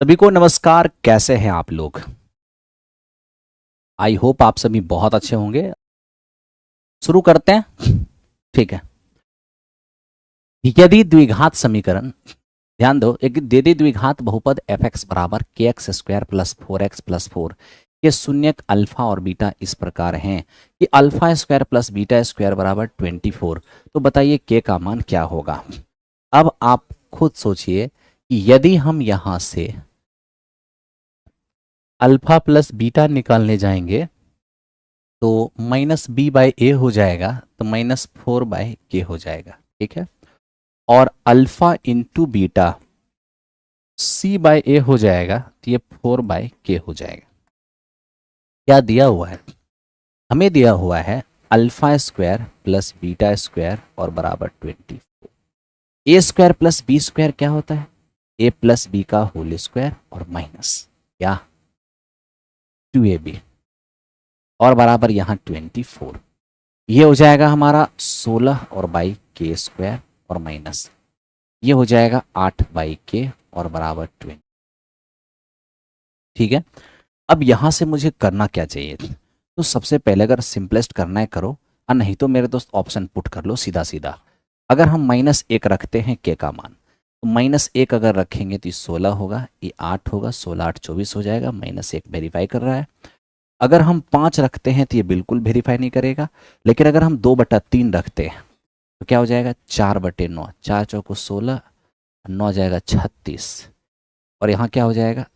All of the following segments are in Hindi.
सभी को नमस्कार। कैसे हैं आप लोग? आई होप आप सभी बहुत अच्छे होंगे। शुरू करते हैं। ठीक है। यदि द्विघात समीकरण, ध्यान दो, एक यदि द्विघात बहुपद एफ एक्स बराबर के x square plus 4x plus 4 के शून्यक अल्फा और बीटा इस प्रकार हैं कि alpha square plus beta square बराबर 24, तो बताइए के का मान क्या होगा। अब आप खुद सोचिए कि यदि हम यहां से अल्फा प्लस बीटा निकालने जाएंगे तो माइनस बी बाई ए हो जाएगा, तो माइनस 4/k हो जाएगा। ठीक है। और alpha into beta c by a हो जाएगा, तो ये 4/k हो जाएगा। क्या दिया हुआ है? हमें दिया हुआ है alpha square plus beta square और बराबर 24। ए स्क्वायर प्लस बी स्क्वायर क्या होता है? ए प्लस बी का होल स्क्वायर और माइनस क्या 2ab और बराबर यहाँ 24। ये हो जाएगा हमारा 16 और बाई के स्क्वायर और माइनस ये हो जाएगा 8/k और बराबर 20। ठीक है। अब यहां से मुझे करना क्या चाहिए? तो सबसे पहले अगर सिंपलेस्ट करना है करो, और नहीं तो मेरे दोस्त ऑप्शन पुट कर लो सीधा सीधा। अगर हम -1 रखते हैं के का मान, तो -1 अगर रखेंगे तो ये 16 होगा, ये 8 होगा, 16 8 24 हो जाएगा। -1 वेरीफाई कर रहा है। अगर हम 5 रखते हैं तो ये बिल्कुल वेरीफाई नहीं करेगा। लेकिन अगर हम 2/3 रखते हैं तो क्या हो जाएगा? 4/9, 4 चौको 16, 9 जाएगा 36, और यहाँ क्या हो जाएगा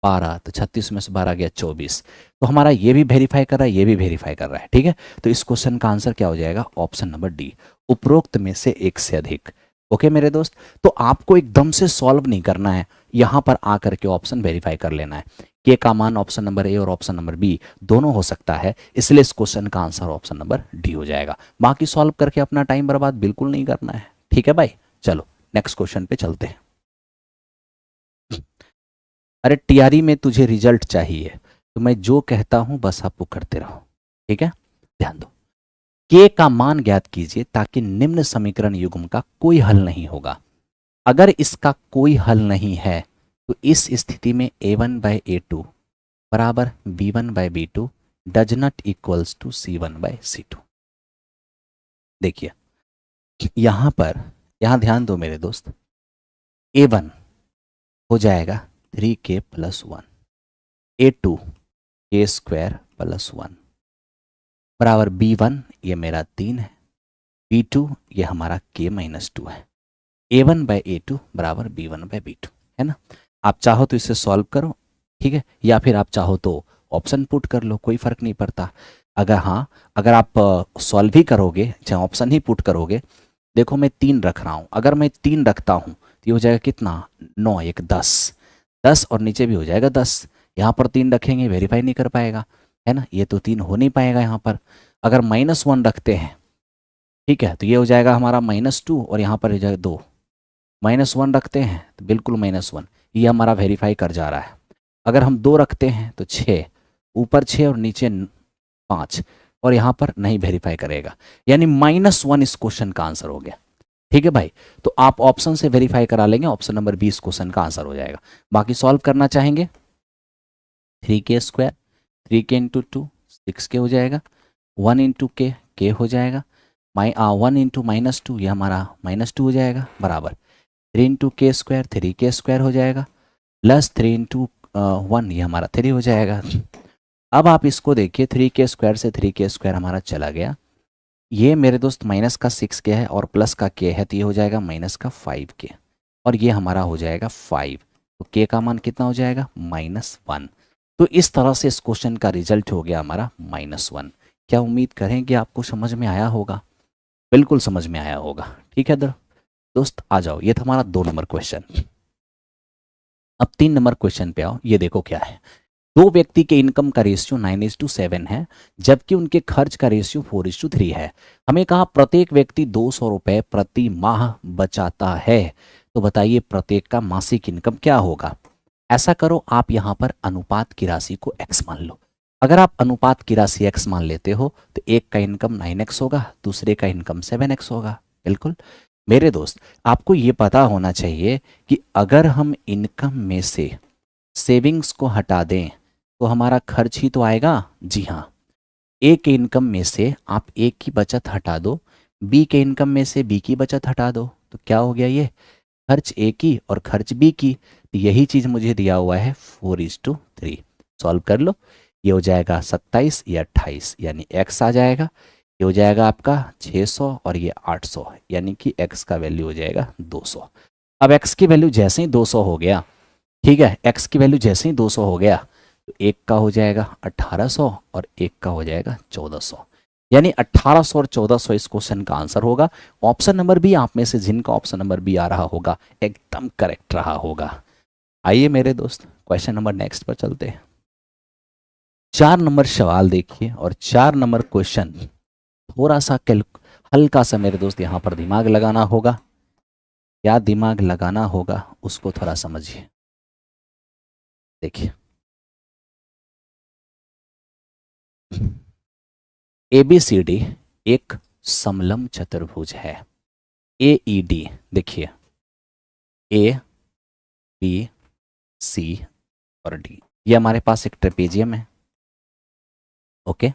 12, तो 36 में से 12 गया 24। तो हमारा ये भी वेरीफाई कर रहा है, ये भी वेरीफाई कर रहा है। ठीक है। तो इस क्वेश्चन का आंसर क्या हो जाएगा? ऑप्शन नंबर डी, उपरोक्त में से एक से अधिक। ओके मेरे दोस्त, तो आपको एकदम से सॉल्व नहीं करना है, यहां पर आकर के ऑप्शन वेरीफाई कर लेना है। के का मान ऑप्शन नंबर ए और ऑप्शन नंबर बी दोनों हो सकता है, इसलिए इस क्वेश्चन का आंसर ऑप्शन नंबर डी हो जाएगा। बाकी सॉल्व करके अपना टाइम बर्बाद बिल्कुल नहीं करना है। ठीक है भाई, चलो नेक्स्ट क्वेश्चन पे चलते हैं। अरे टीआरई में तुझे रिजल्ट चाहिए तो मैं जो कहता हूं बस आप वो करते रहो। ठीक है। ध्यान दो, के का मान ज्ञात कीजिए ताकि निम्न समीकरण युग्म का कोई हल नहीं होगा। अगर इसका कोई हल नहीं है तो इस स्थिति में a1/a2 बराबर b1/b2 does not equals to c1/c2। देखिए यहां ध्यान दो मेरे दोस्त, a1 हो जाएगा 3k + 1, a2 k स्क्वायर + 1 बराबर b1 ये मेरा 3 है, b2 ये हमारा k-2 है। a1/a2 बराबर b1/b2 है ना। आप चाहो तो इसे सॉल्व करो, ठीक है, या फिर आप चाहो तो ऑप्शन पुट कर लो, कोई फर्क नहीं पड़ता। अगर आप सॉल्व ही करोगे चाहे ऑप्शन ही पुट करोगे, देखो मैं 3 रख रहा हूं, अगर मैं 3 रखता हूं तो ये हो जाएगा कितना? 9 1 10, 10 और नीचे भी हो जाएगा 10। यहाँ पर 3 रखेंगे वेरीफाई नहीं कर पाएगा, है ना, ये तो 3 हो नहीं पाएगा यहाँ पर। अगर -1 रखते हैं, ठीक है, तो ये हो जाएगा हमारा -2 और यहाँ पर हो जाएगा 2। -1 रखते हैं तो बिल्कुल -1, ये हमारा वेरीफाई कर जा रहा है। अगर हम 2 रखते हैं तो 6, ऊपर 6 और नीचे 5, और यहाँ पर नहीं वेरीफाई करेगा, यानी -1 इस क्वेश्चन का आंसर हो गया। ठीक है भाई, तो आप ऑप्शन से वेरीफाई करा लेंगे, ऑप्शन नंबर 20 क्वेश्चन का आंसर हो जाएगा। बाकी सॉल्व करना चाहेंगे 3k square, 3k into 2 6k हो जाएगा, 1 इंटू k हो जाएगा, 1 इंटू -2 ये हमारा -2 हो जाएगा, बराबर 3 into k square 3k square हो जाएगा, प्लस 3 इंटू 1 ये हमारा 3 हो जाएगा। अब आप इसको देखिए, 3k स्क्वायर से 3k स्क्वायर हमारा चला गया, ये मेरे दोस्त माइनस का 6k है और प्लस का k है, तो ये हो जाएगा माइनस का 5k, और ये हमारा हो जाएगा 5, तो k का मान कितना हो जाएगा? -1। तो इस तरह से इस क्वेश्चन का रिजल्ट हो गया हमारा -1। क्या उम्मीद करें कि आपको समझ में आया होगा? बिल्कुल समझ में आया होगा। ठीक है दोस्त, आ जाओ, ये था हमारा 2 नंबर क्वेश्चन। अब 3 नंबर क्वेश्चन पे आओ। ये देखो क्या है, 2 व्यक्ति के इनकम का रेशियो 9:7 है, जबकि उनके खर्च का रेशियो 4:3 है। हमें कहा प्रत्येक व्यक्ति 200 रुपए प्रति माह बचाता है, तो बताइए प्रत्येक का मासिक इनकम क्या होगा। ऐसा करो, आप यहाँ पर अनुपात की राशि को x मान लो। अगर आप अनुपात की राशि x मान लेते हो तो एक का इनकम 9x होगा, दूसरे का इनकम 7x होगा। बिल्कुल मेरे दोस्त, आपको ये पता होना चाहिए कि अगर हम इनकम में से सेविंग्स को हटा दें तो हमारा खर्च ही तो आएगा। जी हाँ, ए के इनकम में से आप ए की बचत हटा दो, बी के इनकम में से बी की बचत हटा दो, तो क्या हो गया, ये खर्च ए की और खर्च बी की। तो यही चीज़ मुझे दिया हुआ है 4:3। सॉल्व कर लो, ये हो जाएगा 27 या 28, यानी x आ जाएगा। ये हो जाएगा आपका 600 और ये 800, यानी कि x का वैल्यू हो जाएगा 200। अब x की वैल्यू जैसे ही 200 हो गया, ठीक है, x की वैल्यू जैसे ही 200 हो गया तो एक का हो जाएगा 1800 और एक का हो जाएगा 1400, यानी 1800 और 1400 इस क्वेश्चन का आंसर होगा। ऑप्शन नंबर बी, आप में से जिनका ऑप्शन नंबर बी आ रहा होगा एकदम करेक्ट रहा होगा। आइए मेरे दोस्त क्वेश्चन नंबर नेक्स्ट पर चलते हैं। 4 नंबर सवाल देखिए, और 4 नंबर क्वेश्चन थोड़ा सा हल्का सा मेरे दोस्त यहाँ पर दिमाग लगाना होगा। क्या दिमाग लगाना होगा उसको थोड़ा समझिए। देखिए, ABCD एक समलंब चतुर्भुज है। AED देखिए, A B C और D, ये हमारे पास एक ट्रेपेजियम है। ओके,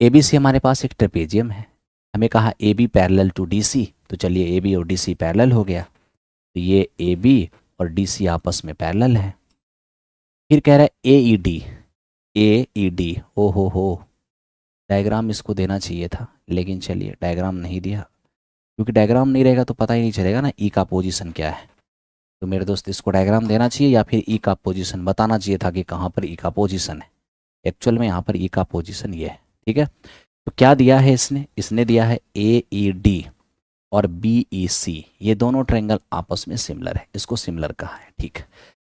ABC हमारे पास एक ट्रेपेजियम है। हमें कहा AB पैरेलल टू DC, तो चलिए AB और DC पैरेलल हो गया, तो ये AB और DC आपस में पैरेलल है। फिर कह रहा है AED, ओ हो, डायग्राम इसको देना चाहिए था, लेकिन चलिए डायग्राम नहीं दिया, क्योंकि डायग्राम नहीं रहेगा तो पता ही नहीं चलेगा ना ई का पोजीशन क्या है। तो मेरे दोस्त इसको डायग्राम देना चाहिए या फिर ई का पोजीशन बताना चाहिए था कि कहाँ पर ई का पोजीशन है। एक्चुअल में यहाँ पर ई का पोजीशन ये है, ठीक है। तो क्या दिया है इसने दिया है AED और BEC, ये दोनों ट्रायंगल आपस में सिमिलर है, इसको सिमिलर कहा है, ठीक है।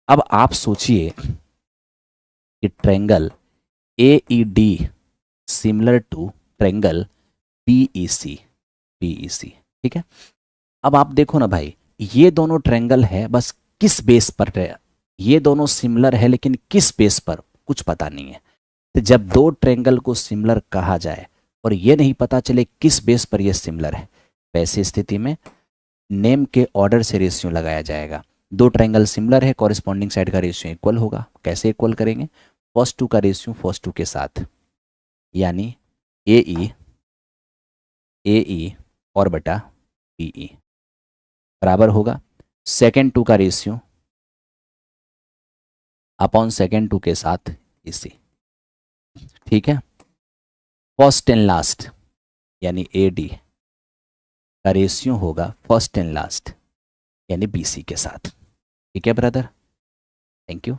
अब आप सोचिए कि triangle AED similar to triangle BEC, ठीक है। अब आप देखो ना भाई, ये दोनों ट्रायंगल है, बस किस बेस पर है, ये दोनों सिमिलर है लेकिन किस बेस पर कुछ पता नहीं है। तो जब दो ट्रायंगल को सिमिलर कहा जाए और ये नहीं पता चले किस बेस पर ये सिमिलर है, वैसी स्थिति में नेम के ऑर्डर से रेशियो लगाया जाएगा। दो ट्रायंगल सिमिलर है, कॉरेस्पॉन्डिंग साइड का रेशियो इक्वल होगा। कैसे इक्वल करेंगे, फर्स्ट टू का रेशियो फर्स्ट टू के साथ, यानी AE और बटा BE बराबर होगा सेकेंड टू का रेशियो अपॉन सेकेंड टू के साथ इसी, ठीक है। फर्स्ट एंड लास्ट यानी AD का रेशियो होगा फर्स्ट एंड लास्ट यानी BC के साथ, ठीक है ब्रदर, थैंक यू।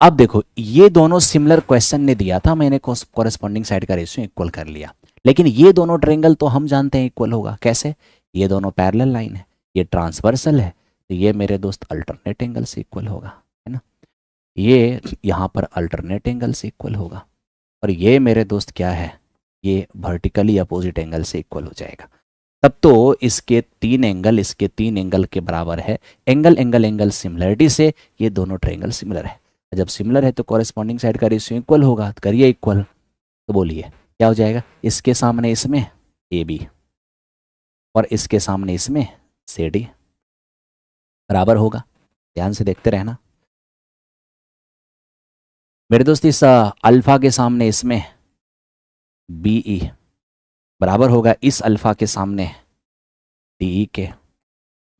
अब देखो, ये दोनों सिमिलर क्वेश्चन ने दिया था, मैंने कॉरेस्पॉन्डिंग साइड का रेशियो इक्वल कर लिया, लेकिन ये दोनों ट्रायंगल तो हम जानते हैं इक्वल होगा। कैसे, ये दोनों पैरेलल लाइन है, ये ट्रांसवर्सल है, तो ये मेरे दोस्त अल्टरनेट एंगल से इक्वल होगा, है ना। ये यहाँ पर अल्टरनेट एंगल से इक्वल होगा, और ये मेरे दोस्त क्या है, ये वर्टिकली अपोजिट एंगल से इक्वल हो जाएगा। तब तो इसके तीन एंगल के बराबर है। एंगल एंगल एंगल सिमिलरिटी से ये दोनों ट्रायंगल सिमिलर है। जब सिमिलर है तो कॉरेस्पॉन्डिंग साइड का रेशियो इक्वल होगा, तो करिए इक्वल। तो बोलिए क्या हो जाएगा, इसके सामने इसमें AB और इसके सामने इसमें CD बराबर होगा। ध्यान से देखते रहना मेरे दोस्त, इस अल्फा के सामने इसमें BE बराबर होगा इस अल्फा के सामने DE के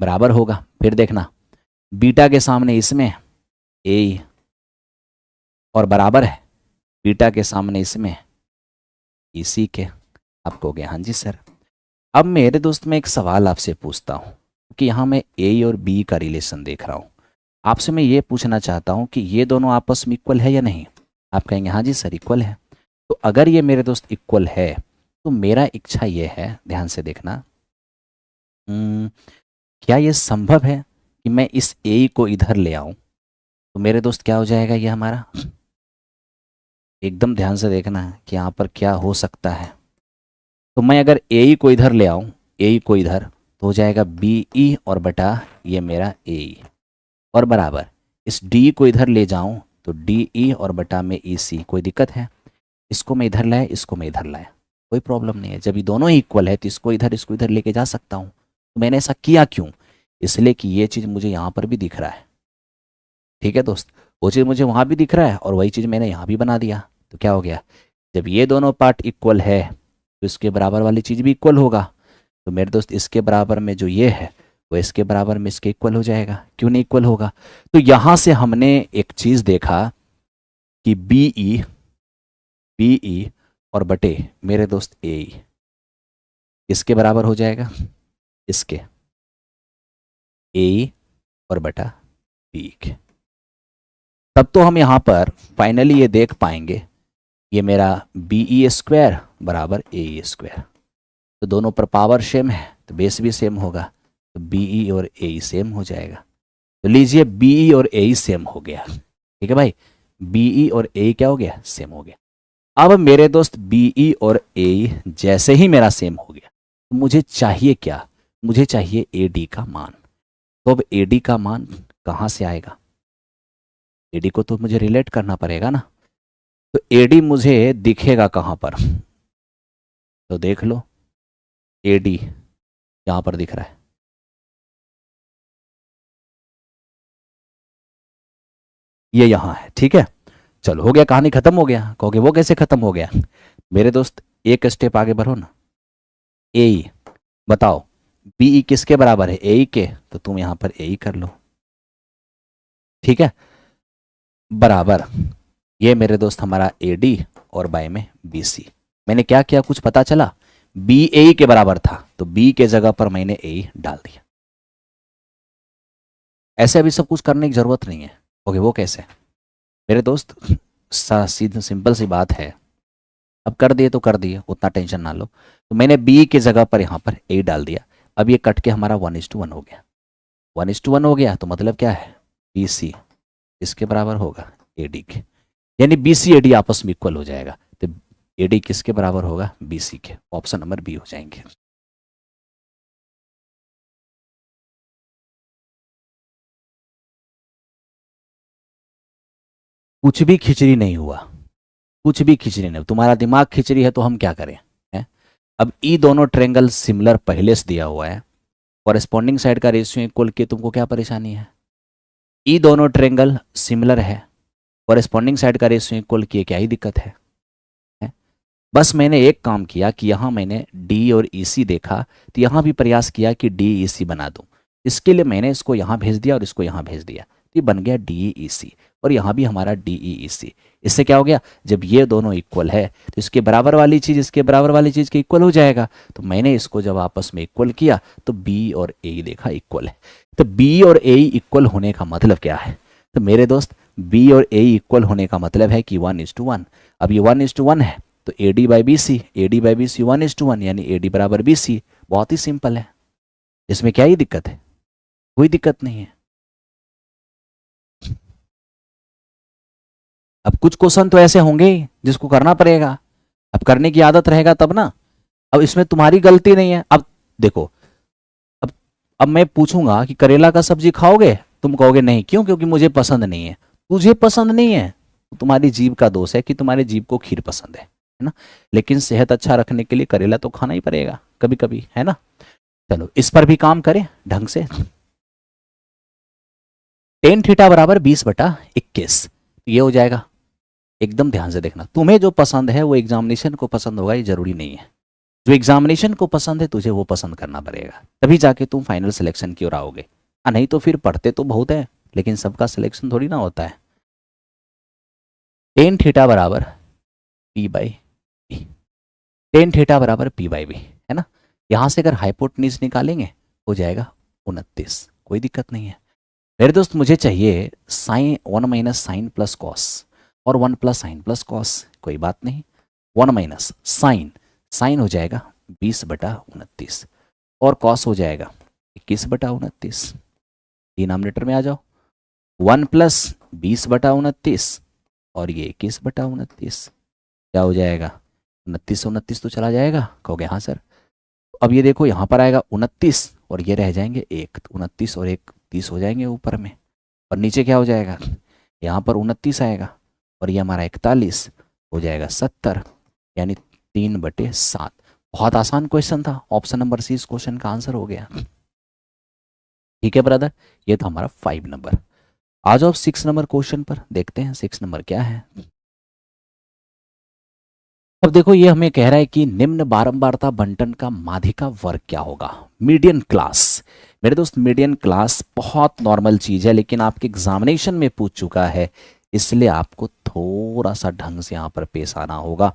बराबर होगा। फिर देखना, बीटा के सामने इसमें AE और बराबर है बीटा के सामने इसमें EC के। आपको हो गया, हाँ जी सर। अब मेरे दोस्त मैं एक सवाल आपसे पूछता हूँ कि यहाँ मैं A और B का रिलेशन देख रहा हूँ। आपसे मैं ये पूछना चाहता हूँ कि ये दोनों आपस में इक्वल है या नहीं। आप कहेंगे हाँ जी सर इक्वल है। तो अगर ये मेरे दोस्त इक्वल है तो मेरा इच्छा ये है, ध्यान से देखना, क्या ये संभव है कि मैं इस A को इधर ले आऊं, तो मेरे दोस्त क्या हो जाएगा ये हमारा, एकदम ध्यान से देखना है कि यहाँ पर क्या हो सकता है। तो मैं अगर AE को इधर ले आऊं, AE को इधर, तो हो जाएगा BE और बटा ये मेरा AE और बराबर इस D को इधर ले जाऊं तो DE और बटा में EC। कोई दिक्कत है, इसको मैं इधर लाया, इसको मैं इधर लाया, कोई प्रॉब्लम नहीं है। जब ये दोनों ही इक्वल है तो इसको इधर लेके जा सकता हूँ। तो मैंने ऐसा किया क्यों, इसलिए कि ये चीज़ मुझे यहाँ पर भी दिख रहा है, ठीक है दोस्त, वो चीज़ मुझे वहाँ भी दिख रहा है और वही चीज़ मैंने यहाँ भी बना दिया। तो क्या हो गया, जब ये दोनों पार्ट इक्वल है तो इसके बराबर वाली चीज़ भी इक्वल होगा। तो मेरे दोस्त इसके बराबर में जो ये है वो इसके बराबर में इसके इक्वल हो जाएगा। क्यों नहीं इक्वल होगा? तो यहाँ से हमने एक चीज़ देखा कि बी ई और बटे मेरे दोस्त ए ई किसके बराबर हो जाएगा, इसके ए ई और बटा बी के। तब तो हम यहाँ पर फाइनली ये देख पाएंगे ये मेरा बी ई स्क्वायर बराबर ए ई स्क्वायर। तो दोनों पर पावर सेम है तो बेस भी सेम होगा, तो बी ई और ए ई सेम हो जाएगा। तो लीजिए बी ई और ए ई सेम हो गया। ठीक है भाई, बी ई और ए ई क्या हो गया, सेम हो गया। अब मेरे दोस्त बी ई और ए ई जैसे ही मेरा सेम हो गया तो मुझे चाहिए क्या, मुझे चाहिए ए डी का मान। तो अब ए डी का मान कहाँ से आएगा, ए डी को तो मुझे रिलेट करना पड़ेगा ना। तो ए डी मुझे दिखेगा कहाँ पर, तो देख लो ए डी यहाँ पर दिख रहा है। ये यहाँ है। ठीक है, चलो हो गया, कहानी खत्म हो गया। कहोगे वो कैसे खत्म हो गया? मेरे दोस्त एक स्टेप आगे बढ़ो ना। ए ई बताओ, बी ई किसके बराबर है, ए ई के, तो तुम यहां पर ए ई कर लो। ठीक है, बराबर ये मेरे दोस्त हमारा ए डी और बाय में बी सी। मैंने क्या किया, कुछ पता चला? बी ए ई के बराबर था तो बी के जगह पर मैंने ए ई डाल दिया। ऐसे अभी सब कुछ करने की जरूरत नहीं है। ओके, वो कैसे? मेरे दोस्त सीधी सिंपल सी बात है, अब कर दिए तो कर दिए, उतना टेंशन ना लो। तो मैंने बी की जगह पर यहाँ पर ए डाल दिया। अब ये कट के हमारा 1:1 हो गया। 1:1 हो गया तो मतलब क्या है, बी सी इसके बराबर होगा ए डी के, यानी बी सी ए डी आपस में इक्वल हो जाएगा। तो ए डी किसके बराबर होगा, बी सी के। ऑप्शन नंबर बी हो जाएंगे। कुछ भी खिचड़ी नहीं हुआ, कुछ भी खिचड़ी नहीं। तुम्हारा दिमाग खिचड़ी है तो हम क्या करें हैं? अब ई दोनों ट्रेंगल सिमिलर पहले से दिया हुआ है, कॉरेस्पॉन्डिंग साइड का रेशियो इक्वल किए, तुमको क्या परेशानी है? ई दोनों ट्रेंगल सिमिलर है, कॉरेस्पॉन्डिंग साइड का रेशियो इक्वल किए, क्या ही दिक्कत है? बस मैंने एक काम किया कि यहाँ मैंने डी और ई सी देखा तो यहाँ भी प्रयास किया कि डी ई सी बना दूँ। इसके लिए मैंने इसको यहाँ भेज दिया और इसको यहाँ भेज दिया, तो ये बन गया डी ई सी, और यहाँ भी हमारा डी ई सी। इससे क्या हो गया, जब ये दोनों इक्वल है तो इसके बराबर वाली चीज़ इसके बराबर वाली चीज़ के इक्वल हो जाएगा। तो मैंने इसको जब आपस में इक्वल किया तो बी और ए देखा इक्वल है। तो बी और ए इक्वल होने का मतलब क्या है? तो मेरे दोस्त बी और ए इक्वल होने का मतलब है कि 1:1। अब ये 1:1 है तो A D by B C, A D by B C 1:1, यानी ए डी बराबर बी सी। बहुत ही सिंपल है, इसमें क्या ही दिक्कत है? कोई दिक्कत नहीं है। अब कुछ क्वेश्चन तो ऐसे होंगे ही जिसको करना पड़ेगा, अब करने की आदत रहेगा तब ना। अब इसमें तुम्हारी गलती नहीं है। अब देखो, अब अब मैं पूछूंगा कि करेला का सब्जी खाओगे, तुम कहोगे नहीं, क्यों? क्योंकि मुझे पसंद नहीं है। तुझे पसंद नहीं है तो तुम्हारी जीभ का दोष है कि तुम्हारी जीभ को खीर पसंद है ना। लेकिन सेहत अच्छा रखने के लिए करेला तो खाना ही पड़ेगा कभी कभी, है ना। चलो इस पर भी काम करें ढंग से। टेन थीटा बराबर 20/21, ये हो जाएगा। एकदम ध्यान से देखना, तुम्हें जो पसंद है वो एग्जामिनेशन को पसंद होगा, ये जरूरी नहीं है। जो एग्जामिनेशन को पसंद है तुझे वो पसंद करना पड़ेगा, तभी जाके तुम फाइनल सिलेक्शन की ओर आओगे। नहीं तो फिर पढ़ते तो बहुत है लेकिन सबका सिलेक्शन थोड़ी ना होता है। टेन थीटा बराबर P by B, tan theta बराबर पी बाई बी, है ना। यहाँ से अगर हाइपोटेन्यूज निकालेंगे हो जाएगा 29, कोई दिक्कत नहीं है। मेरे दोस्त मुझे चाहिए sine 1 minus sine plus cos और 1 प्लस साइन प्लस कॉस, कोई बात नहीं। 1 माइनस साइन, साइन हो जाएगा 20/29 और कॉस हो जाएगा 21/29। डिनोमिनेटर में आ जाओ, 1 प्लस 20/29 और ये 21/29, क्या हो जाएगा 29 तो चला जाएगा। कहोगे हाँ सर। अब ये देखो यहाँ पर आएगा 29 और ये रह जाएंगे 1, 29 और 1 30 हो जाएंगे ऊपर में, और नीचे क्या हो जाएगा, यहाँ पर 29 आएगा और ये हमारा 41 हो जाएगा 70, यानी 3/7। बहुत आसान क्वेश्चन था, ऑप्शन नंबर सी इस क्वेश्चन का आंसर हो गया। ठीक है ब्रदर, ये था हमारा 5 नंबर। आ जाओ 6 नंबर क्वेश्चन पर, देखते हैं 6 नंबर क्या है। अब देखो ये हमें कह रहा है कि निम्न बारंबारता बंटन का माध्यिका वर्ग क्या होगा। Median class. मेरे दोस्त मीडियन क्लास बहुत नॉर्मल चीज है, लेकिन आपके एग्जामिनेशन में पूछ चुका है, इसलिए आपको थोड़ा सा ढंग से यहाँ पर पेश आना होगा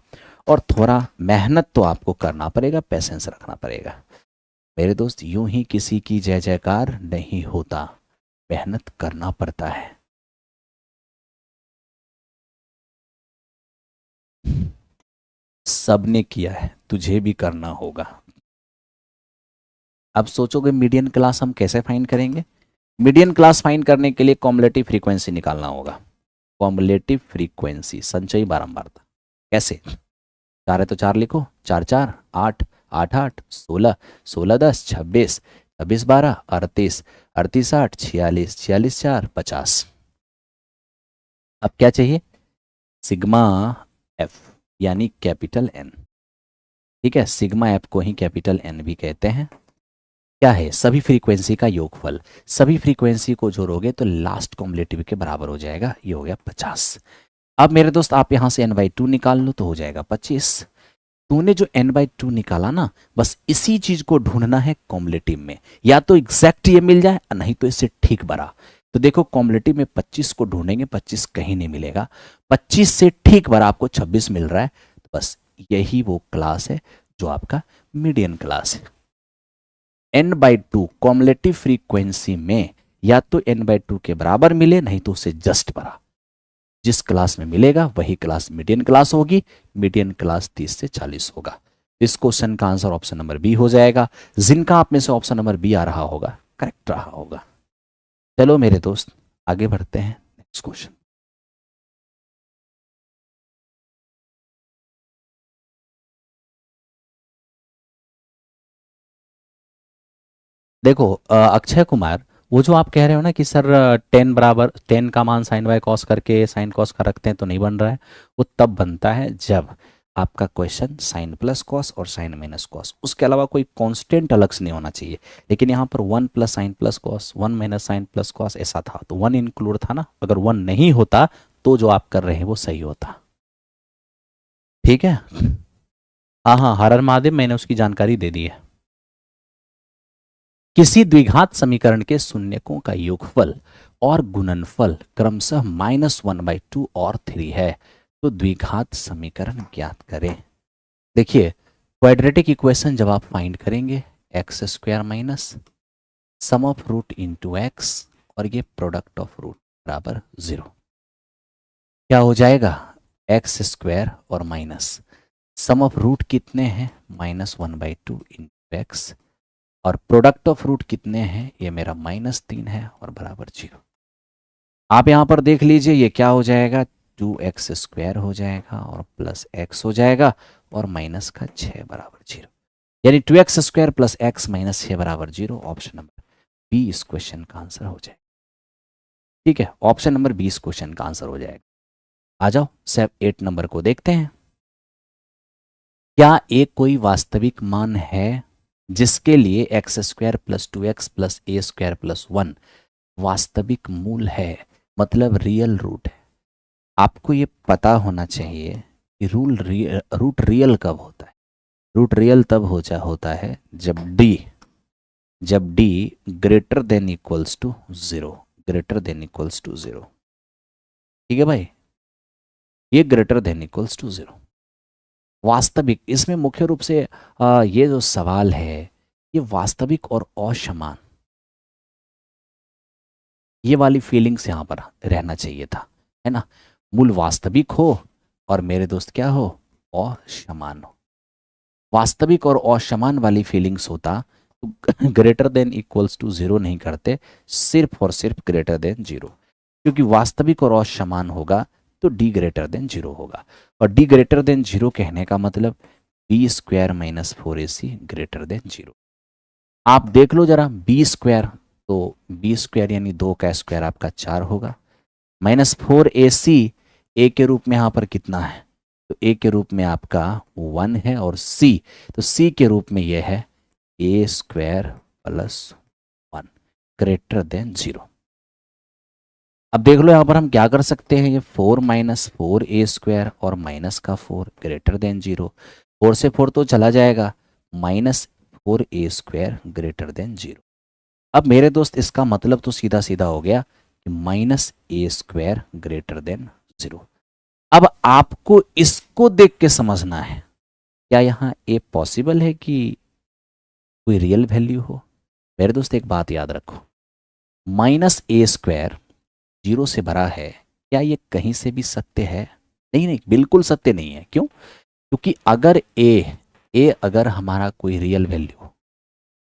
और थोड़ा मेहनत तो आपको करना पड़ेगा, पेशेंस रखना पड़ेगा। मेरे दोस्त यूं ही किसी की जय जयकार नहीं होता, मेहनत करना पड़ता है। सबने किया है, तुझे भी करना होगा। अब सोचोगे मीडियन क्लास हम कैसे फाइंड करेंगे। मीडियन क्लास फाइंड करने के लिए कॉम्युलेटिव फ्रीक्वेंसी निकालना होगा। कॉम्युलेटिव फ्रीक्वेंसी, संचयी बारंबारता। कैसे? 4 है तो 4 लिखो, 4 4 8, 8 8 16, 16 10 26, 26 12 38, 38 8 46, 46 4 50। अब क्या चाहिए? सिग्मा एफ, यानी कैपिटल एन। ठीक है, सिग्मा एफ को ही कैपिटल एन भी कहते हैं। क्या है? सभी फ्रीक्वेंसी का योगफल। सभी फ्रीक्वेंसी को जोड़ोगे तो लास्ट कॉम्युलेटिव के बराबर हो जाएगा, ये हो गया 50। अब मेरे दोस्त आप यहां से n/2 निकाल लो तो हो जाएगा 25। तूने जो n/2 निकाला ना, बस इसी चीज को ढूंढना है कॉम्युलेटिव में, या तो एग्जैक्ट ये मिल जाए नहीं तो इससे ठीक बड़ा। तो देखो कॉम्युलेटिव में 25 को ढूंढेंगे, 25 कहीं नहीं मिलेगा, 25 से ठीक बड़ा आपको 26 मिल रहा है। तो बस यही वो क्लास है जो आपका मीडियन क्लास है। n/2 कॉम्युलेटिव फ्रीक्वेंसी में या तो n/2 के बराबर मिले, नहीं तो उससे जस्ट बड़ा। जिस क्लास में मिलेगा वही क्लास मीडियन क्लास होगी। मीडियन क्लास 30 से 40 होगा। इस क्वेश्चन का आंसर ऑप्शन नंबर बी हो जाएगा। जिनका आप में से ऑप्शन नंबर बी आ रहा होगा, करेक्ट रहा होगा। चलो मेरे दोस्त आगे बढ़ते हैं नेक्स्ट क्वेश्चन। देखो अक्षय कुमार, वो जो आप कह रहे हो ना कि सर 10 बराबर 10 का मान साइन बाय कॉस करके साइन कॉस का रखते हैं तो नहीं बन रहा है, वो तब बनता है जब आपका क्वेश्चन साइन प्लस कॉस और साइन माइनस कॉस, उसके अलावा कोई कांस्टेंट अलग से नहीं होना चाहिए। लेकिन यहाँ पर 1 plus sine plus cos, 1 minus sine plus cos ऐसा था, तो 1 इंक्लूड था ना। अगर 1 नहीं होता तो जो आप कर रहे हैं वो सही होता। ठीक है, हाँ हाँ, हर हर महादेव, मैंने उसकी जानकारी दे दी है। किसी द्विघात समीकरण के शून्यकों का योगफल और गुणनफल क्रमशः -1/2 और 3 है, तो द्विघात समीकरण ज्ञात करें। देखिए क्वाड्रेटिक इक्वेशन जब आप फाइंड करेंगे, x square minus sum of root into x और ये प्रोडक्ट ऑफ रूट बराबर 0, क्या हो जाएगा? एक्स स्क्वायर और माइनस सम ऑफ रूट कितने हैं? -1/2 इंटू एक्स, और प्रोडक्ट ऑफ रूट कितने हैं? ये मेरा -3 है और बराबर 0। आप यहां पर देख लीजिए ये क्या हो जाएगा, 2x स्क्वायर हो जाएगा और प्लस x हो जाएगा और माइनस का 6 बराबर 0, यानी 2x square plus x minus 6 बराबर 0। ऑप्शन नंबर बी इस क्वेश्चन का आंसर हो जाएगा। ठीक है, ऑप्शन नंबर बी इस क्वेश्चन का आंसर हो जाएगा। आ जाओ 8 नंबर को देखते हैं। क्या एक कोई वास्तविक मान है जिसके लिए x square plus 2x plus a square plus 1 वास्तविक मूल है, मतलब रियल रूट है। आपको ये पता होना चाहिए कि रूट रियल कब होता है। रूट रियल तब होता है जब d greater than equals to 0, greater than equals to 0। ठीक है भाई, ये ग्रेटर देन इक्वल्स टू 0 वास्तविक। इसमें मुख्य रूप से ये जो सवाल है, ये वास्तविक और असमान, ये वाली फीलिंग्स यहाँ पर रहना चाहिए था, है ना। मूल वास्तविक हो और मेरे दोस्त क्या हो, असमान हो। वास्तविक और असमान वाली फीलिंग्स होता तो ग्रेटर देन इक्वल्स टू 0 नहीं करते, सिर्फ और सिर्फ ग्रेटर देन 0, क्योंकि वास्तविक और असमान होगा तो d ग्रेटर देन 0 होगा। और d ग्रेटर देन 0 कहने का मतलब b square minus 4ac greater than 0। आप देख लो जरा b स्क्वायर, तो b स्क्वायर यानी 2 का स्क्वायर आपका 4 होगा, -4ac a के रूप में यहाँ पर कितना है, तो a के रूप में आपका 1 है, और c, तो c के रूप में यह है a square plus 1 greater than 0। अब देख लो यहाँ पर हम क्या कर सकते हैं, ये 4 माइनस 4a² और माइनस का 4 ग्रेटर देन 0, 4 से 4 तो चला जाएगा, -4a² ग्रेटर देन 0। अब मेरे दोस्त इसका मतलब तो सीधा सीधा हो गया कि -a² ग्रेटर देन 0। अब आपको इसको देख के समझना है, क्या यहाँ ए पॉसिबल है कि कोई रियल वैल्यू हो। मेरे दोस्त एक बात याद रखो, -a² 0 से बड़ा है, क्या ये कहीं से भी सत्य है? नहीं नहीं, बिल्कुल सत्य नहीं है। क्यों? क्योंकि अगर ए अगर हमारा कोई रियल वैल्यू हो,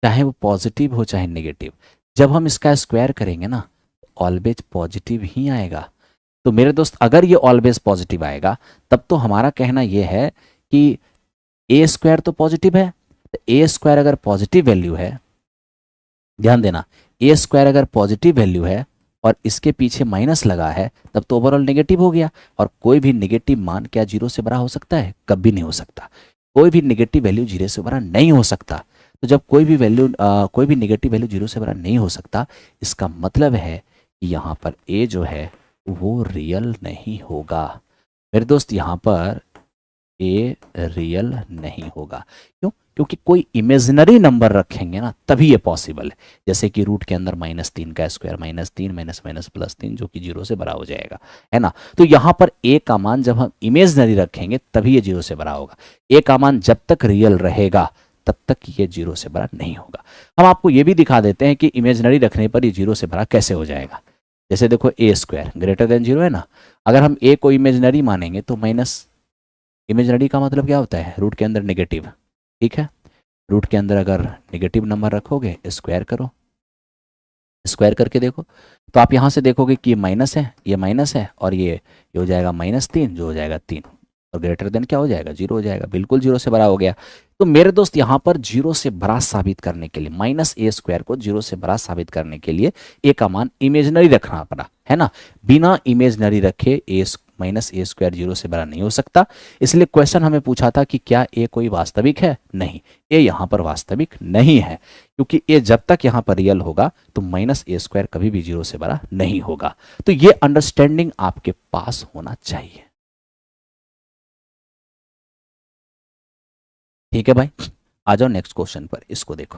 चाहे वो पॉजिटिव हो चाहे नेगेटिव, जब हम इसका स्क्वायर करेंगे ना, ऑलवेज पॉजिटिव ही आएगा। तो मेरे दोस्त अगर ये ऑलवेज पॉजिटिव आएगा, तब तो हमारा कहना यह है कि a² तो पॉजिटिव है। तो a² अगर पॉजिटिव वैल्यू है, ध्यान देना, a² अगर पॉजिटिव वैल्यू है और इसके पीछे माइनस लगा है, तब तो ओवरऑल नेगेटिव हो गया। और कोई भी नेगेटिव मान क्या 0 से बड़ा हो सकता है? कभी नहीं हो सकता। कोई भी नेगेटिव वैल्यू 0 से बड़ा नहीं हो सकता। तो जब कोई भी नेगेटिव वैल्यू 0 से बड़ा नहीं हो सकता, इसका मतलब है कि यहाँ पर a जो है वो रियल नहीं होगा। मेरे दोस्त यहाँ पर ए रियल नहीं होगा। क्यों? क्योंकि कोई इमेजिनरी नंबर रखेंगे ना, तभी ये पॉसिबल है। जैसे कि रूट के अंदर -3 का स्क्वायर, -3 माइनस माइनस +3, जो कि 0 से बड़ा हो जाएगा, है ना। तो यहाँ पर ए का मान जब हम इमेजिनरी रखेंगे तभी ये 0 से बड़ा होगा। ए का मान जब तक रियल रहेगा तब तक ये 0 से बड़ा नहीं होगा। हम आपको ये भी दिखा देते हैं कि इमेजिनरी रखने पर ये 0 से बड़ा कैसे हो जाएगा। जैसे देखो a² ग्रेटर देन 0 है ना, अगर हम a को इमेजिनरी मानेंगे तो माइनस, इमेजिनरी का मतलब क्या होता है? रूट के अंदर नेगेटिव, ठीक है। रूट के अंदर अगर नेगेटिव नंबर रखोगे, स्क्वायर करो, स्क्वायर करके देखो, तो आप यहाँ से देखोगे कि ये माइनस है, ये माइनस है, और ये हो जाएगा -3, जो हो जाएगा 3, और ग्रेटर देन क्या हो जाएगा? 0 हो जाएगा। बिल्कुल 0 से बड़ा हो गया। तो मेरे दोस्त यहाँ पर 0 से बड़ा साबित करने के लिए, -a² को 0 से बड़ा साबित करने के लिए a का मान इमेजिनरी रखना पड़ा, है ना। बिना इमेजिनरी रखे -a² 0 से बड़ा नहीं हो सकता। इसलिए क्वेश्चन हमें पूछा था कि क्या a कोई वास्तविक है? नहीं, a यहाँ पर वास्तविक नहीं है, क्योंकि a जब तक यहाँ पर रियल होगा तो -a² कभी भी 0 से बड़ा नहीं होगा। तो ये अंडरस्टैंडिंग आपके पास होना चाहिए। ठीक है भाई, आ जाओ नेक्स्ट क्वेश्चन पर। इसको देखो,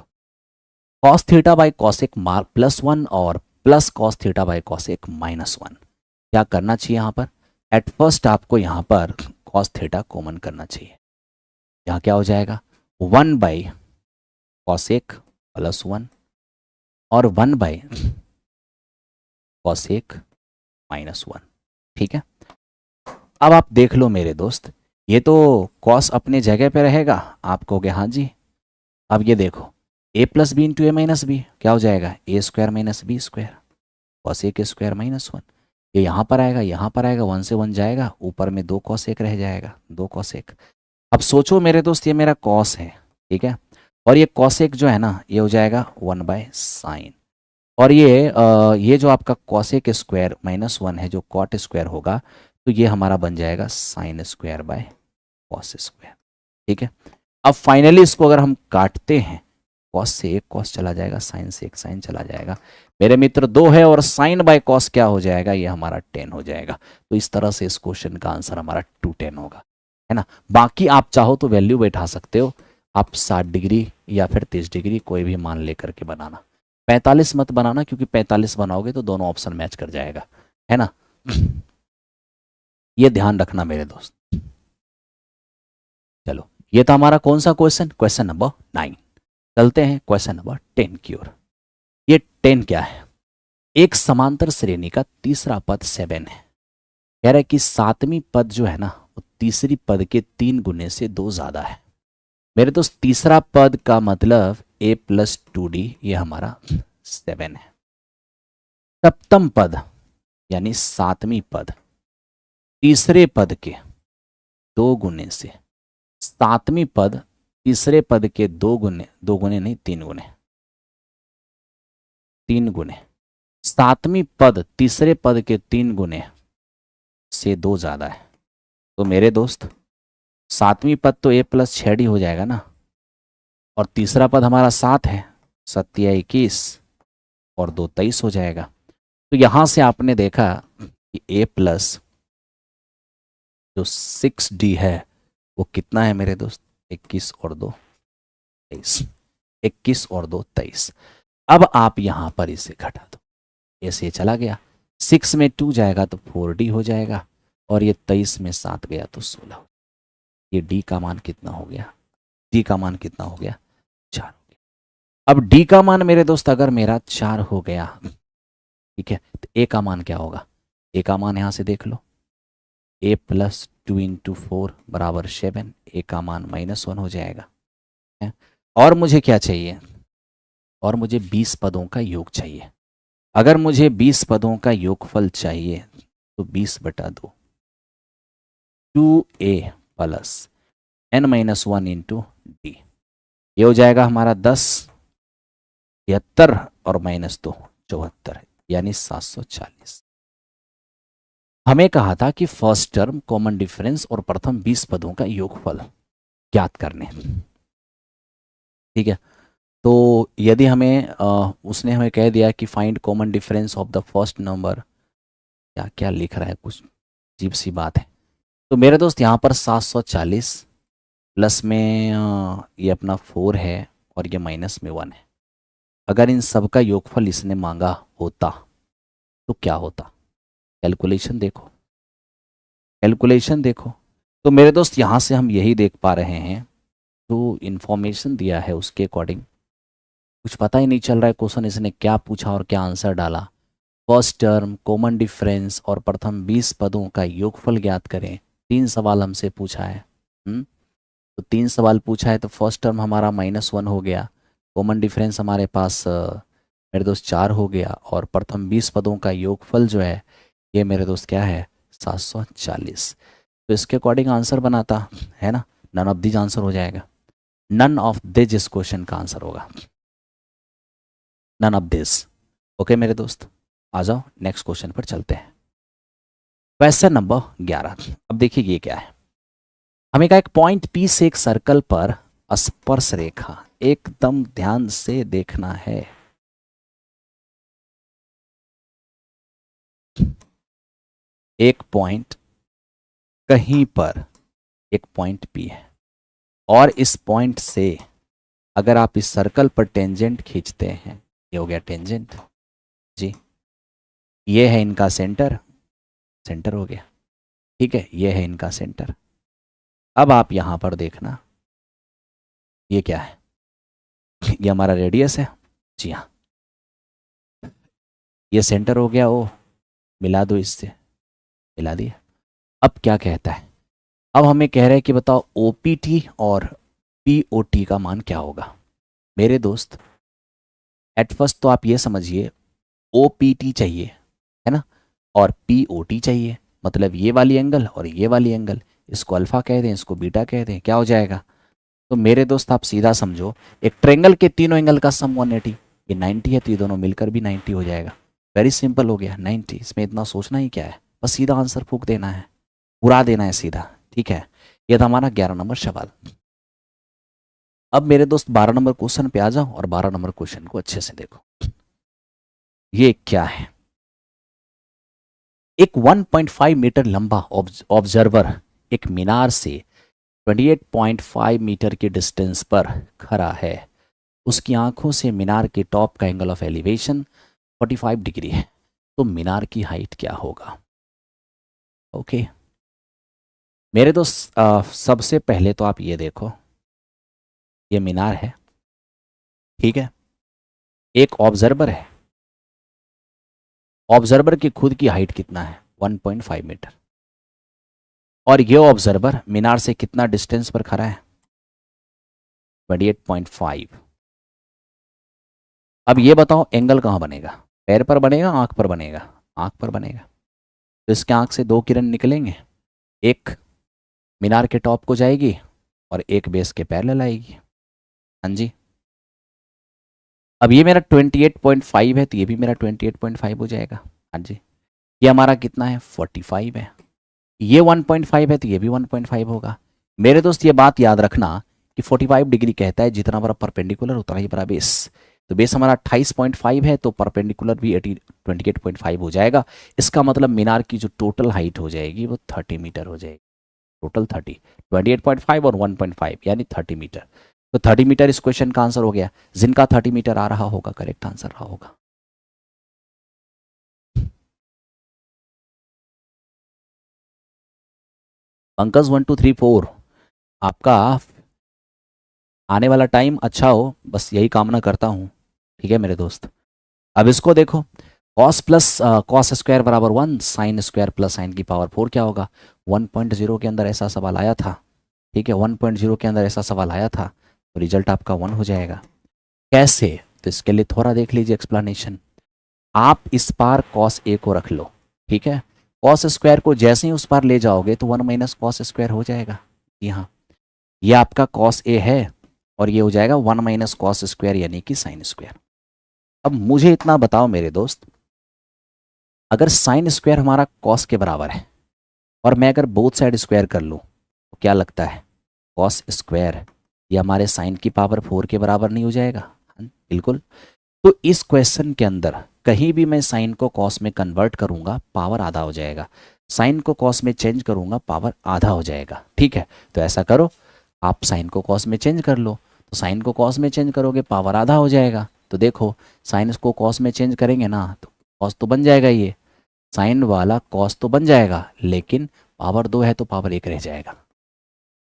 cos थीटा बाई कॉसेक +1 और plus cos theta by cosec -1। क्या करना चाहिए यहाँ पर? एट फर्स्ट आपको यहाँ पर cos थीटा कॉमन करना चाहिए। यहाँ क्या हो जाएगा? 1 बाई कॉसेक +1 और 1 बाई कॉसेक -1। ठीक है। अब आप देख लो मेरे दोस्त, ये तो cos अपने जगह पे रहेगा, आप कहोगे हाँ जी। अब ये देखो, a + b × a - b क्या हो जाएगा? a² - b², cos (1) -1। ये यहाँ पर आएगा, यहाँ पर आएगा, 1 से 1 जाएगा, ऊपर में 2 cos 1 रह जाएगा, 2 cos 1। अब सोचो मेरे दोस्त, ये मेरा cos है, ठीक है, और ये cos 1 जो है ना, ये हो जाएगा 1/sin। और ये जो आपका cos 1² -1 है, जो cot² होगा, तो ये हमारा बन जाएगा sin² cos²। ठीक है। अब फाइनली इसको अगर हम काटते हैं, cos से 1 cos चला जाएगा, sin से 1 sin चला जाएगा। मेरे मित्र 2 है, और sin/cos क्या हो जाएगा? ये हमारा 10 हो जाएगा। तो इस तरह से इस क्वेश्चन का आंसर हमारा 210 होगा, है ना। बाकी आप चाहो तो वैल्यू बैठा सकते हो, आप 60 डिग्री या फिर 30 डिग्री कोई भी मान लेकर के बनाना। 45 मत बनाना, क्योंकि 45 बनाओगे तो दोनों ऑप्शन मैच कर जाएगा, है ना। ये ध्यान रखना मेरे दोस्त। चलो, ये था हमारा कौन सा क्वेश्चन? Question number 9। चलते हैं क्वेश्चन नंबर 10 की ओर। ये 10 क्या है? एक समांतर श्रेणी का तीसरा पद 7 है। कह रहा है कि 7वीं पद जो है ना, वो तीसरी पद के 3 गुने से 2 ज्यादा है। मेरे दोस्त, तीसरा पद का मतलब a + 2d, ये हमारा 7 है। सप्तम पद यानी 7वीं पद तीसरे पद के 2 गुने से, 7वीं पद तीसरे पद के 2 गुने नहीं, 3 गुने, 3 गुने। 7वीं पद तीसरे पद के 3 गुने से 2 ज्यादा है। तो मेरे दोस्त, 7वीं पद तो a + 6d हो जाएगा ना, और तीसरा पद हमारा 7 है, 7 × 21 और 2 23 हो जाएगा। तो यहां से आपने देखा कि a प्लस जो 6d है वो कितना है मेरे दोस्त, 21 और 2 23, 21 और 2 23। अब आप यहां पर इसे घटा दो, ऐसे चला गया, 6 में 2 जाएगा तो 4d हो जाएगा, और ये 23 में 7 गया तो 16। ये d का मान कितना हो गया, d का मान कितना हो गया, 4 हो गया। अब d का मान मेरे दोस्त अगर मेरा 4 हो गया, ठीक है, तो a का मान क्या होगा, a का मान यहां से देख लो, a प्लस 2 इंटू 4 बराबर 7, a का मान -1 हो जाएगा है? और मुझे क्या चाहिए, और मुझे 20 पदों का योग चाहिए। अगर मुझे 20 पदों का योगफल चाहिए तो 20/2 2a plus n-1 into D, ये हो जाएगा हमारा 10, 73 और -2 74, यानी 740। हमें कहा था कि फर्स्ट टर्म, कॉमन डिफरेंस और प्रथम 20 पदों का योगफल ज्ञात करने, ठीक है। तो यदि हमें उसने हमें कह दिया कि find common difference of the first number, क्या क्या लिख रहा है, कुछ अजीब सी बात है। तो मेरे दोस्त यहाँ पर 740 प्लस में ये अपना 4 है और ये माइनस में 1 है। अगर इन सब का योगफल इसने मांगा होता तो क्या होता, कैलकुलेशन देखो, कैलकुलेशन देखो। तो मेरे दोस्त यहाँ से हम यही देख पा रहे हैं, जो इन्फॉर्मेशन दिया है उसके अकॉर्डिंग कुछ पता ही नहीं चल रहा है क्वेश्चन इसने क्या पूछा और क्या आंसर डाला। फर्स्ट टर्म, कॉमन डिफरेंस और प्रथम 20 पदों का योगफल ज्ञात करें, 3 सवाल हमसे पूछा है। तो 3 सवाल पूछा है, तो फर्स्ट टर्म हमारा -1 हो गया, कॉमन डिफरेंस हमारे पास मेरे दोस्त 4 हो गया, और प्रथम 20 पदों का योगफल जो है ये मेरे दोस्त क्या है, 740। तो इसके अकॉर्डिंग आंसर बनाता है ना, नन ऑफ दिस आंसर हो जाएगा, नन ऑफ दिस इस क्वेश्चन का आंसर होगा, नन ऑफ दिस। ओके मेरे दोस्त, आ जाओ नेक्स्ट क्वेश्चन पर चलते हैं। Question number 11। अब देखिए ये क्या है, हमें कहा एक पॉइंट P से एक सर्कल पर स्पर्श रेखा, एकदम ध्यान से देखना है, एक पॉइंट कहीं पर, एक पॉइंट P है, और इस पॉइंट से अगर आप इस सर्कल पर टेंजेंट खींचते हैं, ये हो गया टेंजेंट जी, ये है इनका सेंटर, सेंटर हो गया, ठीक है, ये है इनका सेंटर। अब आप यहां पर देखना, ये क्या है, ये हमारा रेडियस है, जी हाँ, ये सेंटर हो गया, ओ मिला दो इससे, मिला दिया। अब क्या कहता है, अब हमें कह रहा है कि बताओ OPT और POT का मान क्या होगा। मेरे दोस्त एट फर्स्ट तो आप ये समझिए, OPT चाहिए है ना, और POT चाहिए, मतलब ये वाली एंगल और ये वाली एंगल, इसको अल्फा कह दें, इसको बीटा कह दें, क्या हो जाएगा। तो मेरे दोस्त आप सीधा समझो, एक ट्रेंगल के तीनों एंगल का सम 180, ये 90 है, तो ये दोनों मिलकर भी 90 हो जाएगा। वेरी सिंपल हो गया 90, इसमें इतना सोचना ही क्या है, बस सीधा आंसर फूंक देना है, उड़ा देना है सीधा, ठीक है। यह था हमारा 11 नंबर सवाल। अब मेरे दोस्त 12 नंबर क्वेश्चन पे आ जाओ, और 12 नंबर क्वेश्चन को अच्छे से देखो। ये क्या है, एक 1.5 मीटर लंबा ऑब्जर्वर एक मीनार से 28.5 मीटर के डिस्टेंस पर खड़ा है, उसकी आंखों से मीनार के टॉप का एंगल ऑफ एलिवेशन 45 डिग्री है, तो मीनार की हाइट क्या होगा। ओके मेरे दोस्त सबसे पहले तो आप ये देखो, ये मीनार है, ठीक है, एक ऑब्जर्वर है, ऑब्जर्वर की खुद की हाइट कितना है 1.5 मीटर, और ये ऑब्जर्वर मीनार से कितना डिस्टेंस पर खड़ा है 28.5। अब ये बताओ एंगल कहाँ बनेगा, पैर पर बनेगा, आंख पर बनेगा, आंख पर बनेगा। तो इसके आंख से 2 किरण निकलेंगे, एक मीनार के टॉप को जाएगी और एक बेस के पैरेलल आएगी, हाँ जी। अब ये मेरा 28.5 है, तो ये भी मेरा 28.5 हो जाएगा, हाँ जी। ये हमारा कितना है 45 है, ये 1.5 है, तो ये भी 1.5 होगा। मेरे दोस्त ये बात याद रखना कि 45 डिग्री कहता है जितना बड़ा परपेंडिकुलर उतना ही बड़ा बेस, तो बेस हमारा 28.5 है, तो परपेंडिकुलर भी 28.5 हो जाएगा। इसका मतलब मीनार की जो टोटल हाइट हो जाएगी वो 30 मीटर हो जाएगी। टोटल 30, 28.5 और 1.5 यानी 30 मीटर। तो 30 मीटर इस क्वेश्चन का आंसर हो गया। जिनका 30 मीटर आ रहा होगा करेक्ट आंसर रहा होगा। पंकज 1 2 3 4 आपका आने वाला टाइम अच्छा हो, बस यही कामना करता हूँ। ठीक है मेरे दोस्त, अब इसको देखो। कॉस प्लस कॉस स्क्वायर बराबर 1, साइन स्क्वायर प्लस साइन की पावर 4 क्या होगा। 1.0 के अंदर ऐसा सवाल आया था। ठीक है, 1.0 के अंदर ऐसा सवाल आया था, तो रिजल्ट आपका 1 हो जाएगा। कैसे, तो इसके लिए थोड़ा देख लीजिए एक्सप्लेनेशन। आप इस पार कॉस ए को रख लो। ठीक है, कॉस स्क्वायर को जैसे ही उस पार ले जाओगे तो 1 माइनस कॉस स्क्वायर हो जाएगा। जी हाँ, ये आपका कॉस ए है और ये हो जाएगा 1 माइनस कॉस स्क्वायर यानी कि साइन स्क्वायर। अब मुझे इतना बताओ मेरे दोस्त, अगर साइन स्क्वायर हमारा कॉस के बराबर है और मैं अगर बोथ साइड स्क्वायर कर लूँ तो क्या लगता है कॉस स्क्वायर ये हमारे साइन की पावर 4 के बराबर नहीं हो जाएगा। बिल्कुल। तो इस क्वेश्चन के अंदर कहीं भी मैं साइन को कॉस में कन्वर्ट करूंगा पावर आधा हो जाएगा, साइन को कॉस में चेंज करूंगा पावर आधा हो जाएगा। ठीक है, तो ऐसा करो, आप साइन को कॉस में चेंज कर लो, तो साइन को कॉस में चेंज करोगे पावर आधा हो जाएगा। तो देखो साइन को कॉस में चेंज करेंगे ना तो कॉस तो बन जाएगा, ये साइन वाला कॉस तो बन जाएगा, लेकिन पावर 2 है तो पावर 1 रह जाएगा।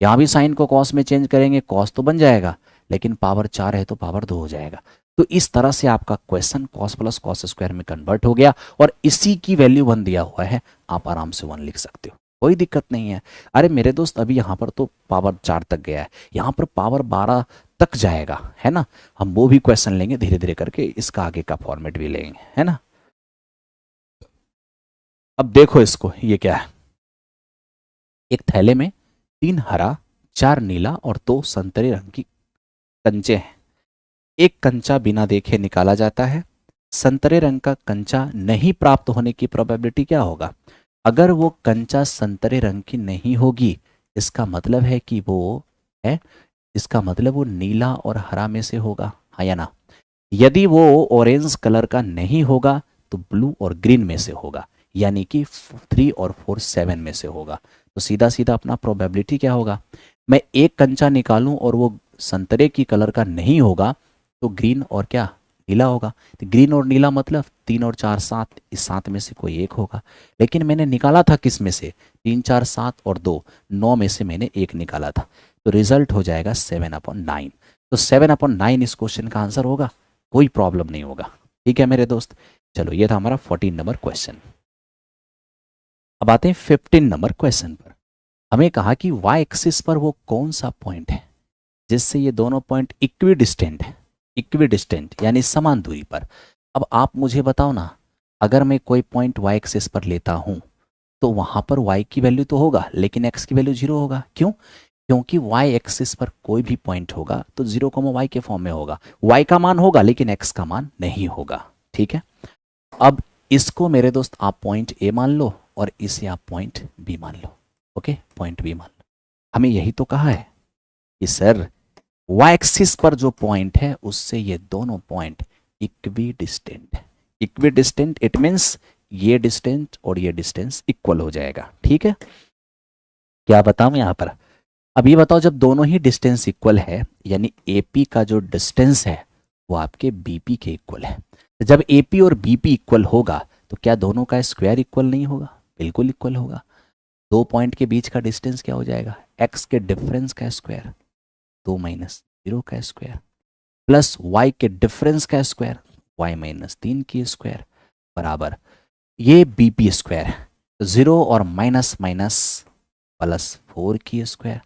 यहाँ भी साइन को कॉस में चेंज करेंगे कॉस तो बन जाएगा, लेकिन पावर 4 है तो पावर 2 हो जाएगा। तो इस तरह से आपका question cos plus cos square में कन्वर्ट हो गया और इसी की वैल्यू 1 दिया हुआ है, आप आराम से 1 लिख सकते हो, कोई दिक्कत नहीं है। अरे मेरे दोस्त अभी यहाँ पर तो पावर 4 तक गया है, यहाँ पर पावर 12 तक जाएगा, है ना। हम वो भी क्वेश्चन लेंगे धीरे धीरे करके, इसका आगे का फॉर्मेट भी लेंगे, है ना। अब देखो इसको, ये क्या है, एक थैले में 3 हरा 4 नीला और 2 संतरे रंग की कंचे हैं। एक कंचा बिना देखे निकाला जाता है, संतरे रंग का कंचा नहीं प्राप्त होने की प्रोबेबिलिटी क्या होगा। अगर वो कंचा संतरे रंग की नहीं होगी, इसका मतलब है कि वो है, इसका मतलब वो नीला और हरा में से होगा, हाँ या ना। यदि वो ऑरेंज कलर का नहीं होगा तो ब्लू और ग्रीन में से होगा, यानी कि 3 और 4 7 में से होगा। तो सीधा सीधा अपना प्रोबेबिलिटी क्या होगा, मैं एक कंचा निकालूं और वो संतरे की कलर का नहीं होगा तो ग्रीन और क्या नीला होगा। तो ग्रीन और नीला मतलब 3 और 4 7, इस 7 में से कोई एक होगा। लेकिन मैंने निकाला था किस में से, 3 4 7 और 2 9 में से मैंने एक निकाला था, तो रिजल्ट हो जाएगा 7/9। तो 7/9 इस क्वेश्चन का आंसर होगा, कोई प्रॉब्लम नहीं होगा। ठीक है मेरे दोस्त, चलो ये था हमारा 14 नंबर क्वेश्चन। अब आते हैं 15 नंबर क्वेश्चन पर। हमें कहा कि वाई एक्सिस पर वो कौन सा पॉइंट है जिससे ये दोनों पॉइंट इक्विडिस्टेंट है, इक्विडिस्टेंट यानी समान दूरी पर। अब आप मुझे बताओ ना, अगर मैं कोई पॉइंट वाई एक्सिस पर लेता हूं तो वहां पर y की वैल्यू तो होगा लेकिन x की वैल्यू 0 होगा। क्यों, क्योंकि y एक्सिस पर कोई भी पॉइंट होगा तो 0, y के फॉर्म में होगा, y का मान होगा लेकिन x का मान नहीं होगा। ठीक है, अब इसको मेरे दोस्त आप पॉइंट ए मान लो और इसे आप पॉइंट बी मान लो। ओके, पॉइंट बी मान लो। हमें यही तो कहा है कि सर वाई एक्सिस पर जो पॉइंट है उससे ये दोनों पॉइंट इक्विडिस्टेंट है। इक्विडिस्टेंट इट मीन्स ये डिस्टेंस और ये डिस्टेंस इक्वल हो जाएगा। ठीक है, क्या बताऊं यहां पर, अब ये बताओ जब दोनों ही डिस्टेंस इक्वल है यानी एपी का जो डिस्टेंस है वो आपके बीपी के इक्वल है। जब एपी और बीपी इक्वल होगा तो क्या दोनों का स्क्वायर इक्वल नहीं होगा, बिल्कुल इक्वल होगा। दो पॉइंट के बीच का डिस्टेंस क्या हो जाएगा, एक्स के डिफरेंस का स्क्वायर 2 माइनस 0 का स्क्वायर प्लस वाई के डिफरेंस का स्क्वायर y माइनस 3 की स्क्वायर बराबर ये बीपी स्क्वायर है, 0 और माइनस माइनस प्लस 4 की स्क्वायर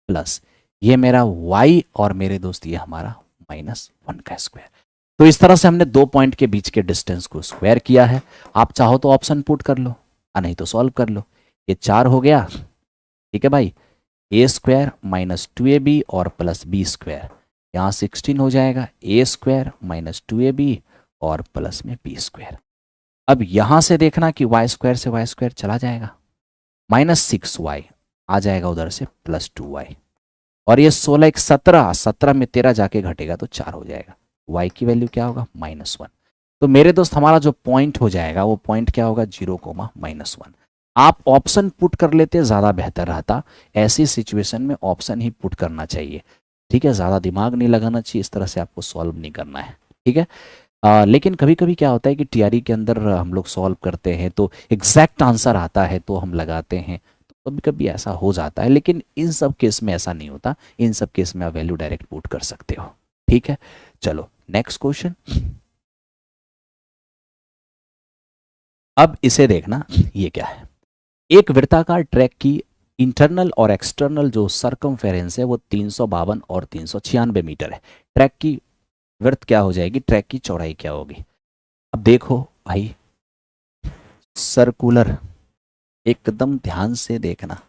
प्लस ये मेरा y और मेरे दोस्त ये हमारा -1 का स्क्वायर। तो इस तरह से हमने दो पॉइंट के बीच के डिस्टेंस को स्क्वायर किया है। आप चाहो तो ऑप्शन पुट कर लो नहीं तो सॉल्व कर लो। ये 4 हो गया, ठीक है भाई, ए स्क्वायर माइनस 2ab और प्लस बी स्क्वायर, यहाँ 16 हो जाएगा, ए स्क्वायर माइनस 2ab और प्लस में बी स्क्वायर। अब यहां से देखना कि वाई स्क्वायर से वाई स्क्वायर चला जाएगा, -6y आ जाएगा उधर से प्लस 2y और ये 16 1 17 17 में 13 जाके घटेगा तो 4 हो जाएगा। y की वैल्यू क्या होगा -1। तो मेरे दोस्त हमारा जो पॉइंट हो जाएगा वो पॉइंट क्या होगा 0, -1। आप ऑप्शन पुट कर लेते ज़्यादा बेहतर रहता। ऐसी सिचुएशन में ऑप्शन ही पुट करना चाहिए, ठीक है। ज़्यादा दिमाग नहीं लगाना चाहिए, इस तरह से आपको सॉल्व नहीं करना है, ठीक है। लेकिन कभी कभी क्या होता है कि टीआरई के अंदर हम लोग सॉल्व करते हैं तो एग्जैक्ट आंसर आता है तो हम लगाते हैं, तो कभी कभी ऐसा हो जाता है, लेकिन इन सब केस में ऐसा नहीं होता। इन सब केस में आप वैल्यू डायरेक्ट पुट कर सकते हो, ठीक है। चलो नेक्स्ट क्वेश्चन। अब इसे देखना, ये क्या है। एक वृत्ताकार ट्रैक की इंटरनल और एक्सटर्नल जो सरकमफेरेंस है वो 352 और 396 मीटर है। ट्रैक की विड्थ क्या हो जाएगी, ट्रैक की चौड़ाई क्या होगी। अब देखो भाई, सर्कुलर, एकदम ध्यान से देखना।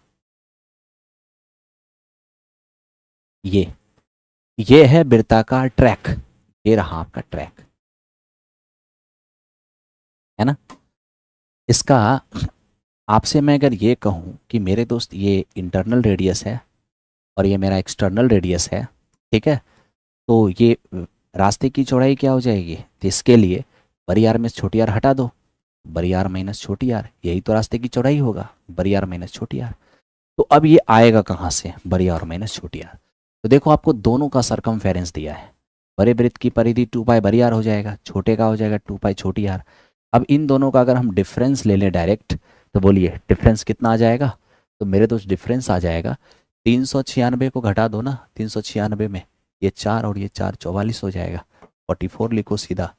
ये है वृत्ताकार ट्रैक, ये रहा आपका ट्रैक, है ना। इसका आपसे मैं अगर ये कहूँ कि मेरे दोस्त ये इंटरनल रेडियस है और ये मेरा एक्सटर्नल रेडियस है, ठीक है, तो ये रास्ते की चौड़ाई क्या हो जाएगी। तो इसके लिए बड़ी आर में छोटी आर हटा दो, बड़ी आर माइनस छोटी आर, यही तो रास्ते की चौड़ाई होगा, बड़ी आर माइनस छोटी आर। तो अब ये आएगा कहाँ से, बड़ी आर माइनस छोटी आर। तो देखो आपको दोनों का सरकमफेरेंस दिया है। बड़े वृत्त की परिधि 2 पाई बड़ी आर हो जाएगा, छोटे का हो जाएगा 2 पाई छोटी आर। अब इन दोनों का अगर हम डिफरेंस ले लें डायरेक्ट, तो बोलिए डिफरेंस कितना आ जाएगा। तो मेरे दोस्त डिफरेंस आ जाएगा 396 को घटा दो ना, 396 में ये 4 और ये 4 44 हो जाएगा, 44 लिखो सीधा।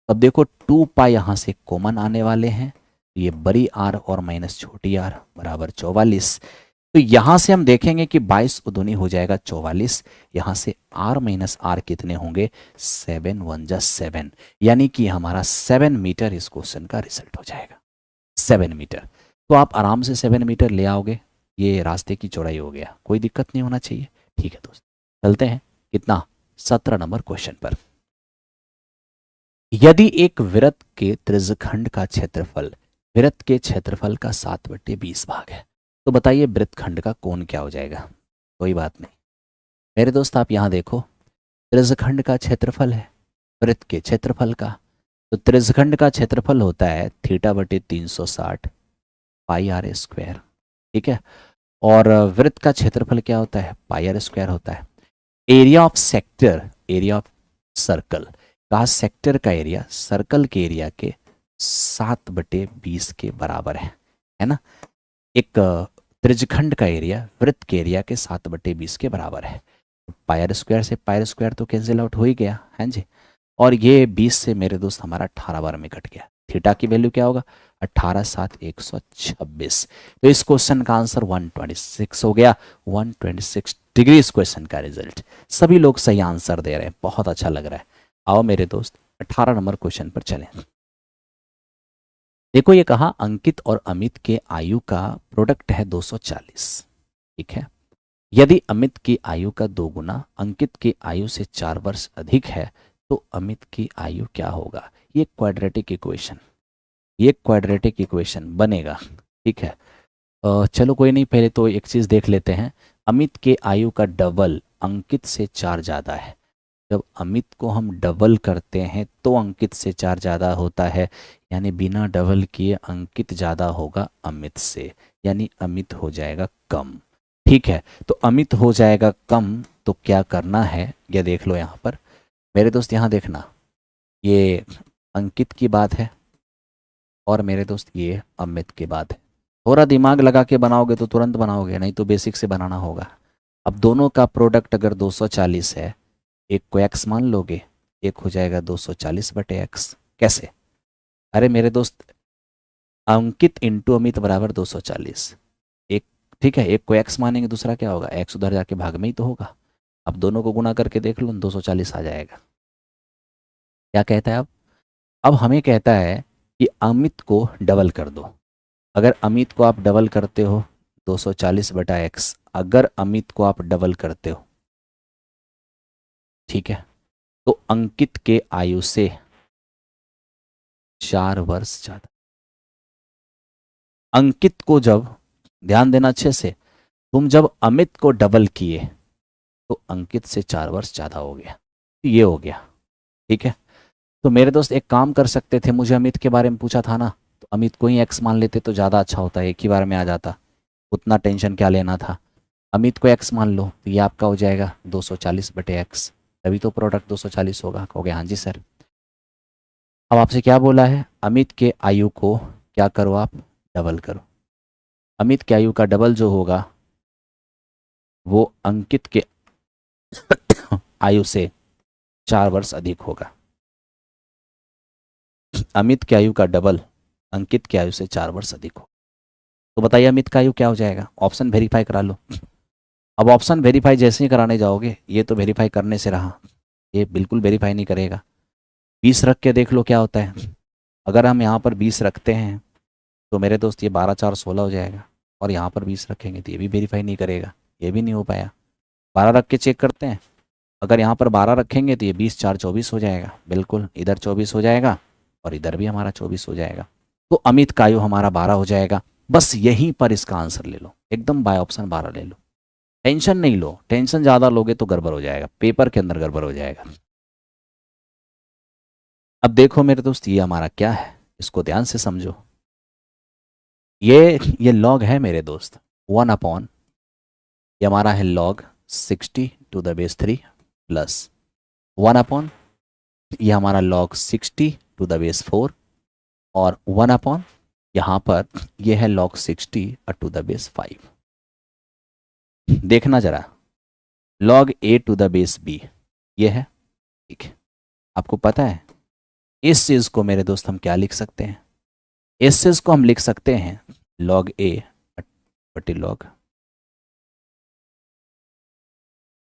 अब देखो 2 पाई यहाँ से कॉमन आने वाले हैं, ये बड़ी आर और माइनस छोटी आर बराबर 44। तो यहाँ से हम देखेंगे कि 22 उदुनी हो जाएगा 44, यहाँ से r माइनस आर कितने होंगे 7 1 जा 7, यानी कि हमारा 7 मीटर इस क्वेश्चन का रिजल्ट हो जाएगा, 7 मीटर। तो आप आराम से 7 मीटर ले आओगे, ये रास्ते की चौड़ाई हो गया, कोई दिक्कत नहीं होना चाहिए, ठीक है दोस्त। चलते हैं कितना 17 नंबर क्वेश्चन पर। यदि एक वृत्त के त्रिज्यखंड का क्षेत्रफल वृत्त के क्षेत्रफल का 7/20 भाग है, तो बताइए वृत्तखंड का कोण क्या हो जाएगा। कोई बात नहीं मेरे दोस्त, आप यहाँ देखो, त्रिज्यखंड का क्षेत्रफल है वृत्त के क्षेत्रफल का, तो त्रिज्यखंड का क्षेत्रफल होता है θ/360 पाई आर स्क्वायर, ठीक है। और वृत्त का क्षेत्रफल क्या होता है, पाई आर स्क्वायर होता है। Area of sector, area of circle का, सेक्टर का एरिया सर्कल के एरिया के 7/20 के बराबर है ना। एक त्रिज्यखंड का एरिया वृत्त के एरिया के 7/20 के बराबर है। पायर स्क्वायर से पायर स्क्वायर तो कैंसिल आउट हो ही गया, है जी। और ये 20 से मेरे दोस्त हमारा 18 बार में कट गया। थीटा की वैल्यू क्या होगा 18 7 126। तो इस क्वेश्चन का आंसर 126 हो गया, 126 डिग्री इस क्वेश्चन का रिजल्ट। सभी लोग सही आंसर दे रहे हैं, बहुत अच्छा लग रहा है। आओ मेरे दोस्त 18 नंबर क्वेश्चन पर चलें। देखो ये कहा अंकित और अमित के आयु का प्रोडक्ट है 240, ठीक है। यदि अमित की आयु का 2 गुना अंकित की आयु से 4 वर्ष अधिक है तो अमित की आयु क्या होगा। ये क्वाड्रेटिक इक्वेशन, ये क्वाड्रेटिक इक्वेशन बनेगा, ठीक है। चलो कोई नहीं, पहले तो एक चीज़ देख लेते हैं। अमित के आयु का डबल अंकित से 4 ज़्यादा है। जब अमित को हम डबल करते हैं तो अंकित से 4 ज़्यादा होता है, यानी बिना डबल किए अंकित ज़्यादा होगा अमित से, यानी अमित हो जाएगा कम, ठीक है। तो अमित हो जाएगा कम, तो क्या करना है ये देख लो यहाँ पर मेरे दोस्त। यहाँ देखना, ये अंकित की बात है और मेरे दोस्त ये अमित की बात है। थोड़ा दिमाग लगा के बनाओगे तो तुरंत बनाओगे, नहीं तो बेसिक से बनाना होगा। अब दोनों का प्रोडक्ट अगर 240 है, एक को x मान लोगे, एक हो जाएगा 240/x। कैसे, अरे मेरे दोस्त अंकित इंटू अमित बराबर 240, एक, ठीक है। एक को x मानेंगे, दूसरा क्या होगा x उधर जाके भाग में ही तो होगा। अब दोनों को गुना करके देख लो, 240 आ जाएगा। क्या कहता है अब हमें कहता है कि अमित को डबल कर दो। अगर अमित को आप डबल करते हो 240/x, अगर अमित को आप डबल करते हो, ठीक है, तो अंकित के आयु से 4 वर्ष ज्यादा। अंकित को जब, ध्यान देना अच्छे से, तुम जब अमित को डबल किए तो अंकित से 4 वर्ष ज्यादा हो गया, ये हो गया। ठीक है, तो मेरे दोस्त एक काम कर सकते थे, मुझे अमित के बारे में पूछा था ना, तो अमित को ही एक्स मान लेते तो ज़्यादा अच्छा होता है, एक ही बार में आ जाता, उतना टेंशन क्या लेना था। अमित को एक्स मान लो, तो ये आपका हो जाएगा 240/x, तभी तो प्रोडक्ट 240 होगा। कहोगे हाँ जी सर। अब आपसे क्या बोला है, अमित के आयु को क्या करो आप, डबल करो। अमित के आयु का डबल जो होगा वो अंकित के आयु से 4 वर्ष अधिक होगा। अमित की आयु का डबल अंकित की आयु से 4 वर्ष अधिक हो, तो बताइए अमित का आयु क्या हो जाएगा। ऑप्शन वेरीफाई करा लो। अब ऑप्शन वेरीफाई जैसे ही कराने जाओगे, ये तो वेरीफाई करने से रहा, ये बिल्कुल वेरीफाई नहीं करेगा। 20 रख के देख लो क्या होता है। अगर हम यहाँ पर 20 रखते हैं तो मेरे दोस्त ये 12×4=16 हो जाएगा, और यहाँ पर 20 रखेंगे तो ये भी वेरीफाई नहीं करेगा, ये भी नहीं हो पाया। 12 रख के चेक करते हैं, अगर यहाँ पर 12 रखेंगे तो ये 20×4=24 हो जाएगा, बिल्कुल इधर 24 हो जाएगा और इधर भी हमारा 24 हो जाएगा। तो अमित का आयु हमारा 12 हो जाएगा। बस यहीं पर इसका आंसर ले लो, एकदम बाय ऑप्शन 12 ले लो। टेंशन नहीं लो, टेंशन ज़्यादा लोगे तो गड़बड़ हो जाएगा, पेपर के अंदर गड़बड़ हो जाएगा। अब देखो मेरे दोस्त, ये हमारा क्या है, इसको ध्यान से समझो। ये लॉग है मेरे दोस्त 1/, ये हमारा है log 60⁻³ प्लस 1/, ये हमारा log 60⁻⁴, और 1/, यहाँ पर ये है log 60⁻5। देखना जरा, log a⁻b ये है, ठीक है। आपको पता है इस चीज़ को मेरे दोस्त हम क्या लिख सकते हैं, इस चीज़ को हम लिख सकते हैं log a/log,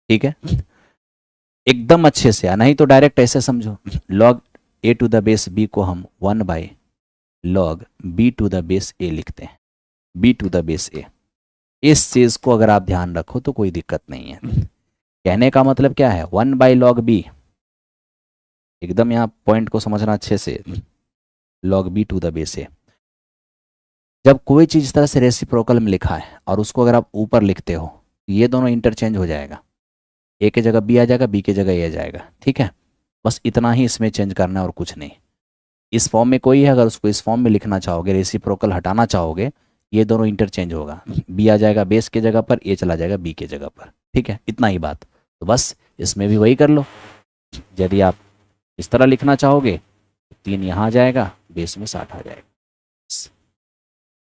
ठीक है। एकदम अच्छे से, नहीं तो डायरेक्ट ऐसे समझो, log a⁻b को हम 1/log b⁻a लिखते हैं, b⁻a। इस चीज़ को अगर आप ध्यान रखो तो कोई दिक्कत नहीं है। कहने का मतलब क्या है, 1/log b, एकदम यहाँ पॉइंट को समझना अच्छे से, log b⁻a। जब कोई चीज़ इस तरह से रेसिप्रोकल में लिखा है और उसको अगर आप ऊपर लिखते हो, ये दोनों इंटरचेंज हो जाएगा, ए की जगह बी आ जाएगा, बी की जगह ए आ जाएगा, ठीक है। बस इतना ही इसमें चेंज करना है और कुछ नहीं। इस फॉर्म में कोई है, अगर उसको इस फॉर्म में लिखना चाहोगे, रेसिप्रोकल हटाना चाहोगे, ये दोनों इंटरचेंज होगा, बी आ जाएगा बेस की जगह पर, ए चला जाएगा बी की जगह पर, ठीक है। इतना ही बात, तो बस इसमें भी वही कर लो। यदि आप इस तरह लिखना चाहोगे, 3 यहाँ आ जाएगा, बेस में 60 आ जाएगा,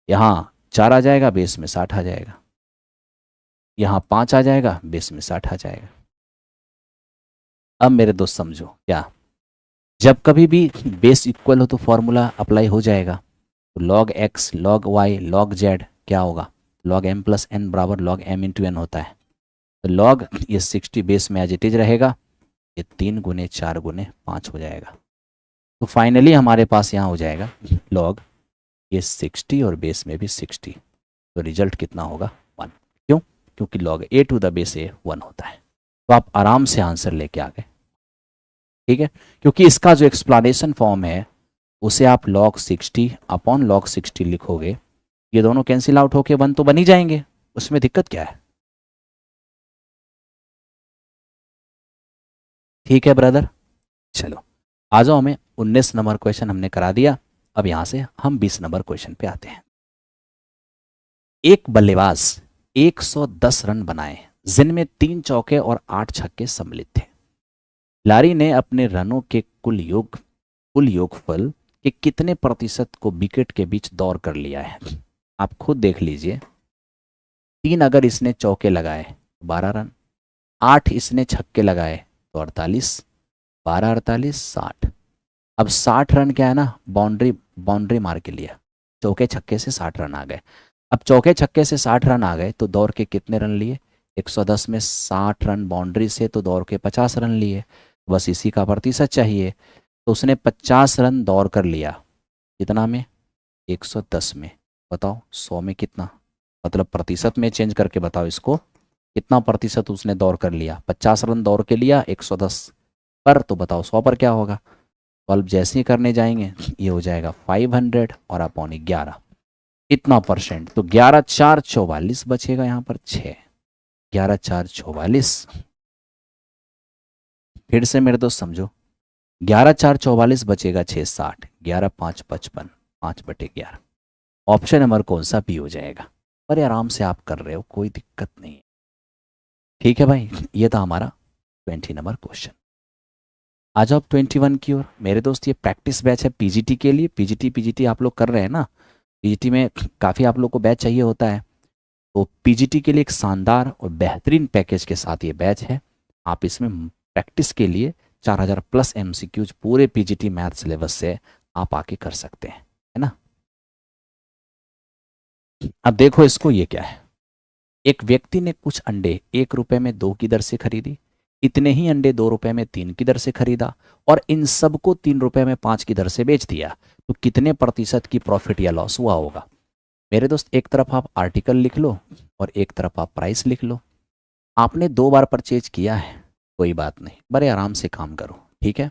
यहाँ 4 आ जाएगा, बेस में 60 आ जाएगा, यहाँ 5 आ जाएगा, बेस में 60 आ जाएगा। अब मेरे दोस्त समझो क्या, जब कभी भी बेस इक्वल हो तो फॉर्मूला अप्लाई हो जाएगा। तो log x, log y, log z क्या होगा, log m + n बराबर log m × n होता है। तो log ये 60 बेस में एज इट इज रहेगा, ये 3 × 4 × 5 हो जाएगा। तो फाइनली हमारे पास यहाँ हो जाएगा log ये 60 और बेस में भी 60, तो रिजल्ट कितना होगा 1। क्यों, क्योंकि log a⁻a 1 होता है। तो आप आराम से आंसर लेके आ गए, ठीक है। क्योंकि इसका जो एक्सप्लेनेशन फॉर्म है उसे आप log 60/log 60 लिखोगे, ये दोनों कैंसिल आउट होके 1 तो बन ही जाएंगे, उसमें दिक्कत क्या है। ठीक है ब्रदर, चलो आ जाओ, हमें 19 नंबर क्वेश्चन हमने करा दिया। अब यहां से हम 20 नंबर क्वेश्चन पे आते हैं। एक बल्लेबाज 110 रन बनाए, जिनमें 3 चौके और 8 छक्के सम्मिलित थे। खिलाड़ी ने अपने रनों के कुल योगफल के कितने प्रतिशत को विकेट के बीच दौड़ कर लिया है। आप खुद देख लीजिए, 3 अगर इसने चौके लगाए 12 रन, 8 इसने छक्के लगाए तो 48, 12 48 60। अब 60 रन क्या है ना, बाउंड्री मार के लिया, चौके छक्के से 60 रन आ गए। अब चौके छक्के से 60 रन आ गए तो दौड़ के कितने रन लिए, 110 में 60 रन बाउंड्री से, तो दौड़ के 50 रन लिए। बस इसी का प्रतिशत चाहिए, तो उसने 50 रन दौड़ कर लिया, कितना में, 110 में। बताओ 100 में कितना, मतलब प्रतिशत में चेंज करके बताओ इसको, कितना प्रतिशत उसने दौड़ कर लिया। 50 रन दौड़ के लिया 110 पर, तो बताओ 100 पर क्या होगा। सॉल्व जैसे ही करने जाएंगे ये हो जाएगा 500 और अपॉन 11, इतना परसेंट। तो 11 4 44 बचेगा यहाँ पर 6, 11 4 44। फिर से मेरे दोस्त समझो, 11×4 = 44, बचेगा 6×60, 11×5 = 55, 5/11। ऑप्शन नंबर कौन सा बी हो जाएगा। बड़े आराम से आप कर रहे हो, कोई दिक्कत नहीं है। ठीक है भाई, ये था हमारा 20 नंबर क्वेश्चन। आ जाओ 21 की ओर। मेरे दोस्त ये प्रैक्टिस बैच है पीजीटी के लिए। पीजीटी आप लोग कर रहे हैं ना, पीजीटी में काफ़ी आप लोग को बैच चाहिए होता है, तो पीजीटी के लिए एक शानदार और बेहतरीन पैकेज के साथ ये बैच है। आप इसमें प्रैक्टिस के लिए 4000+ MCQs पूरे पीजीटी मैथ सिलेबस से आप आके कर सकते हैं, है ना। अब देखो इसको, ये क्या है। एक व्यक्ति ने कुछ अंडे 1 रुपए में 2 की दर से खरीदी, इतने ही अंडे 2 रुपए में 3 की दर से खरीदा, और इन सबको 3 रुपए में 5 की दर से बेच दिया, तो कितने प्रतिशत की प्रॉफिट या लॉस हुआ होगा। मेरे दोस्त, एक तरफ आप आर्टिकल लिख लो और एक तरफ आप प्राइस लिख लो। आपने 2 बार परचेज किया है, कोई बात नहीं, बड़े आराम से काम करो, ठीक है।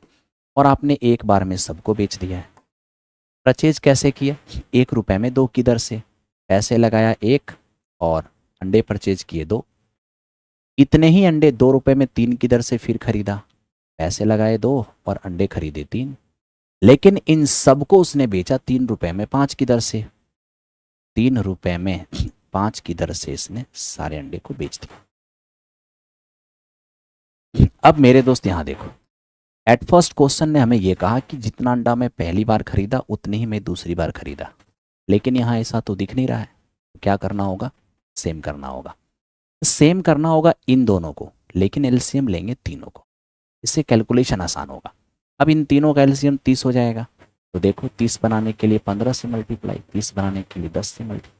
और आपने एक बार में सबको बेच दिया है। परचेज कैसे किया, 1 रुपए में 2 की दर से, पैसे लगाया 1 और अंडे परचेज किए 2। इतने ही अंडे 2 रुपए में 3 की दर से फिर खरीदा, पैसे लगाए 2 और अंडे खरीदे 3। लेकिन इन सबको उसने बेचा 3 रुपए में 5 की दर से। 3 रुपए में 5 की दर से इसने सारे अंडे को बेच दिया। अब मेरे दोस्त यहां देखो, एट फर्स्ट क्वेश्चन ने हमें यह कहा कि जितना अंडा मैं पहली बार खरीदा उतने ही मैं दूसरी बार खरीदा, लेकिन यहां ऐसा तो दिख नहीं रहा है। क्या करना होगा, सेम करना होगा। सेम करना होगा इन दोनों को, लेकिन एलसीएम लेंगे तीनों को, इससे कैलकुलेशन आसान होगा। अब इन तीनों का एलसीएम 30 हो जाएगा, तो देखो 30 बनाने के लिए 15 से मल्टीप्लाई, 30 बनाने के लिए 10 से मल्टीप्लाई।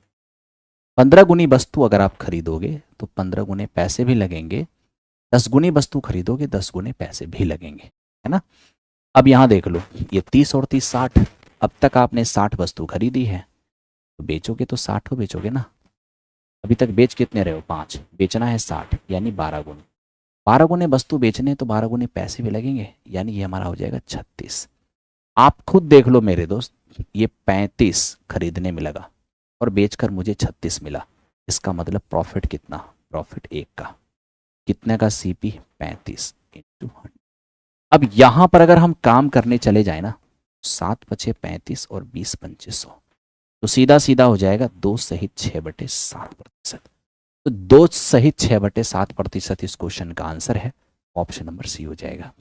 15 गुनी वस्तु अगर आप खरीदोगे तो 15 गुने पैसे भी लगेंगे, 10 गुनी वस्तु खरीदोगे 10 गुने पैसे भी लगेंगे, है ना। अब यहां देख लो, ये 30 और 30 60। अब तक आपने 60 वस्तु खरीदी है, तो बेचोगे तो 60 हो बेचोगे ना। अभी तक बेच कितने रहे हो, 5, बेचना है 60, यानी 12 गुने। 12 गुने वस्तु बेचने तो 12 गुने पैसे भी लगेंगे, यानी ये हमारा हो जाएगा 36। आप खुद देख लो मेरे दोस्त, ये 35 खरीदने में लगा और बेचकर मुझे 36 मिला। इसका मतलब प्रॉफिट कितना, प्रॉफिट 1 का, कितने का, सीपी 35 × 100। अब यहां पर अगर हम काम करने चले जाए ना, 7 × 5 = 35 और 20 × 5 = 100, तो सीधा सीधा हो जाएगा 2 सहित 6/7%। तो 2 सहित 6/7% इस क्वेश्चन का आंसर है। ऑप्शन नंबर सी हो जाएगा।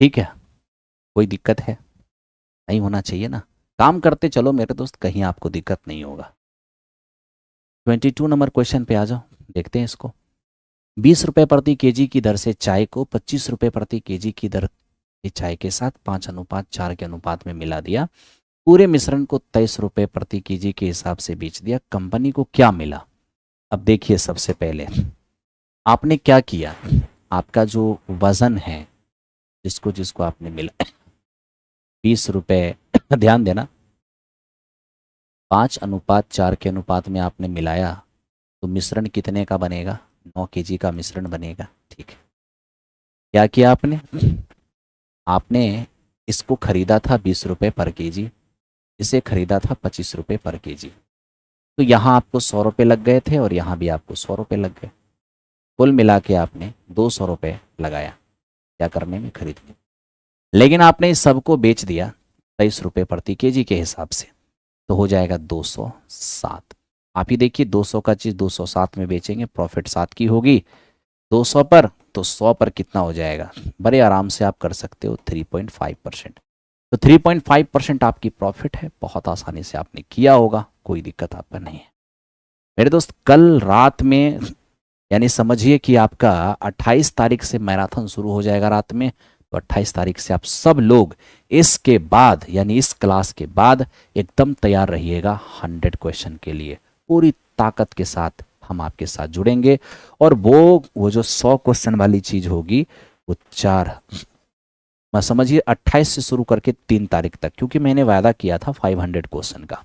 ठीक है, कोई दिक्कत है, नहीं होना चाहिए ना। काम करते चलो मेरे दोस्त, कहीं आपको दिक्कत नहीं होगा। 22 नंबर क्वेश्चन पे आ जाओ, देखते हैं इसको। 20 रुपए प्रति केजी की दर से चाय को 25 रुपए प्रति केजी की दर की चाय के साथ 5:4 के अनुपात में मिला दिया। पूरे मिश्रण को 23 रुपए प्रति केजी के हिसाब से बेच दिया, कंपनी को क्या मिला। अब देखिए, सबसे पहले आपने क्या किया, आपका जो वजन है, जिसको जिसको आपने मिला 20 रुपए, ध्यान देना 5:4 के अनुपात में आपने मिलाया, तो मिश्रण कितने का बनेगा, 9 केजी का मिश्रण बनेगा। ठीक है, क्या किया आपने, आपने इसको खरीदा था 20 रुपए पर केजी, इसे खरीदा था 25 रुपए पर केजी, तो यहाँ आपको 100 रुपये लग गए थे और यहाँ भी आपको 100 रुपये लग गए। कुल मिला के आपने 200 रुपये लगाया क्या करने में, खरीदने। लेकिन आपने इस सबको बेच दिया 23 रुपये प्रति केजी के हिसाब से, तो हो जाएगा 207। आप ही देखिए, 200 का चीज़ 207 में बेचेंगे, प्रॉफिट 7 की होगी। 200 पर तो 100 पर कितना हो जाएगा, बड़े आराम से आप कर सकते हो 3.5%। तो 3.5% आपकी प्रॉफिट है, बहुत आसानी से आपने किया होगा, कोई दिक्कत आपका नहीं है। मेरे दोस्त, कल रात में, यानी समझिए कि आपका 28 तारीख से मैराथन शुरू हो जाएगा रात में, तो 28 तारीख से आप सब लोग इसके बाद, यानी इस क्लास के बाद एकदम तैयार रहिएगा 100 क्वेश्चन के लिए। पूरी ताकत के साथ हम आपके साथ जुड़ेंगे, और वो जो 100 क्वेश्चन वाली चीज होगी, वो 4, मैं समझिए 28 से शुरू करके 3 तारीख तक, क्योंकि मैंने वादा किया था 500 क्वेश्चन का।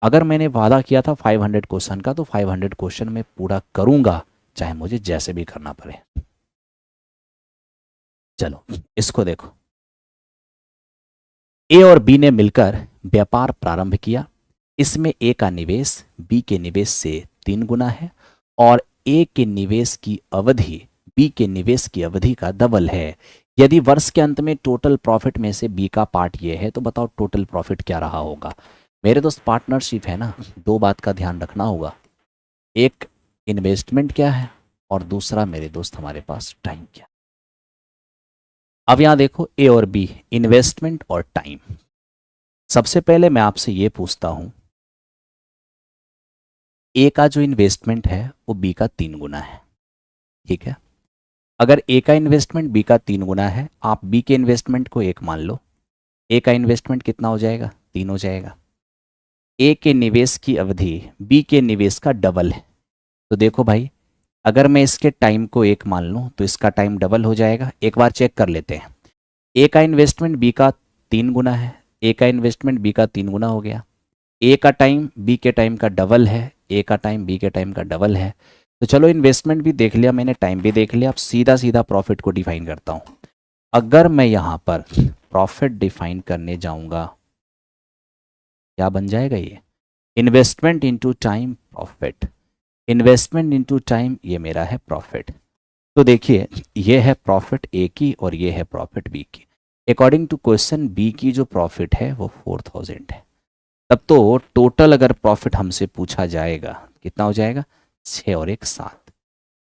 अगर मैंने वादा किया था 500 क्वेश्चन का, तो 500 क्वेश्चन मैं पूरा करूंगा, चाहे मुझे जैसे भी करना पड़े। चलो इसको देखो, ए और बी ने मिलकर व्यापार प्रारंभ किया। इसमें ए का निवेश बी के निवेश से 3 गुना है, और ए के निवेश की अवधि बी के निवेश की अवधि का डबल है, यदि वर्ष के अंत में टोटल प्रॉफिट में से बी का पार्ट ये है, तो बताओ टोटल प्रॉफिट क्या रहा होगा। मेरे दोस्त पार्टनरशिप है ना, दो बात का ध्यान रखना होगा, एक इन्वेस्टमेंट क्या है और दूसरा मेरे दोस्त हमारे पास टाइम क्या। अब यहां देखो ए और बी, इन्वेस्टमेंट और टाइम। सबसे पहले मैं आपसे ये पूछता हूं, ए का जो इन्वेस्टमेंट है वो बी का 3 गुना है, ठीक है। अगर ए का इन्वेस्टमेंट बी का 3 गुना है, आप बी के इन्वेस्टमेंट को 1 मान लो, ए का इन्वेस्टमेंट कितना हो जाएगा, 3 हो जाएगा। ए के निवेश की अवधि बी के निवेश का डबल है, तो देखो भाई, अगर मैं इसके टाइम को 1 मान लूँ तो इसका टाइम डबल हो जाएगा। एक बार चेक कर लेते हैं, ए का इन्वेस्टमेंट बी का 3 गुना है, ए का इन्वेस्टमेंट बी का 3 गुना हो गया। ए का टाइम बी के टाइम का डबल है, ए का टाइम बी के टाइम का डबल है। तो चलो इन्वेस्टमेंट भी देख लिया मैंने, टाइम भी देख लिया, अब सीधा सीधा प्रॉफिट को डिफाइन करता हूँ। अगर मैं यहाँ पर प्रॉफिट डिफाइन करने जाऊँगा, क्या बन जाएगा ये, investment into time profit, investment into time, ये मेरा है प्रॉफिट। तो देखिए ये है प्रॉफिट ए की और ये है प्रॉफिट बी की। अकॉर्डिंग टू क्वेश्चन बी की जो प्रॉफिट है वो 4000 है। तब तो टोटल अगर प्रॉफिट हमसे पूछा जाएगा कितना हो जाएगा, 6 और 1 7।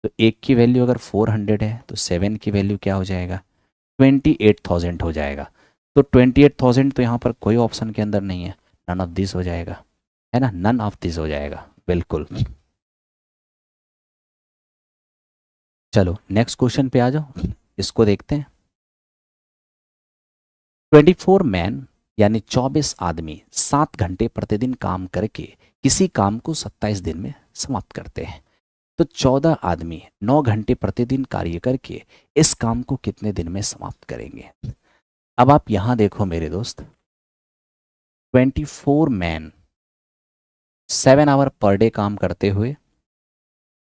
तो एक की वैल्यू अगर 400 है तो 7 की वैल्यू क्या हो जाएगा, 28,000 हो जाएगा। तो 28,000 तो यहाँ पर कोई ऑप्शन के अंदर नहीं है, नन ऑफ दिस हो जाएगा, है ना, नन ऑफ दिस हो जाएगा बिल्कुल। चलो नेक्स्ट क्वेश्चन पे आ जाओ, इसको देखते हैं। 24 मैन यानी 24 आदमी 7 घंटे प्रतिदिन काम करके किसी काम को 27 दिन में समाप्त करते हैं, तो 14 आदमी 9 घंटे प्रतिदिन कार्य करके इस काम को कितने दिन में समाप्त करेंगे। अब आप यहां देखो मेरे दोस्त, 24 मैन 7 आवर पर डे काम करते हुए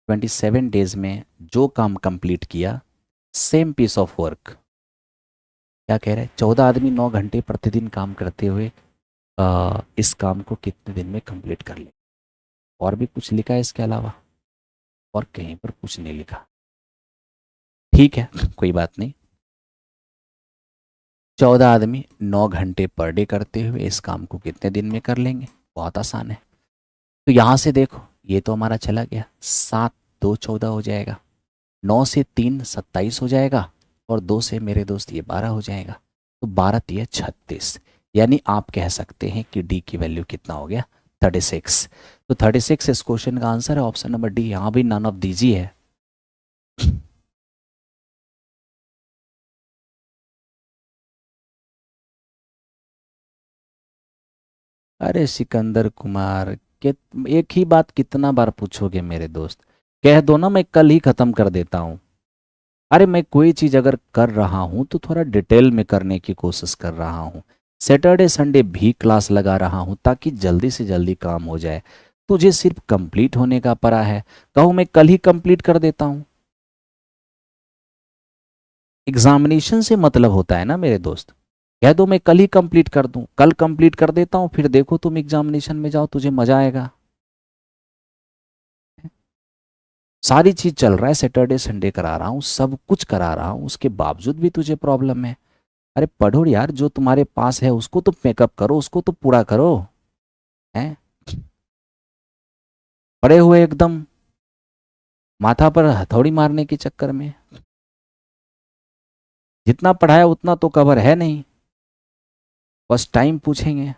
27 डेज में जो काम कंप्लीट किया, सेम पीस ऑफ वर्क, क्या कह रहे हैं, 14 आदमी 9 घंटे प्रतिदिन काम करते हुए इस काम को कितने दिन में कंप्लीट कर ले। और भी कुछ लिखा है इसके अलावा, और कहीं पर कुछ नहीं लिखा, ठीक है कोई बात नहीं। 14 आदमी 9 घंटे पर डे करते हुए इस काम को कितने दिन में कर लेंगे, बहुत आसान है। तो यहाँ से देखो ये तो हमारा चला गया, 7 2 14 हो जाएगा, 9 से 3 27 हो जाएगा, और 2 से मेरे दोस्त ये 12 हो जाएगा। तो 12 3 36, यानी आप कह सकते हैं कि डी की वैल्यू कितना हो गया, 36। तो 36 इस क्वेश्चन का आंसर है, ऑप्शन नंबर डी। यहाँ भी नन ऑफ दीजी है। अरे सिकंदर कुमार के, एक ही बात कितना बार पूछोगे मेरे दोस्त, कह दो ना मैं कल ही खत्म कर देता हूँ। अरे मैं कोई चीज अगर कर रहा हूं तो थोड़ा डिटेल में करने की कोशिश कर रहा हूं, सैटरडे संडे भी क्लास लगा रहा हूं ताकि जल्दी से जल्दी काम हो जाए। तुझे सिर्फ कंप्लीट होने का पड़ा है, कहूं मैं कल ही कंप्लीट कर देता हूं। एग्जामिनेशन से मतलब होता है ना मेरे दोस्त, कह दो मैं कल ही कंप्लीट कर दूं, कल कंप्लीट कर देता हूं, फिर देखो तुम एग्जामिनेशन में जाओ, तुझे मजा आएगा। सारी चीज चल रहा है, सैटरडे संडे करा रहा हूं, सब कुछ करा रहा हूं, उसके बावजूद भी तुझे प्रॉब्लम है। अरे पढ़ो यार, जो तुम्हारे पास है उसको तो मेकअप करो, उसको तो पूरा करो, हैं पड़े हुए एकदम माथा पर हथौड़ी मारने के चक्कर में। जितना पढ़ाया उतना तो कवर है नहीं, बस टाइम पूछेंगे।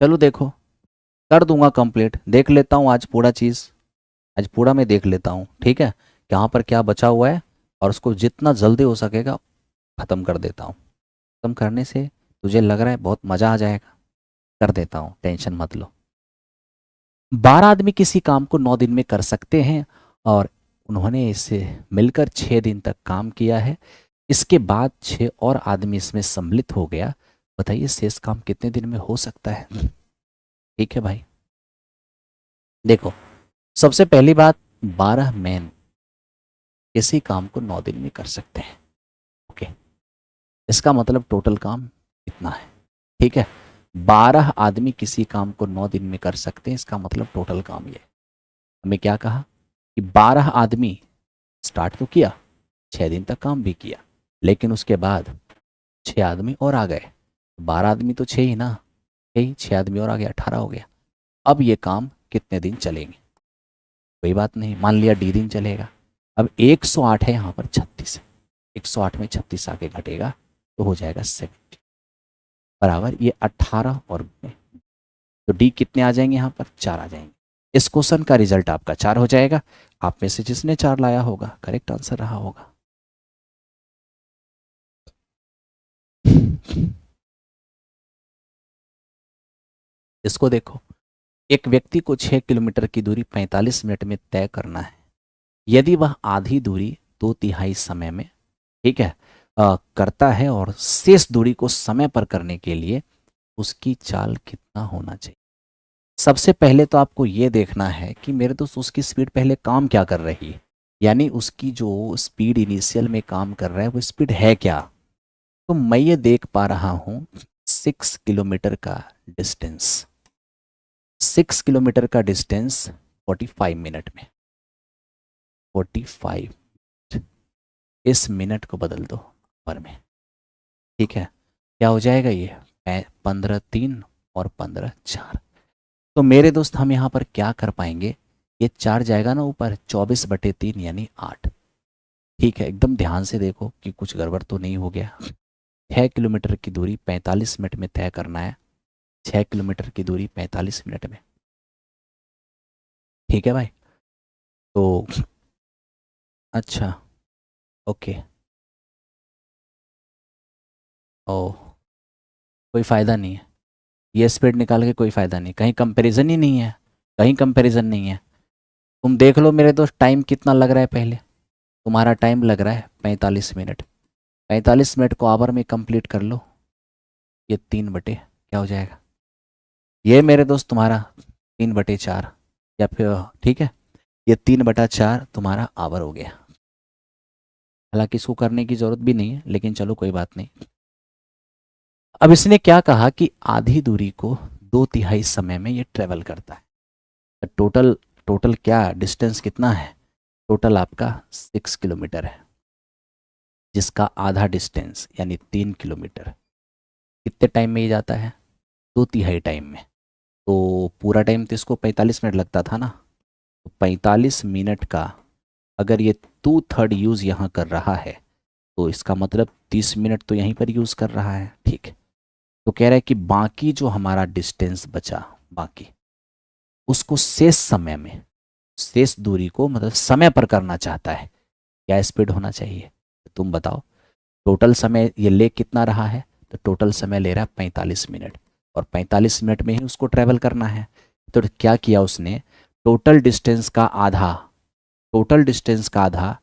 चलो देखो, कर दूंगा कंप्लीट, देख लेता हूँ आज पूरा चीज़, आज पूरा मैं देख लेता हूँ, ठीक है, यहाँ पर क्या बचा हुआ है, और उसको जितना जल्दी हो सकेगा ख़त्म कर देता हूँ। ख़त्म करने से तुझे लग रहा है बहुत मज़ा आ जाएगा, कर देता हूँ, टेंशन मत लो। 12 आदमी किसी काम को 9 दिन में कर सकते हैं, और उन्होंने इससे मिलकर 6 दिन तक काम किया है। इसके बाद 6 और आदमी इसमें सम्मिलित हो गया, बताइए शेष काम कितने दिन में हो सकता है। ठीक है भाई, देखो सबसे पहली बात, 12 मैन किसी काम को 9 दिन में कर सकते हैं, ओके, इसका मतलब टोटल काम इतना है, ठीक है। 12 आदमी किसी काम को 9 दिन में कर सकते हैं, इसका मतलब टोटल काम ये है। हमें क्या कहा कि 12 आदमी स्टार्ट तो किया, 6 दिन तक काम भी किया, लेकिन उसके बाद 6 आदमी और आ गए। 12 आदमी तो 6 ही ना, 6 आदमी और आ गया, 18 हो गया। अब ये काम कितने दिन चलेंगे? कोई बात नहीं, मान लिया डी दिन चलेगा। अब 108 है, यहाँ पर 36 है, 108 में 36 आके घटेगा तो हो जाएगा 70 बराबर ये 18 और तो डी कितने आ जाएंगे? यहाँ पर 4 आ जाएंगे। इस क्वेश्चन का रिजल्ट आपका 4 हो जाएगा। आप में से जिसने 4 लाया होगा करेक्ट आंसर रहा होगा। इसको देखो, एक व्यक्ति को 6 किलोमीटर की दूरी 45 मिनट में तय करना है। यदि वह आधी दूरी 2/3 समय में, ठीक है, करता है और शेष दूरी को समय पर करने के लिए उसकी चाल कितना होना चाहिए? सबसे पहले तो आपको ये देखना है कि मेरे दोस्त उसकी स्पीड पहले काम क्या कर रही है, यानी उसकी जो स्पीड इनिशियल में काम कर रहा है वो स्पीड है क्या। तो मैं ये देख पा रहा हूँ 6 किलोमीटर का डिस्टेंस, 6 किलोमीटर का डिस्टेंस 45 मिनट में, 45, इस मिनट को बदल दो आवर में, ठीक है, क्या हो जाएगा ये 15/3 और 15/4। तो मेरे दोस्त हम यहाँ पर क्या कर पाएंगे, ये 4 जाएगा ना ऊपर, 24/3 यानी 8। ठीक है, एकदम ध्यान से देखो कि कुछ गड़बड़ तो नहीं हो गया। 6 किलोमीटर की दूरी 45 मिनट में तय करना है, 6 किलोमीटर की दूरी 45 मिनट में, ठीक है भाई। तो अच्छा, ओके, ओ, कोई फ़ायदा नहीं है, ये स्पीड निकाल के कोई फ़ायदा नहीं, कहीं कंपैरिजन ही नहीं है, कहीं कंपैरिजन नहीं है। तुम देख लो मेरे दोस्त टाइम कितना लग रहा है, पहले तुम्हारा टाइम लग रहा है 45 मिनट, 45 मिनट को आवर में कंप्लीट कर लो, ये 3 बटे क्या हो जाएगा, ये मेरे दोस्त तुम्हारा 3/4, या फिर ठीक है, ये 3/4 तुम्हारा आवर हो गया। हालांकि इसको करने की ज़रूरत भी नहीं है, लेकिन चलो कोई बात नहीं। अब इसने क्या कहा कि आधी दूरी को 2/3 समय में ये ट्रेवल करता है। तो टोटल टोटल क्या डिस्टेंस कितना है, टोटल आपका 6 किलोमीटर है, जिसका आधा डिस्टेंस यानी 3 किलोमीटर कितने टाइम में ये जाता है, 2/3 टाइम में। तो पूरा टाइम तो इसको 45 मिनट लगता था ना, तो 45 मिनट का अगर ये 2/3 यूज़ यहाँ कर रहा है तो इसका मतलब 30 मिनट तो यहीं पर यूज़ कर रहा है, ठीक है। तो कह रहा है कि बाकी जो हमारा डिस्टेंस बचा, बाकी उसको शेष समय में, शेष दूरी को मतलब समय पर करना चाहता है, क्या स्पीड होना चाहिए तुम बताओ। टोटल समय ये ले कितना रहा है, तो टोटल समय ले रहा है 45 मिनट, और 45 मिनट में ही उसको ट्रैवल करना है। तो क्या किया उसने, टोटल डिस्टेंस का आधा, टोटल डिस्टेंस का आधा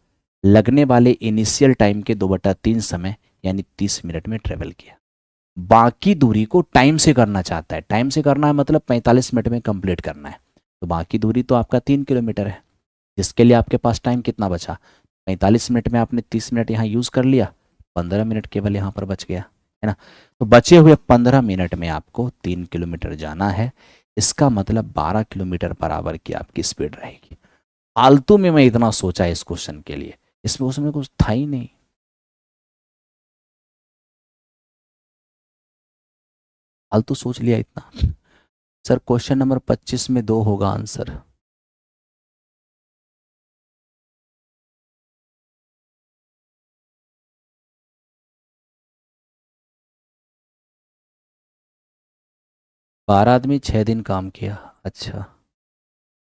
लगने वाले इनिशियल टाइम के 2/3 समय यानी 30 मिनट में ट्रेवल किया। बाकी दूरी को टाइम से करना चाहता है, टाइम से करना है मतलब 45 मिनट में कंप्लीट करना है। तो बाकी दूरी तो आपका 3 किलोमीटर है, जिसके लिए आपके पास टाइम कितना बचा, 45 मिनट में आपने 30 मिनट यहाँ यूज़ कर लिया, 15 मिनट केवल यहाँ पर बच गया, है ना। तो बचे हुए 15 मिनट में आपको 3 किलोमीटर जाना है, इसका मतलब 12 किलोमीटर पर आवर की आपकी स्पीड रहेगी। फालतू में मैं इतना सोचा इस क्वेश्चन के लिए, इसमें उसमें कुछ था ही नहीं। फालतू सोच लिया इतना। सर क्वेश्चन नंबर 25 में 2 होगा आंसर। बारह आदमी 6 दिन काम किया, अच्छा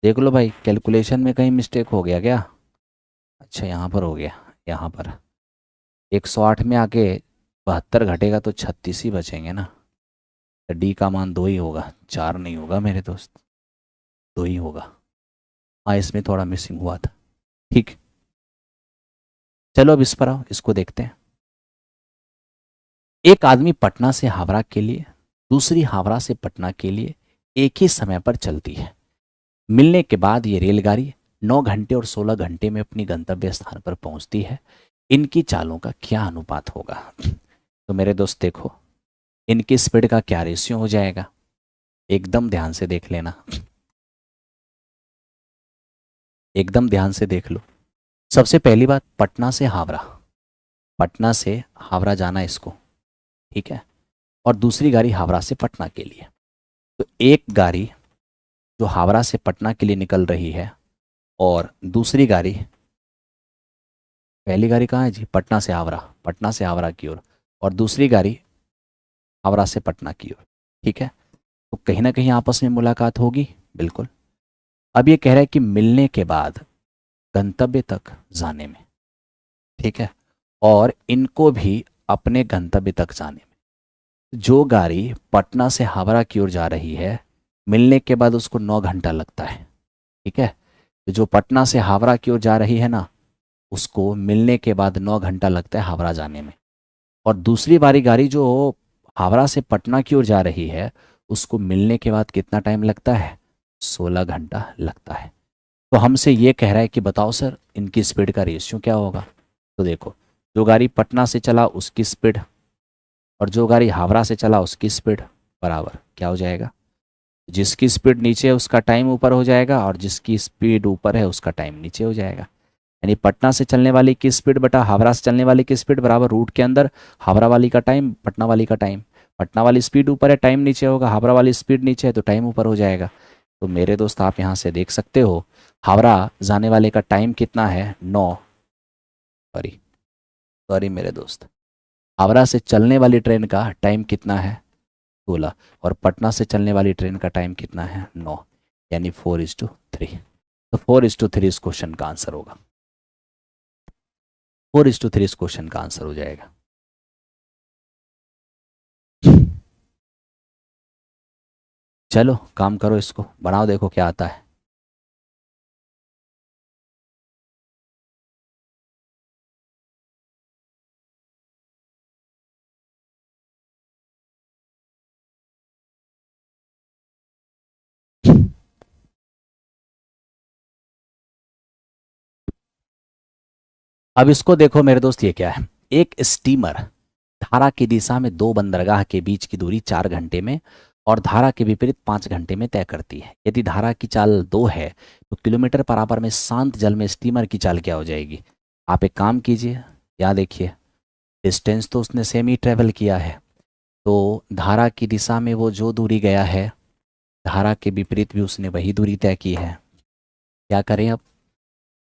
देख लो भाई, कैलकुलेशन में कहीं मिस्टेक हो गया क्या? अच्छा यहाँ पर हो गया, यहाँ पर 108 में आके 72 घटेगा तो 36 ही बचेंगे ना। तो डी का मान 2 ही होगा, 4 नहीं होगा मेरे दोस्त, 2 ही होगा। हाँ इसमें थोड़ा मिसिंग हुआ था, ठीक। चलो अब इस पर आओ, इसको देखते हैं। एक आदमी पटना से हावड़ा के लिए, दूसरी हावड़ा से पटना के लिए एक ही समय पर चलती है। मिलने के बाद ये रेलगाड़ी 9 घंटे और 16 घंटे में अपनी गंतव्य स्थान पर पहुंचती है। इनकी चालों का क्या अनुपात होगा? तो मेरे दोस्त देखो, इनकी स्पीड का क्या रेशियो हो जाएगा, एकदम ध्यान से देख लेना, एकदम ध्यान से देख लो। सबसे पहली बात, पटना से हावड़ा, पटना से हावड़ा जाना इसको, ठीक है, और दूसरी गाड़ी हावड़ा से पटना के लिए। तो एक गाड़ी जो हावड़ा से पटना के लिए निकल रही है और दूसरी गाड़ी, पहली गाड़ी कहाँ है जी, पटना से हावड़ा, पटना से हावड़ा की ओर, और दूसरी गाड़ी हावड़ा से पटना की ओर, ठीक है। तो कहीं ना कहीं आपस में मुलाकात होगी, बिल्कुल। अब ये कह रहा है कि मिलने के बाद गंतव्य तक जाने में, ठीक है, और इनको भी अपने गंतव्य तक जाने में, जो गाड़ी पटना से हावड़ा की ओर जा रही है, मिलने के बाद उसको 9 घंटा लगता है, ठीक है। तो जो पटना से हावड़ा की ओर जा रही है ना, उसको मिलने के बाद 9 घंटा लगता है हावड़ा जाने में, और दूसरी वाली गाड़ी जो हावड़ा से पटना की ओर जा रही है, उसको मिलने के बाद कितना टाइम लगता है, 16 घंटा लगता है। तो हमसे ये कह रहा है कि बताओ सर इनकी स्पीड का रेशियो क्या होगा। तो देखो, जो गाड़ी पटना से चला उसकी स्पीड और जो गाड़ी हावड़ा से चला उसकी स्पीड बराबर क्या हो जाएगा, जिसकी स्पीड नीचे है उसका टाइम ऊपर हो जाएगा और जिसकी स्पीड ऊपर है उसका टाइम नीचे हो जाएगा। यानी पटना से चलने वाली की स्पीड बटा हावड़ा से चलने वाली की स्पीड बराबर रूट के अंदर हावड़ा वाली का टाइम पटना वाली का टाइम। पटना वाली स्पीड ऊपर है, टाइम नीचे होगा, हावड़ा वाली स्पीड नीचे है तो टाइम ऊपर हो जाएगा। तो मेरे दोस्त आप यहाँ से देख सकते हो, हावड़ा जाने वाले का टाइम कितना है, 9, सॉरी सॉरी मेरे दोस्त, हावड़ा से चलने वाली ट्रेन का टाइम कितना है, 16, और पटना से चलने वाली ट्रेन का टाइम कितना है, 9, यानी 4:3। तो 4:3 इस क्वेश्चन का आंसर होगा, 4:3 इस क्वेश्चन का आंसर हो जाएगा। चलो काम करो, इसको बनाओ, देखो क्या आता है। अब इसको देखो मेरे दोस्त, ये क्या है, एक स्टीमर धारा की दिशा में दो बंदरगाह के बीच की दूरी 4 घंटे में और धारा के विपरीत 5 घंटे में तय करती है। यदि धारा की चाल 2 है तो किलोमीटर पर आवर में शांत जल में स्टीमर की चाल क्या हो जाएगी। आप एक काम कीजिए, यहाँ देखिए, डिस्टेंस तो उसने सेम ही ट्रेवल किया है, तो धारा की दिशा में वो जो दूरी गया है, धारा के विपरीत भी उसने वही दूरी तय की है। क्या करें अब,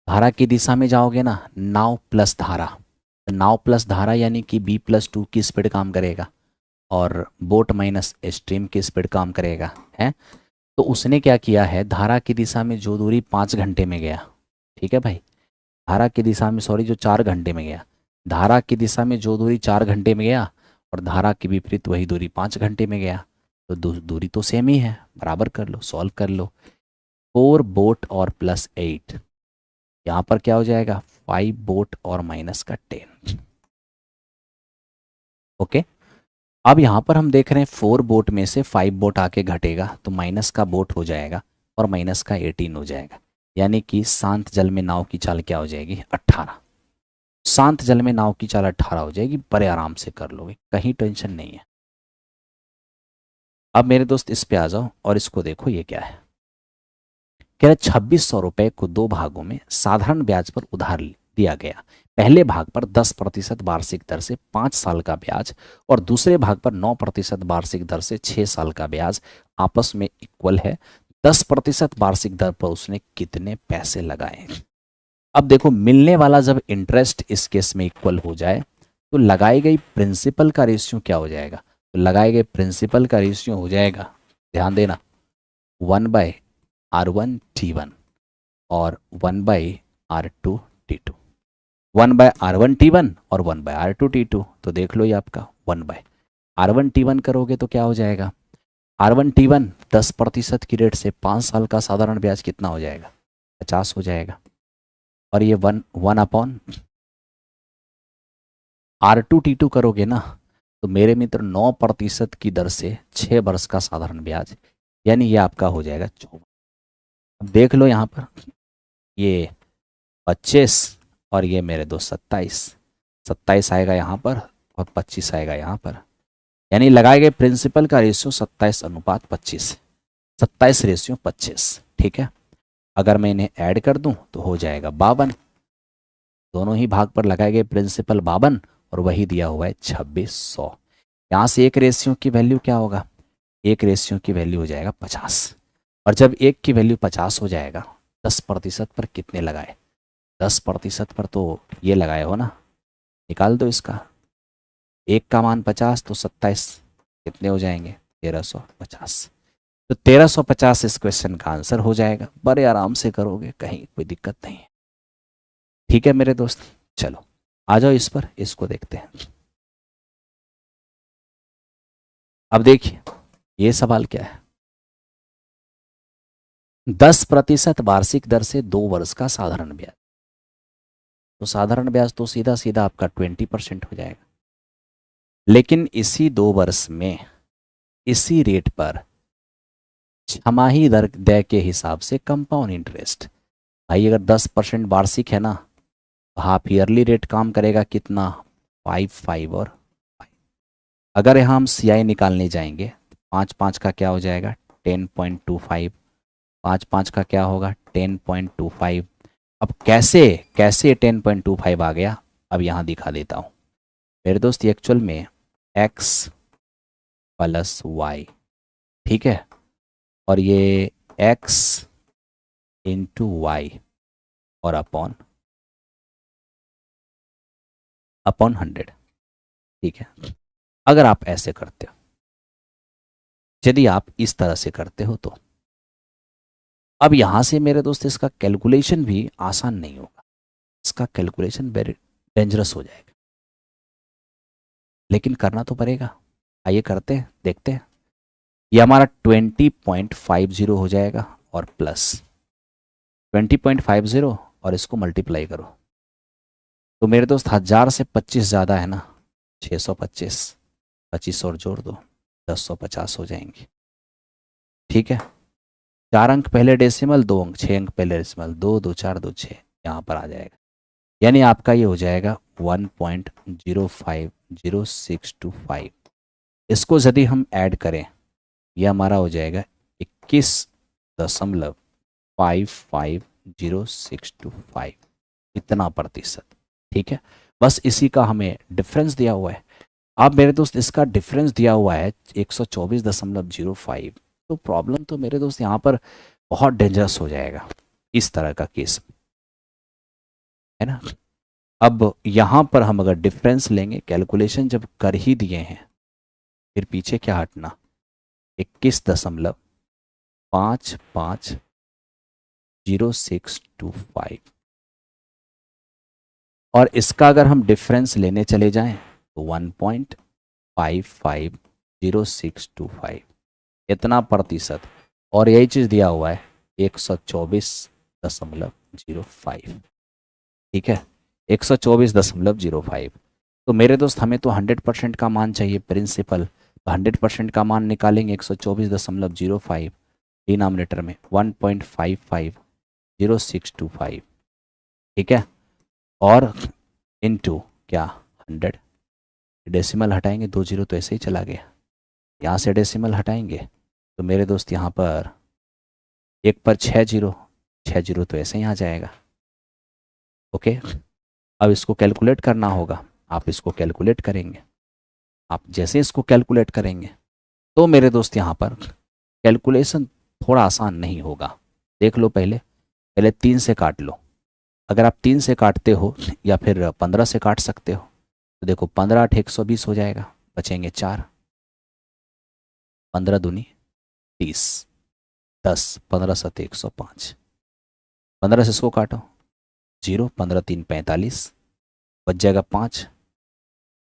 धारा की दिशा में जाओगे ना, नाव प्लस धारा, नाव प्लस धारा यानी कि B+2 की स्पीड काम करेगा और बोट माइनस स्ट्रीम की स्पीड काम करेगा, है। तो उसने क्या किया है, धारा की दिशा में जो दूरी 5 घंटे में गया, ठीक है भाई, धारा की दिशा में सॉरी जो 4 घंटे में गया, धारा की दिशा में जो दूरी 4 घंटे में गया और धारा के विपरीत वही दूरी 5 घंटे में गया, तो दूरी तो सेम ही है, बराबर कर लो, सॉल्व कर लो। 4 बोट और +8, यहाँ पर क्या हो जाएगा, 5 बोट और -10। ओके, अब यहाँ पर हम देख रहे हैं 4 बोट में से 5 बोट आके घटेगा तो माइनस का बोट हो जाएगा और माइनस का 18 हो जाएगा, यानी कि शांत जल में नाव की चाल क्या हो जाएगी, 18। शांत जल में नाव की चाल 18 हो जाएगी, बड़े आराम से कर लोगे, कहीं टेंशन नहीं है। अब मेरे दोस्त इस पे आ जाओ और इसको देखो, ये क्या है, कह रहे 2600 रुपए को 2 भागों में साधारण ब्याज पर उधार दिया गया। पहले भाग पर 10% वार्षिक दर से 5 साल का ब्याज और दूसरे भाग पर 9% वार्षिक दर से 6 साल का ब्याज आपस में इक्वल है। 10% वार्षिक दर पर उसने कितने पैसे लगाए। अब देखो, मिलने वाला जब इंटरेस्ट इस केस में इक्वल हो जाए तो लगाई गई प्रिंसिपल का रेशियो क्या हो जाएगा, तो लगाए गए प्रिंसिपल का रेशियो हो जाएगा, ध्यान देना, 1/R1T1 और 1/R2T2, 1/R1T1 और 1/R2T2। तो देख लो ये आपका 1/R1T1 करोगे तो क्या हो जाएगा, R1T1 10% की रेट से 5 साल का साधारण ब्याज कितना हो जाएगा, 50 हो जाएगा, और ये 1/R2T2 करोगे ना तो मेरे मित्र 9% की दर से 6 वर्ष का साधारण ब्याज, यानी ये आपका हो जाएगा 54। अब देख लो यहाँ पर, ये 25 और ये मेरे दोस्त 27, 27 आएगा यहाँ पर और 25 आएगा यहाँ पर, यानी लगाए गए प्रिंसिपल का रेशियो 27:25 है, 27:25, ठीक है। अगर मैं इन्हें ऐड कर दूं तो हो जाएगा 52। दोनों ही भाग पर लगाए गए प्रिंसिपल 52 और वही दिया हुआ है 2600। यहाँ से एक रेशियो की वैल्यू क्या होगा, एक रेशियो की वैल्यू हो जाएगा 50। और जब एक की वैल्यू 50 हो जाएगा, 10% पर कितने लगाए, 10% पर तो ये लगाए हो ना, निकाल दो इसका। एक का मान 50 तो 27 कितने हो जाएंगे, 1350। तो 1350 इस क्वेश्चन का आंसर हो जाएगा। बड़े आराम से करोगे, कहीं कोई दिक्कत नहीं है, ठीक है मेरे दोस्त। चलो आ जाओ इस पर, इसको देखते हैं। अब देखिए ये सवाल क्या है, 10% वार्षिक दर से 2 वर्ष का साधारण ब्याज। तो साधारण ब्याज तो सीधा सीधा आपका 20% हो जाएगा, लेकिन इसी 2 वर्ष में इसी रेट पर छमाही दर दर के हिसाब से कंपाउंड इंटरेस्ट। भाई अगर 10% वार्षिक है ना, तो हाफ ईयरली रेट काम करेगा कितना, 5 और 5। अगर यहाँ हम CI निकालने जाएंगे, 5 का क्या हो जाएगा 10.25, 5 का क्या होगा 10.25। अब कैसे कैसे 10.25 आ गया, अब यहाँ दिखा देता हूँ मेरे दोस्त। एक्चुअल में x प्लस वाई, ठीक है, और ये x इंटू वाई और अपॉन 100, ठीक है। अगर आप ऐसे करते हो, यदि आप इस तरह से करते हो, तो अब यहां से मेरे दोस्त इसका कैलकुलेशन भी आसान नहीं होगा, इसका कैलकुलेशन वेरी डेंजरस हो जाएगा, लेकिन करना तो पड़ेगा। आइए करते हैं, देखते हैं। ये हमारा 20.50 हो जाएगा और प्लस 20.50 और इसको मल्टीप्लाई करो, तो मेरे दोस्त 1000 से 25 ज़्यादा है ना, 625, 25 और जोड़ दो 1050 हो जाएंगे, ठीक है। 4 अंक पहले डेसिमल, 2 अंक 6 अंक पहले डेसिमल, 2 2 4 2 6 यहाँ पर आ जाएगा। यानी आपका ये हो जाएगा 1.050625। इसको यदि हम ऐड करें, ये हमारा हो जाएगा 21.55065, इतना प्रतिशत, ठीक है। बस इसी का हमें डिफरेंस दिया हुआ है। अब मेरे दोस्त इसका डिफरेंस दिया हुआ है 124.05। तो प्रॉब्लम तो मेरे दोस्त यहाँ पर बहुत डेंजरस हो जाएगा, इस तरह का केस है ना। अब यहाँ पर हम अगर डिफरेंस लेंगे, कैलकुलेशन जब कर ही दिए हैं, फिर पीछे क्या हटना, 21.5500625। और इसका अगर हम डिफरेंस लेने चले जाएं तो 1.5500625, इतना प्रतिशत। और यही चीज़ दिया हुआ है 124.05, ठीक है, 124.05। तो मेरे दोस्त हमें तो 100% का मान चाहिए प्रिंसिपल, तो 100% का मान निकालेंगे 124.05, डिनोमिनेटर में 1.550625, ठीक है। और इनटू क्या 100, डेसिमल हटाएंगे, 2 जीरो तो ऐसे ही चला गया, यहाँ से डेसिमल हटाएंगे तो मेरे दोस्त यहाँ पर एक पर 6 जीरो, 6 जीरो तो ऐसे ही आ जाएगा, ओके। अब इसको कैलकुलेट करना होगा, आप इसको कैलकुलेट करेंगे। आप जैसे इसको कैलकुलेट करेंगे तो मेरे दोस्त यहाँ पर कैलकुलेशन थोड़ा आसान नहीं होगा। देख लो, पहले पहले 3 से काट लो। अगर आप 3 से काटते हो या फिर 15 से काट सकते हो, तो देखो 15 8 120 हो जाएगा, बचेंगे 4, 15 दूनी 30, 10, 15 7 105, 15 से इसको काटो 0, 15 3 45, बच जाएगा 5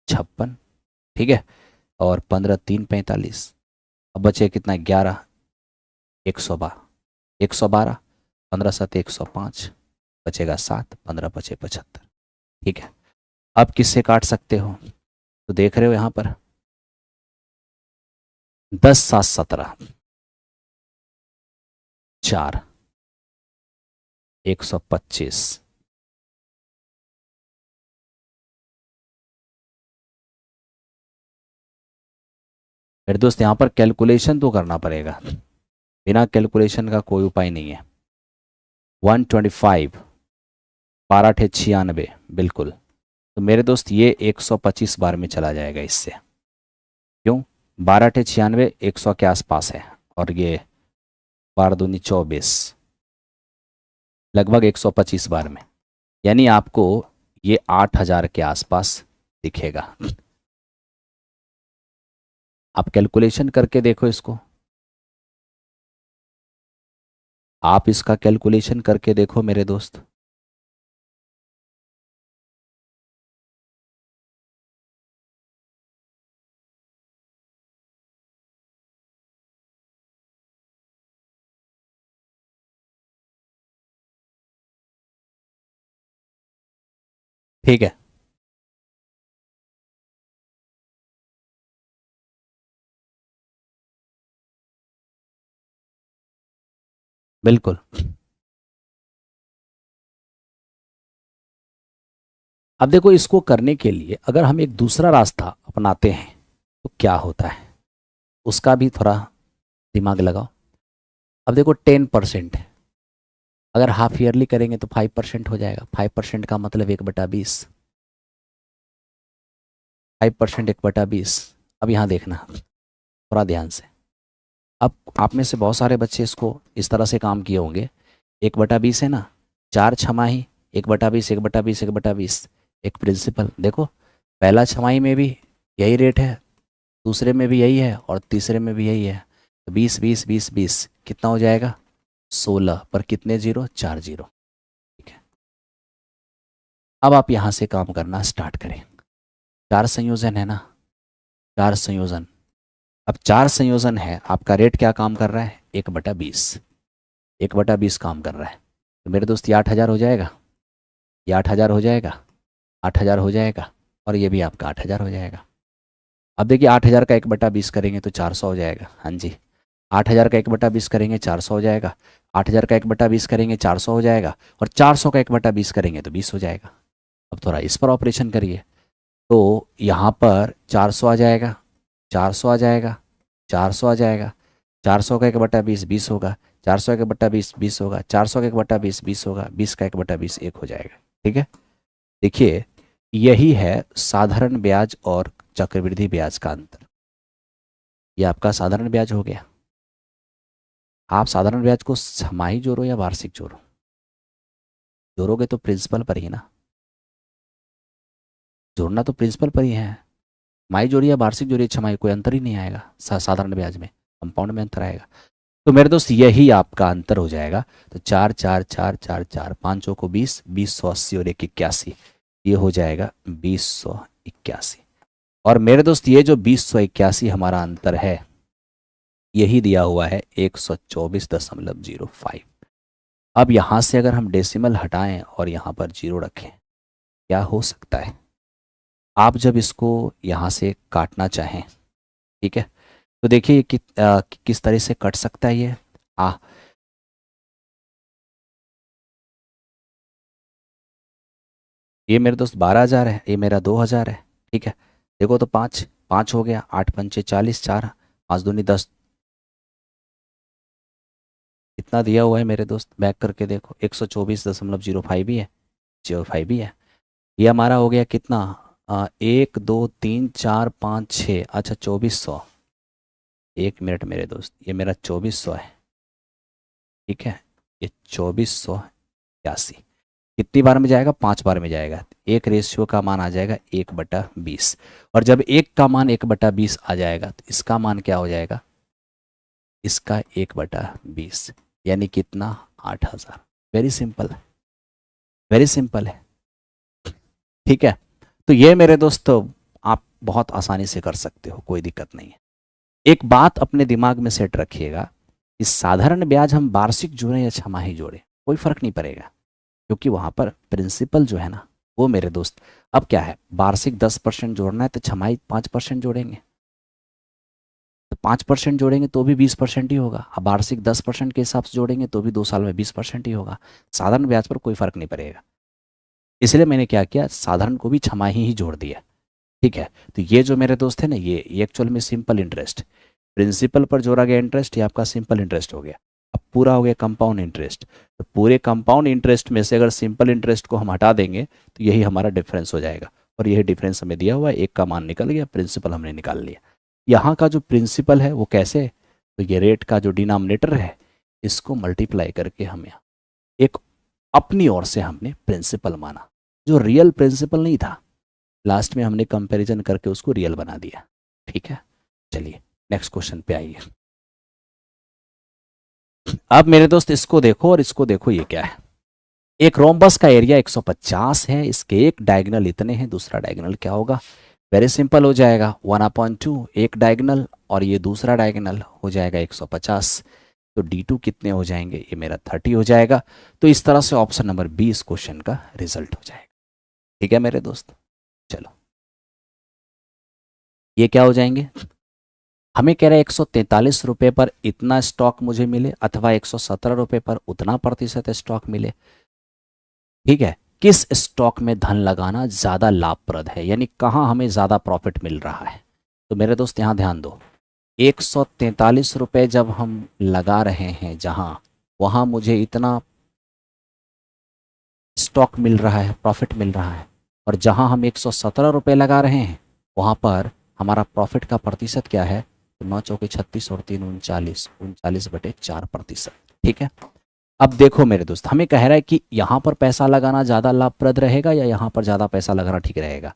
56, ठीक है। और 15 3 45, अब बचे कितना 11 112, 112, 15 7 105, बचेगा 7, 15 बचे 75, ठीक है। अब किससे काट सकते हो, तो देख रहे हो यहाँ पर 10 7 17, 4, 125, मेरे दोस्त यहाँ पर कैलकुलेशन तो करना पड़ेगा, बिना कैलकुलेशन का कोई उपाय नहीं है। 125, 12×96, बिल्कुल। तो मेरे दोस्त ये 125 बार में चला जाएगा इससे। क्यों? 12×96 100 के आसपास है, और ये 12×2 = 24, लगभग 125 बार में, यानी आपको ये 8000 के आसपास दिखेगा। आप कैलकुलेशन करके देखो इसको, आप इसका कैलकुलेशन करके देखो मेरे दोस्त। ठीक है, बिल्कुल। अब देखो, इसको करने के लिए अगर हम एक दूसरा रास्ता अपनाते हैं तो क्या होता है, उसका भी थोड़ा दिमाग लगाओ। अब देखो 10%, अगर हाफ ईयरली करेंगे तो 5% हो जाएगा। 5% का मतलब 1/20, 5% 1/20। अब यहाँ देखना थोड़ा ध्यान से। अब आप में से बहुत सारे बच्चे इसको इस तरह से काम किए होंगे। 1/20 है ना, 4 छमाही, 1/20, 1/20, 1/20, एक प्रिंसिपल। देखो पहला छमाही में भी यही रेट है, दूसरे में भी यही है, और तीसरे में भी यही है। तो 20 20 20 20 कितना हो जाएगा? 16 पर कितने जीरो? 4 जीरो। ठीक है, अब आप यहाँ से काम करना स्टार्ट करें। 4 संयोजन है ना, 4 संयोजन। अब 4 संयोजन है, आपका रेट क्या काम कर रहा है? 1/20, 1/20 काम कर रहा है। तो मेरे दोस्त ये 8000 हो जाएगा, ये 8000 हो जाएगा, 8000 हो जाएगा, और ये भी आपका 8000 हो जाएगा। अब देखिए 8000 का 1/20 करेंगे तो 400 हो जाएगा। हाँ जी, 8000 का 1/20 करेंगे 400 हो जाएगा, 8000 का 1/20 करेंगे 400 हो जाएगा, और 400 का 1/20 करेंगे तो 20 हो जाएगा। अब थोड़ा इस पर ऑपरेशन करिए, तो यहाँ पर 400 आ जाएगा, 400 आ जाएगा, 400 आ जाएगा, 400 का 1/20 20 होगा, 400 का 1/20 20 होगा, 400 का 1/20 20 होगा, 20 का 1/20 1 हो जाएगा। ठीक है, देखिए यही है साधारण ब्याज और चक्रवृद्धि ब्याज का अंतर। ये आपका साधारण ब्याज हो गया। आप साधारण ब्याज को छमाही जोड़ो या वार्षिक जोड़ो, जोड़ोगे तो प्रिंसिपल पर ही ना, जोड़ना तो प्रिंसिपल पर ही है। माही जोड़िए, वार्षिक जोड़िए, छमाही, कोई अंतर ही नहीं आएगा। साधारण ब्याज में, कंपाउंड में अंतर आएगा। तो मेरे दोस्त यही आपका अंतर हो जाएगा। तो 4 4 4 4 4, 5 को 20, 20/180 और 1/81, ये हो जाएगा 20/181। और मेरे दोस्त ये जो 20/181 हमारा अंतर है, यही दिया हुआ है 124.05। अब यहाँ से अगर हम डेसिमल हटाएं और यहाँ पर जीरो रखें, क्या हो सकता है? आप जब इसको यहाँ से काटना चाहें, ठीक है, तो देखिए ये किस तरह से कट सकता है ये। आ ये मेरे दोस्त 12,000 है, ये मेरा 2,000 है। ठीक है, देखो तो 5 5 हो गया, 8 पंचे 40, 4 5 दूनी 10, कितना दिया हुआ है मेरे दोस्त? बैक करके देखो, 124.05 ही है, 05 ही है। ये हमारा हो गया कितना? 1 2 3 4 5 6, अच्छा 2400। 1 मिनट मेरे दोस्त, ये मेरा 2400 है। ठीक है, ये 2481 कितनी बार में जाएगा? 5 बार में जाएगा। एक रेशियो का मान आ जाएगा 1/20, और जब एक का मान 1/20 आ जाएगा तो इसका मान क्या हो जाएगा? इसका 1/20, यानी कितना? 8000। वेरी सिंपल, वेरी सिंपल है। ठीक है, तो ये मेरे दोस्तों आप बहुत आसानी से कर सकते हो, कोई दिक्कत नहीं है। एक बात अपने दिमाग में सेट रखिएगा, इस साधारण ब्याज हम वार्षिक जोड़ें या छमाही जोड़ें, कोई फर्क नहीं पड़ेगा, क्योंकि वहां पर प्रिंसिपल जो है ना, वो मेरे दोस्त, अब क्या है, वार्षिक 10% जोड़ना है तो छमाही 5% जोड़ेंगे, तो 5% जोड़ेंगे तो भी 20% ही होगा। अब वार्षिक 10% के हिसाब से जोड़ेंगे तो भी 2 साल में 20% ही होगा। साधारण ब्याज पर कोई फर्क नहीं पड़ेगा। इसलिए मैंने क्या किया, साधारण को भी छमाही ही जोड़ दिया। ठीक है, तो ये जो मेरे दोस्त है ना, ये एक्चुअल में सिंपल इंटरेस्ट, प्रिंसिपल पर जोड़ा गया इंटरेस्ट, ये आपका सिंपल इंटरेस्ट हो गया। अब पूरा हो गया कंपाउंड इंटरेस्ट। तो पूरे कंपाउंड इंटरेस्ट में से अगर सिंपल इंटरेस्ट को हम हटा देंगे तो यही हमारा डिफरेंस हो जाएगा, और यही डिफरेंस हमें दिया हुआ है, एक का मान निकल गया, प्रिंसिपल हमने निकाल लिया। यहाँ का जो प्रिंसिपल है वो कैसे, तो ये रेट का जो डिनोमिनेटर है इसको मल्टीप्लाई करके हम यहाँ एक अपनी ओर से हमने प्रिंसिपल माना, जो रियल प्रिंसिपल नहीं था, लास्ट में हमने कंपैरिजन करके उसको रियल बना दिया। ठीक है, चलिए नेक्स्ट क्वेश्चन पे आइए। अब मेरे दोस्त इसको देखो और इसको देखो, ये क्या है। एक रोम्बस का एरिया 150 है, इसके एक डायगोनल इतने हैं, दूसरा डायगोनल क्या होगा, वेरी सिंपल हो जाएगा 1/2 एक डायगोनल, और ये दूसरा डायगोनल हो जाएगा 150, तो D2 कितने हो जाएंगे, ये मेरा 30 हो जाएगा। तो इस तरह से ऑप्शन नंबर 20 क्वेश्चन का रिजल्ट हो जाएगा। ठीक है मेरे दोस्त, चलो ये क्या हो जाएंगे, हमें कह रहे हैं 143 रुपये पर इतना स्टॉक मुझे मिले, अथवा 117 रुपये पर उतना प्रतिशत स्टॉक मिले। ठीक है, किस स्टॉक में धन लगाना ज़्यादा लाभप्रद है, यानी कहाँ हमें ज़्यादा प्रॉफिट मिल रहा है। तो मेरे दोस्त यहाँ ध्यान दो, 143 रुपये जब हम लगा रहे हैं जहाँ, वहाँ मुझे इतना स्टॉक मिल रहा है, प्रॉफिट मिल रहा है, और जहाँ हम 117 रुपये लगा रहे हैं वहाँ पर हमारा प्रॉफिट का प्रतिशत क्या है, तो 9 चौके 36 और 3 39, 39/4%। ठीक है, अब देखो मेरे दोस्त, हमें कह रहा है कि यहाँ पर पैसा लगाना ज़्यादा लाभप्रद रहेगा या यहाँ पर ज़्यादा पैसा लगाना ठीक रहेगा।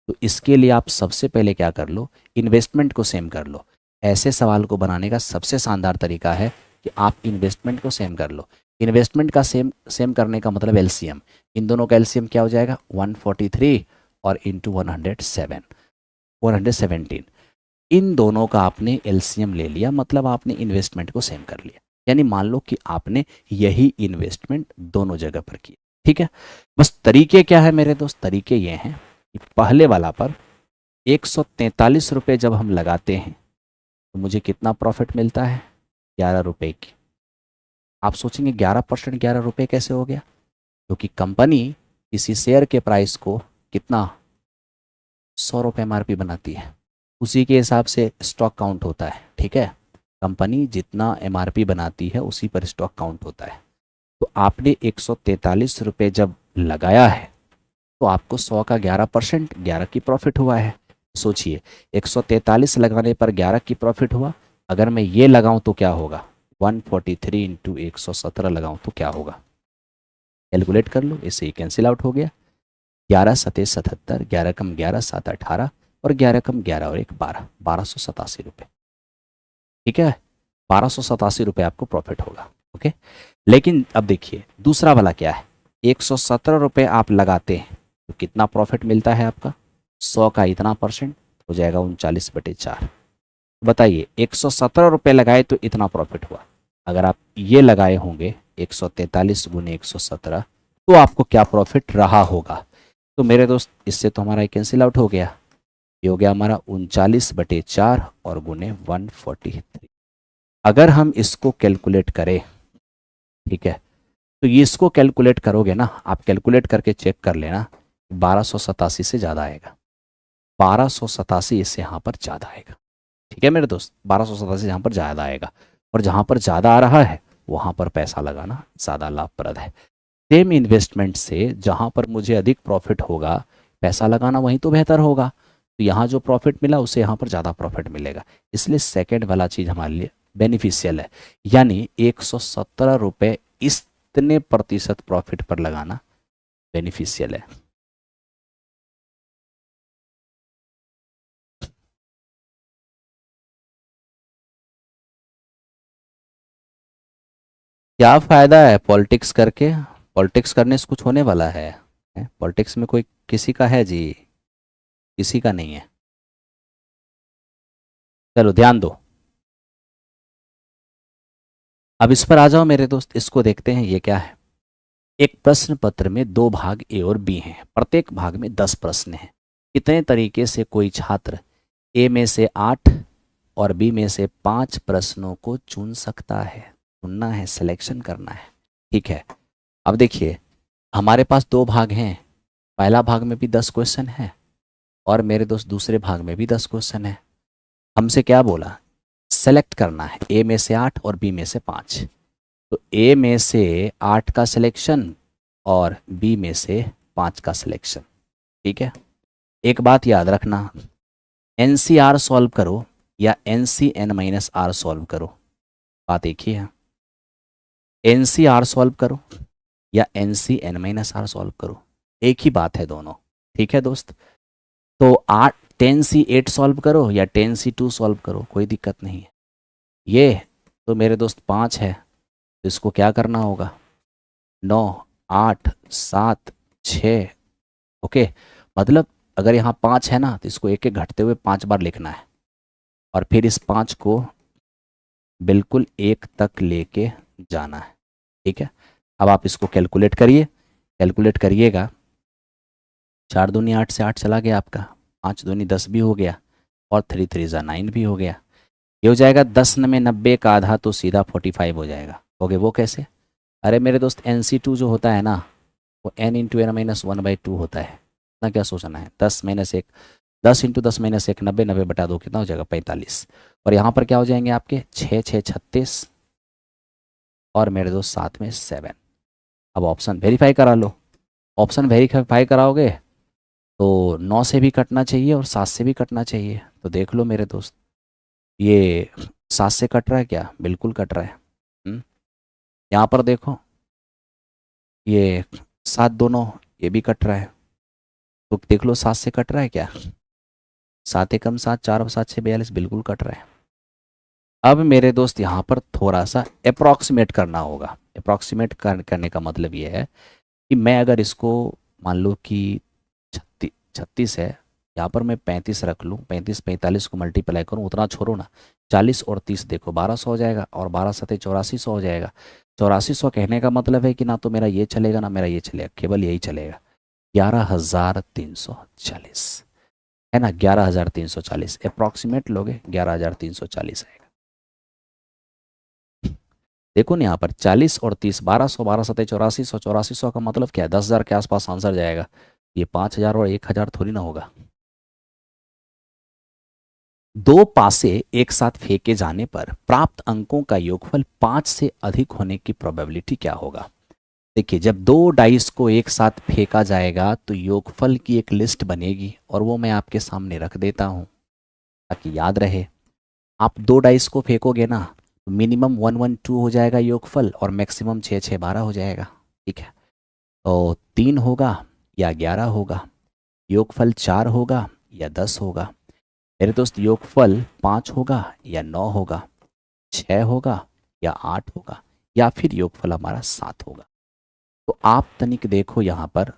तो इसके लिए आप सबसे पहले क्या कर लो, इन्वेस्टमेंट को सेम कर लो। ऐसे सवाल को बनाने का सबसे शानदार तरीका है कि आप इन्वेस्टमेंट को सेम कर लो। इन्वेस्टमेंट का सेम करने का मतलब एलसीएम, इन दोनों का एलसीएम क्या हो जाएगा 143 और इंटू 117, इन दोनों का आपने एलसीएम ले लिया, मतलब आपने इन्वेस्टमेंट को सेम कर लिया। यानी मान लो कि आपने यही इन्वेस्टमेंट दोनों जगह पर किया। ठीक है, बस तरीके क्या है मेरे दोस्त, तरीके ये हैं कि पहले वाला पर 143 रुपये जब हम लगाते हैं तो मुझे कितना प्रॉफिट मिलता है, 11 रुपये की। आप सोचेंगे 11%, 11 रुपये कैसे हो गया, क्योंकि कंपनी किसी शेयर के प्राइस को कितना 100 रुपये MRP बनाती है, उसी के हिसाब से स्टॉक काउंट होता है। ठीक है, कंपनी जितना MRP बनाती है उसी पर स्टॉक काउंट होता है। तो आपने 143 रुपये जब लगाया है तो आपको 100 का 11%, 11 की प्रॉफिट हुआ है। सोचिए 143 लगाने पर 11 की प्रॉफिट हुआ, अगर मैं ये लगाऊं तो क्या होगा, 143 इंटू 117 लगाऊं तो क्या होगा, कैलकुलेट कर लो, इससे ही कैंसिल आउट हो गया। 11 सते 77, 11 कम 11 7 18, और 11 कम 11 और 1 12, 1287 रुपये। ठीक है, 1287 रुपये आपको प्रॉफिट होगा। ओके, लेकिन अब देखिए दूसरा वाला क्या है, 117 रुपये आप लगाते हैं तो कितना प्रॉफिट मिलता है आपका, 100 का इतना परसेंट हो जाएगा 39/4। बताइए 117 रुपये लगाए तो इतना प्रॉफिट हुआ, अगर आप ये लगाए होंगे 143 गुने 117 तो आपको क्या प्रॉफिट रहा होगा। तो मेरे दोस्त इससे तो हमारा कैंसिल आउट हो गया, ये हो गया हमारा 39/4 और गुने 143। अगर हम इसको कैलकुलेट करें, ठीक है, तो ये इसको कैलकुलेट करोगे ना, आप कैलकुलेट करके चेक कर लेना, 1287 से ज़्यादा आएगा, 1287 इससे यहाँ पर ज़्यादा आएगा। ठीक है मेरे दोस्त, 1287 यहाँ पर ज़्यादा आएगा, और जहाँ पर ज़्यादा आ रहा है वहाँ पर पैसा लगाना ज़्यादा लाभप्रद है। सेम इन्वेस्टमेंट से जहाँ पर मुझे अधिक प्रॉफिट होगा, पैसा लगाना वहीं तो बेहतर होगा। तो यहाँ जो प्रॉफिट मिला उससे यहाँ पर ज़्यादा प्रॉफिट मिलेगा, इसलिए सेकेंड वाला चीज़ हमारे लिए बेनिफिशियल है। यानी 117 रुपये इतने प्रतिशत प्रॉफिट पर लगाना बेनिफिशियल है। क्या फायदा है पॉलिटिक्स करके, पॉलिटिक्स करने से कुछ होने वाला है? पॉलिटिक्स में कोई किसी का है जी, किसी का नहीं है। चलो ध्यान दो, अब इस पर आ जाओ मेरे दोस्त, इसको देखते हैं ये क्या है। एक प्रश्न पत्र में 2 भाग ए और बी हैं, प्रत्येक भाग में 10 प्रश्न हैं। कितने तरीके से कोई छात्र ए में से 8 और बी में से 5 प्रश्नों को चुन सकता है, चुनना है, सिलेक्शन करना है। ठीक है, अब देखिए हमारे पास 2 भाग हैं, पहला भाग में भी 10 क्वेश्चन है, और मेरे दोस्त दूसरे भाग में भी 10 क्वेश्चन है। हमसे क्या बोला, सेलेक्ट करना है ए में से 8 और बी में से 5। तो ए में से 8 का सिलेक्शन और बी में से 5 का सिलेक्शन। ठीक है, एक बात याद रखना, एन सी आर सॉल्व करो या N C N minus R solve करो, बात एक ही है। एन सी आर सॉल्व करो या N C N minus R solve करो, एक ही बात है दोनों। ठीक है दोस्त, तो 10C8 सॉल्व करो या 10C2 सॉल्व करो, कोई दिक्कत नहीं है। ये तो मेरे दोस्त 5 है, तो इसको क्या करना होगा, 9 8 7 6। ओके, मतलब अगर यहाँ 5 है ना, तो इसको एक एक घटते हुए 5 बार लिखना है और फिर इस 5 को बिल्कुल 1 तक लेके जाना है। ठीक है, अब आप इसको कैलकुलेट करिए, कैलकुलेट करिएगा। 4 दूनी 8 से 8 चला गया आपका, 5 दूनी 10 भी हो गया और 3 3 जा 9 भी हो गया। ये हो जाएगा 10 में 90 का आधा, तो सीधा 45 हो जाएगा। ओके, वो कैसे, अरे मेरे दोस्त NC2 जो होता है ना, वो n इंटू एन माइनस 1/2 होता है। इतना क्या सोचना है, 10 माइनस 1, 10 इंटू 10 माइनस 1, 90, 90 बटा 2 कितना हो जाएगा, 45। और यहाँ पर क्या हो जाएंगे आपके 6 6 36 और मेरे दोस्त साथ में 7। अब ऑप्शन वेरीफाई करा लो, ऑप्शन वेरीफाई कराओगे तो 9 से भी कटना चाहिए और 7 से भी कटना चाहिए। तो देख लो मेरे दोस्त, ये 7 से कट रहा है क्या, बिल्कुल कट रहा है। यहाँ पर देखो, ये 7 दोनों ये भी कट रहा है, तो देख लो 7 से कट रहा है क्या, 7 एकम 7, 4 और 7 6 42, बिल्कुल कट रहा है। अब मेरे दोस्त यहाँ पर थोड़ा सा अप्रॉक्सीमेट करना होगा। अप्रॉक्सीमेट करने का मतलब ये है कि मैं अगर इसको मान लो कि 36 है, यहाँ पर मैं 35 रख लूँ, 35 45 को मल्टीप्लाई करूँ, उतना छोड़ो ना, 40 और 30 देखो 1200 हो जाएगा और 12 सतह 8400 हो जाएगा। 8400 कहने का मतलब है कि ना तो मेरा ये चलेगा ना मेरा ये चलेगा, केवल यही चलेगा। 11,340 है ना, 11,340 अप्रॉक्सीमेट लोगे 11,340 आएगा। देखो ना यहाँ पर 40 और 30, 1200, 12 सतह 8400, 8400 का मतलब क्या है, 10,000 के आसपास आंसर जाएगा। ये 5,000 और 1,000 थोड़ी ना होगा। दो पासे एक साथ फेंके जाने पर प्राप्त अंकों का योगफल 5 से अधिक होने की प्रोबेबिलिटी क्या होगा। देखिए, जब दो डाइस को एक साथ फेंका जाएगा तो योगफल की एक लिस्ट बनेगी और वो मैं आपके सामने रख देता हूँ ताकि याद रहे। आप दो डाइस को फेंकोगे ना, तो मिनिमम 112 हो जाएगा योगफल और मैक्सिमम 6 6 12 हो जाएगा। ठीक है, तो 3 होगा या 11 होगा, योगफल 4 होगा या 10 होगा। मेरे दोस्त योगफल 5 होगा या 9 होगा, 6 होगा या 8 होगा, या फिर योगफल हमारा 7 होगा। तो आप तनिक देखो यहाँ पर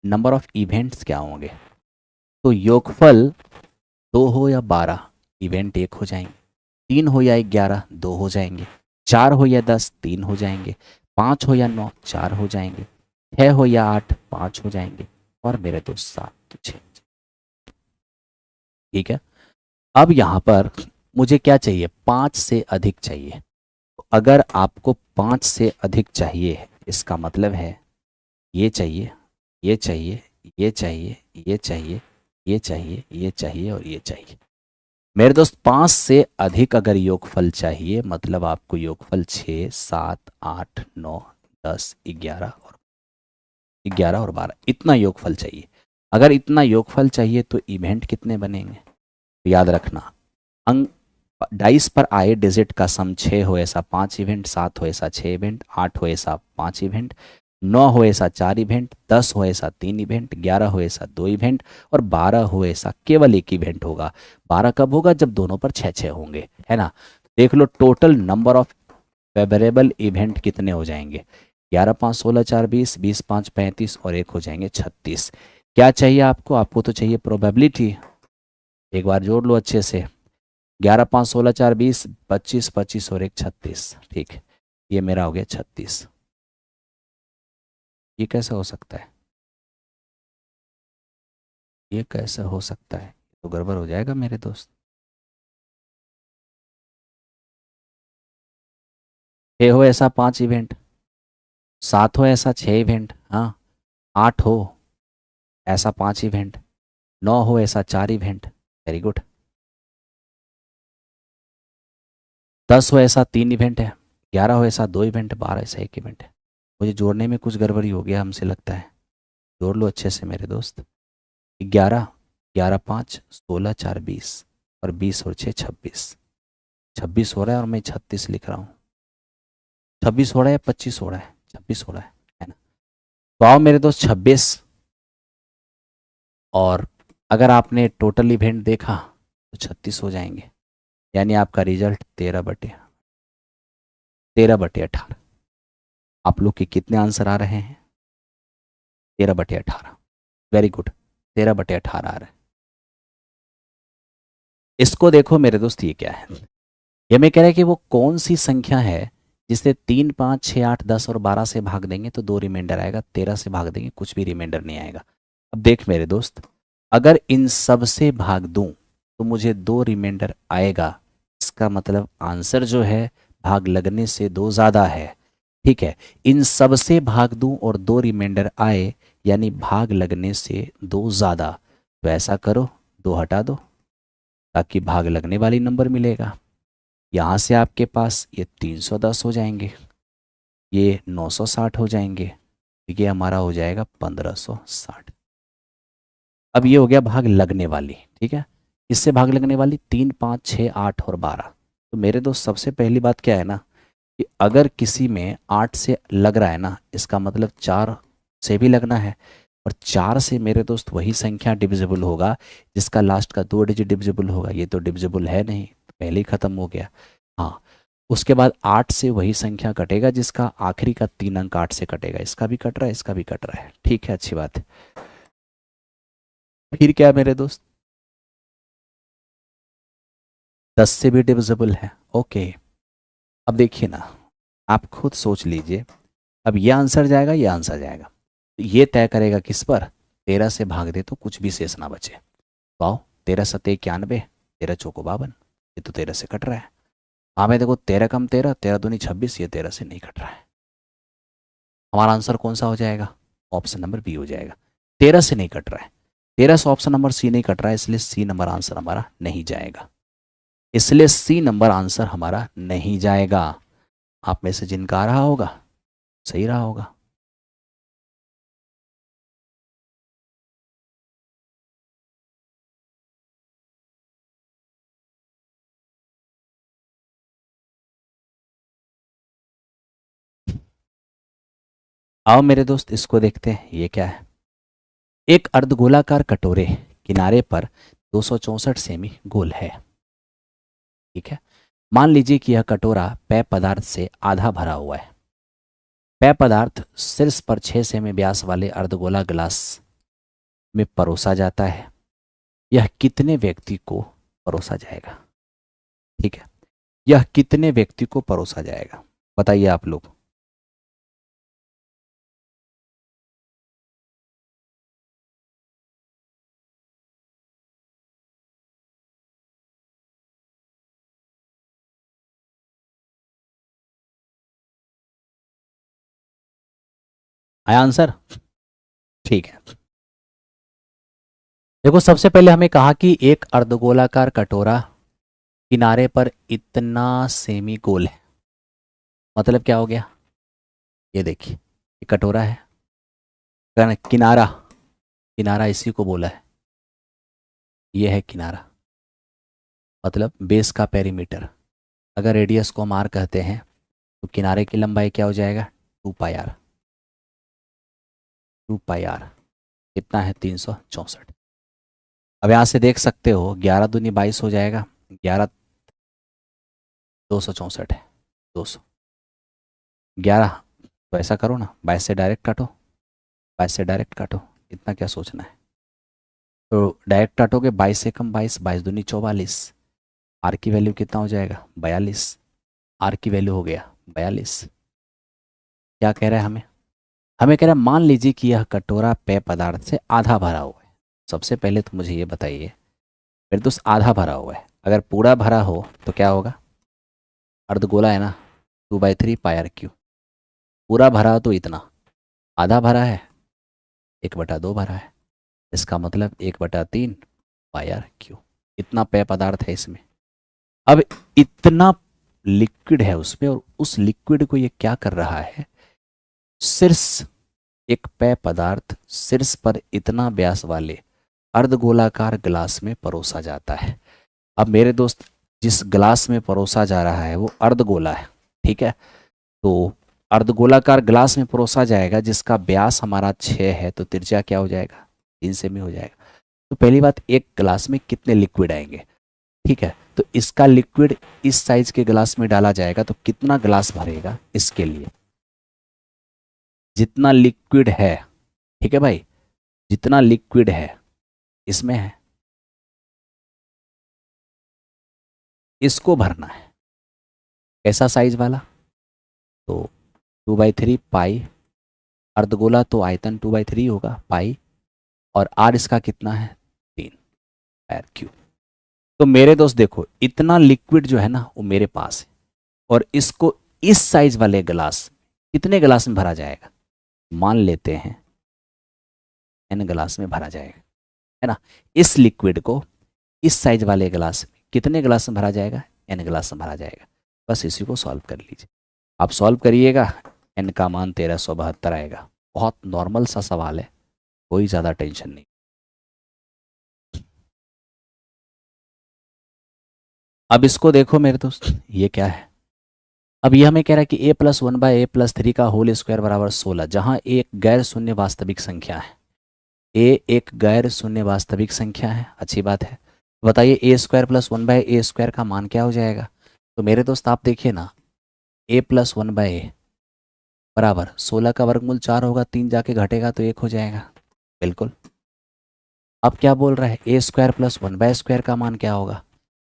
नंबर ऑफ इवेंट्स क्या होंगे। तो योगफल 2 हो या 12, इवेंट 1 हो जाएंगे। 3 हो या 11, 2 हो जाएंगे। 4 हो या 10, 3 हो जाएंगे। 5 हो या 9, 4 हो जाएंगे। 6 हो या 8, 5 हो जाएंगे। और मेरे दोस्त 7 तो 6। ठीक है, अब यहाँ पर मुझे क्या चाहिए, 5 से अधिक चाहिए। तो अगर आपको 5 से अधिक चाहिए, इसका मतलब है ये चाहिए, ये चाहिए, ये चाहिए, ये चाहिए, ये चाहिए, ये चाहिए और ये चाहिए। मेरे दोस्त 5 से अधिक अगर योगफल चाहिए, मतलब आपको योगफल 6 7 8 9 10 11 और 12 इतना योगफल चाहिए। अगर इतना योगफल चाहिए तो इवेंट कितने बनेंगे, तो याद रखना, अंक डाइस पर आए डिजिट का सम 6 हो ऐसा 5 इवेंट, 7 हो ऐसा 6 इवेंट, 8 हो ऐसा 5 इवेंट, 9 हो ऐसा 4 इवेंट, 10 हो ऐसा 3 इवेंट, 11 हो ऐसा 2 इवेंट और 12 हो ऐसा केवल एक इवेंट होगा। 12 कब होगा, जब दोनों पर 6 6 होंगे, है ना। देख लो total number of favourable event कितने हो जाएंगे, 11 5 16 4 20, 20 5 35 और एक हो जाएंगे 36। क्या चाहिए आपको, आपको तो चाहिए प्रोबेबिलिटी। एक बार जोड़ लो अच्छे से, 11 5 16 4 20, 25 25 और एक 36। ठीक, ये मेरा हो गया 36। ये कैसे हो सकता है, ये कैसे हो सकता है, तो गड़बड़ हो जाएगा मेरे दोस्त। 6 हो ऐसा 5 इवेंट, 7 हो ऐसा 6 इवेंट, हाँ 8 हो ऐसा 5 इवेंट, 9 हो ऐसा 4 इवेंट, वेरी गुड। 10 हो ऐसा 3 इवेंट है, 11 हो ऐसा 2 इवेंट, 12 ऐसा 1 इवेंट है। मुझे जोड़ने में कुछ गड़बड़ी हो गया हमसे लगता है, जोड़ लो अच्छे से मेरे दोस्त। 11, 11 5 16 4 20 और 20 और 6 26, 26 हो रहा है और मैं 36 लिख रहा हूँ। 26 हो रहा है, 25 हो रहा है, 26 हो रहा है ना। तो आओ मेरे दोस्त 26, और अगर आपने टोटल इवेंट देखा तो 36 हो जाएंगे, यानी आपका रिजल्ट 13/18। आप लोग के कितने आंसर आ रहे हैं? 13/18, वेरी गुड, 13/18 आ रहा है। इसको देखो मेरे दोस्त, ये क्या है? ये मैं कह रहा है कि वो कौन सी संख्या है जिसे 3 5 6 8 10 और 12 से भाग देंगे तो 2 रिमाइंडर आएगा, 13 से भाग देंगे कुछ भी रिमाइंडर नहीं आएगा। अब देख मेरे दोस्त, अगर इन सब से भाग दूं तो मुझे 2 रिमाइंडर आएगा, इसका मतलब आंसर जो है भाग लगने से 2 ज़्यादा है। ठीक है, इन सब से भाग दूं और 2 रिमाइंडर आए, यानी भाग लगने से 2 ज़्यादा। तो ऐसा करो, 2 हटा दो ताकि भाग लगने वाली नंबर मिलेगा। यहाँ से आपके पास ये 310 हो जाएंगे, ये 960 हो जाएंगे, ये हमारा हो जाएगा 1560। अब ये हो गया भाग लगने वाली, ठीक है। इससे भाग लगने वाली 3 5 6 8 और 12। तो मेरे दोस्त सबसे पहली बात क्या है ना, कि अगर किसी में 8 से लग रहा है ना, इसका मतलब 4 से भी लगना है, और 4 से मेरे दोस्त वही संख्या डिविजिबल होगा जिसका लास्ट का 2 डिजिट डिविजिबल होगा। ये तो डिविजिबल है नहीं, पहले ही ख़त्म हो गया। हाँ, उसके बाद 8 से वही संख्या कटेगा जिसका आखिरी का 3 अंक 8 से कटेगा। इसका भी कट रहा है, इसका भी कट रहा है, ठीक है, अच्छी बात है। फिर क्या है मेरे दोस्त? 10 से भी डिविजिबल है, ओके। अब देखिए ना, आप खुद सोच लीजिए, अब ये आंसर जाएगा, ये आंसर जाएगा, ये तय करेगा किस पर? 13 से भाग दे तो कुछ भी शेष ना बचे। तो आओ, 13 सत्ते 91, 13 चौको 52, ये तो 13 से कट रहा है। हाँ मैं देखो, 13 कम 13, 13 दूनी 26, ये 13 से नहीं कट रहा है। हमारा आंसर कौन सा हो जाएगा? ऑप्शन नंबर बी हो जाएगा। 13 से नहीं कट रहा है, 13 से ऑप्शन नंबर सी नहीं कट रहा है, इसलिए सी नंबर आंसर हमारा नहीं जाएगा, इसलिए सी नंबर आंसर हमारा नहीं जाएगा। आप में से जिनका आ रहा होगा सही रहा होगा। आओ मेरे दोस्त इसको देखते हैं, ये क्या है। एक अर्धगोलाकार कटोरे किनारे पर 264 सेमी गोल है, ठीक है। मान लीजिए कि यह कटोरा पेय पदार्थ से आधा भरा हुआ है। पेय पदार्थ शीर्ष पर 6 सेमी व्यास वाले अर्धगोला गिलास में परोसा जाता है। यह कितने व्यक्ति को परोसा जाएगा? ठीक है, यह कितने व्यक्ति को परोसा जाएगा, बताइए आप लोग। आया आंसर? ठीक है, देखो सबसे पहले हमें कहा कि एक अर्धगोलाकार कटोरा किनारे पर इतना सेमी गोल है, मतलब क्या हो गया? ये देखिए, ये कटोरा है, किनारा, किनारा इसी को बोला है, ये है किनारा, मतलब बेस का पेरीमीटर। अगर रेडियस को हम आर कहते हैं तो किनारे की लंबाई क्या हो जाएगा? 2 पाई आर। 2 पाई आर कितना है? 364। अब यहाँ से देख सकते हो, 11 दूनी 22 हो जाएगा, 11 264 है, 200। 11, तो ऐसा करो ना, 22 से डायरेक्ट काटो, 22 से डायरेक्ट काटो, इतना क्या सोचना है। तो डायरेक्ट काटोगे, 22 से कम 22, 22 दूनी 44, आर की वैल्यू कितना हो जाएगा? 42। आर की वैल्यू हो गया 42। क्या कह रहा है हमें? हमें कह रहा है मान लीजिए कि यह कटोरा पेय पदार्थ से आधा भरा हुआ है। सबसे पहले तो मुझे ये बताइए, फिर तो आधा भरा हुआ है, अगर पूरा भरा हो तो क्या होगा? अर्धगोला है ना, 2/3 पाई आर क्यू। पूरा भरा हो तो इतना, आधा भरा है 1/2 भरा है, इसका मतलब 1/3 पाई आर क्यू। इतना पेय पदार्थ है इसमें। अब इतना लिक्विड है उसमें, और उस लिक्विड को ये क्या कर रहा है, शीर्ष एक पेय पदार्थ शीर्ष पर इतना व्यास वाले अर्धगोलाकार गिलास में परोसा जाता है। अब मेरे दोस्त, जिस गिलास में परोसा जा रहा है वो अर्धगोला है, ठीक है। तो अर्धगोलाकार गिलास में परोसा जाएगा जिसका व्यास हमारा 6 है, तो त्रिज्या क्या हो जाएगा, 3 सेमी हो जाएगा। तो पहली बात, एक गिलास में कितने लिक्विड आएंगे, ठीक है। तो इसका लिक्विड इस साइज के गिलास में डाला जाएगा तो कितना गिलास भरेगा, इसके लिए जितना लिक्विड है, ठीक है भाई, जितना लिक्विड है इसमें है, इसको भरना है। कैसा साइज वाला, तो 2/3 पाई, अर्धगोला तो आयतन 2/3 होगा पाई, और आर इसका कितना है, 3 आर क्यू। तो मेरे दोस्त देखो, इतना लिक्विड जो है ना वो मेरे पास है, और इसको इस साइज वाले गिलास, कितने गिलास में भरा जाएगा, मान लेते हैं n गिलास में भरा जाएगा, है ना। इस लिक्विड को इस साइज वाले गिलास में कितने गिलास में भरा जाएगा, n गिलास में भरा जाएगा। बस इसी को सॉल्व कर लीजिए। आप सॉल्व करिएगा, n का मान 1372 आएगा। बहुत नॉर्मल सा सवाल है, कोई ज़्यादा टेंशन नहीं। अब इसको देखो मेरे दोस्त, ये क्या है। अब ये हमें कह रहा है कि a+1/a+3 का होल स्क्वायर बराबर 16, जहाँ a एक गैर शून्य वास्तविक संख्या है। a एक गैर शून्य वास्तविक संख्या है, अच्छी बात है। बताइए a² + 1/a² का मान क्या हो जाएगा। तो मेरे दोस्त आप देखिए ना, a + 1/a बराबर 16 का वर्गमूल 4 होगा, 3 जाके घटेगा तो 1 हो जाएगा, बिल्कुल। अब क्या बोल रहा है, a² + 1/² का मान क्या होगा।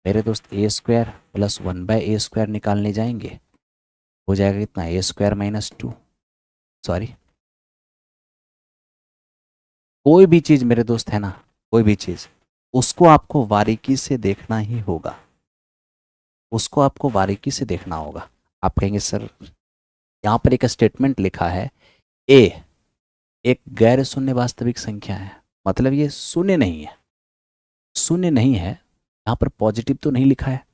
मेरे दोस्त a² + 1/a² निकालने जाएंगे, हो जाएगा कितना, a² - 2, सॉरी, कोई भी चीज़ मेरे दोस्त है ना, कोई भी चीज़, उसको आपको बारीकी से देखना ही होगा, उसको आपको बारीकी से देखना होगा। आप कहेंगे सर यहाँ पर एक स्टेटमेंट लिखा है, a एक गैर शून्य वास्तविक संख्या है, मतलब ये शून्य नहीं है, शून्य नहीं है। यहाँ पर पॉजिटिव तो नहीं लिखा है,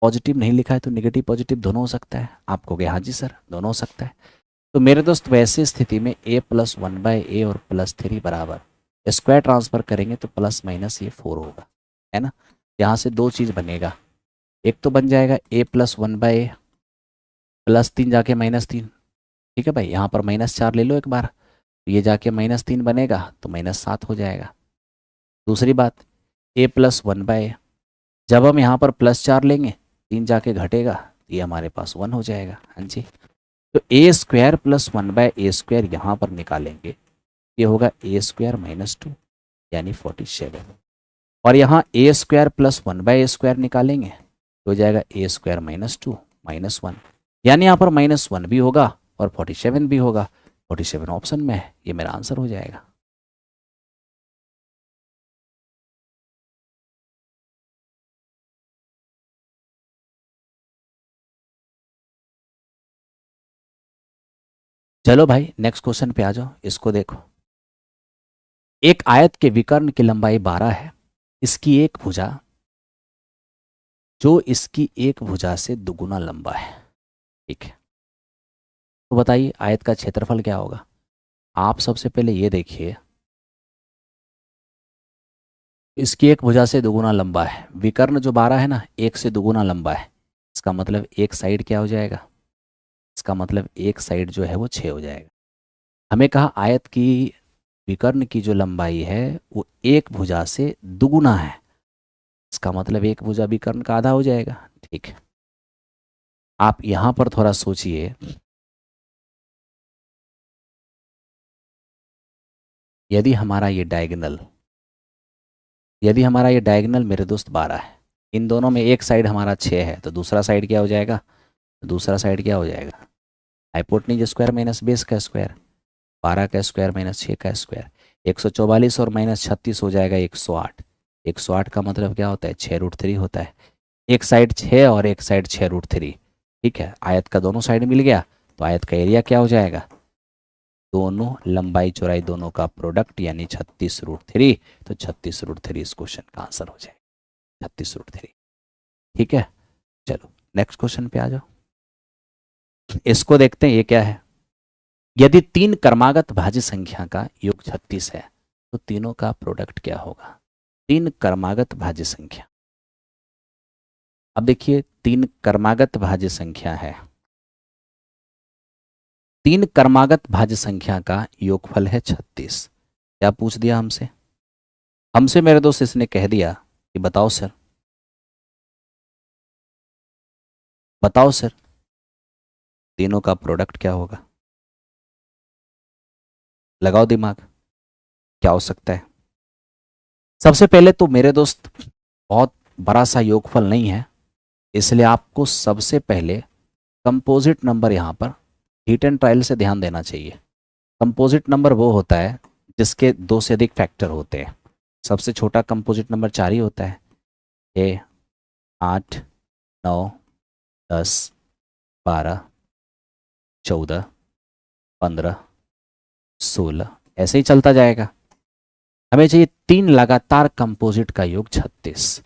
पॉजिटिव नहीं लिखा है तो नेगेटिव पॉजिटिव दोनों हो सकता है। आप कहोगे हाँ जी सर दोनों हो सकता है। तो मेरे दोस्त वैसे स्थिति में a + 1/a और +3 बराबर, स्क्वायर ट्रांसफर करेंगे तो प्लस माइनस ये 4 होगा, है ना। यहाँ से दो चीज़ बनेगा, एक तो बन जाएगा a + 1/a +3 जाके -3, ठीक है भाई। यहाँ पर -4 ले लो एक बार, तो ये जाके -3 बनेगा तो -7 हो जाएगा। दूसरी बात, a + 1/a, जब हम यहाँ पर +4 लेंगे 3 जाके घटेगा तो ये हमारे पास 1 हो जाएगा, हाँ जी। तो a² + 1/a² यहाँ पर निकालेंगे, ये होगा a² - 2 यानी 47, और यहाँ a² + 1/a² निकालेंगे तो हो जाएगा a² - 2 -1, यानी यहाँ पर -1 भी होगा और 47 भी होगा। 47 ऑप्शन में है, ये मेरा आंसर हो जाएगा। चलो भाई नेक्स्ट क्वेश्चन पे आ जाओ, इसको देखो। एक आयत के विकर्ण की लंबाई 12 है, इसकी एक भुजा जो इसकी एक भुजा से दुगुना लंबा है, ठीक है। तो बताइए आयत का क्षेत्रफल क्या होगा। आप सबसे पहले ये देखिए, इसकी एक भुजा से दुगुना लंबा है, विकर्ण जो 12 है ना, एक से दुगुना लंबा है, इसका मतलब एक साइड क्या हो जाएगा, इसका मतलब एक साइड जो है वो 6 हो जाएगा। हमें कहा आयत की विकर्ण की जो लंबाई है वो एक भुजा से दुगुना है, इसका मतलब एक भुजा विकर्ण का आधा हो जाएगा, ठीक है। आप यहाँ पर थोड़ा सोचिए, यदि हमारा ये डायगोनल, यदि हमारा ये डायगोनल मेरे दोस्त 12 है, इन दोनों में एक साइड हमारा 6 है, तो दूसरा साइड क्या हो जाएगा, दूसरा साइड क्या हो जाएगा, हाइपोटेन्यूज स्क्वायर माइनस बेस का स्क्वायर, 12 का स्क्वायर माइनस 6 का स्क्वायर, 144 और -36 हो जाएगा 108। 108 का मतलब क्या होता है, 6√3 होता है। एक साइड 6 और एक साइड 6√3, ठीक है। आयत का दोनों साइड मिल गया तो आयत का एरिया क्या हो जाएगा, दोनों लंबाई चौड़ाई दोनों का प्रोडक्ट यानी 36√3। तो 36√3 इस क्वेश्चन का आंसर हो जाएगा, 36√3। ठीक है, चलो नेक्स्ट क्वेश्चन पे आ जाओ। इसको देखते हैं, ये क्या है। यदि 3 क्रमागत भाज्य संख्या का योग 36 है तो तीनों का प्रोडक्ट क्या होगा। 3 क्रमागत भाज्य संख्या, अब देखिए 3 क्रमागत भाज्य संख्या है, 3 क्रमागत भाज्य संख्या का योगफल है 36। क्या पूछ दिया हमसे, हमसे मेरे दोस्त इसने कह दिया कि बताओ सर, बताओ सर तीनों का प्रोडक्ट क्या होगा। लगाओ दिमाग, क्या हो सकता है। सबसे पहले तो मेरे दोस्त बहुत बड़ा सा योगफल नहीं है, इसलिए आपको सबसे पहले कंपोजिट नंबर यहाँ पर हीट एंड ट्रायल से ध्यान देना चाहिए। कंपोजिट नंबर वो होता है जिसके 2 से अधिक फैक्टर होते हैं। सबसे छोटा कंपोजिट नंबर 4 ही होता है, 6, 8, 9, 10, 12, 14, 15, 16, ऐसे ही चलता जाएगा। हमें चाहिए 3 लगातार कंपोजिट का योग 36।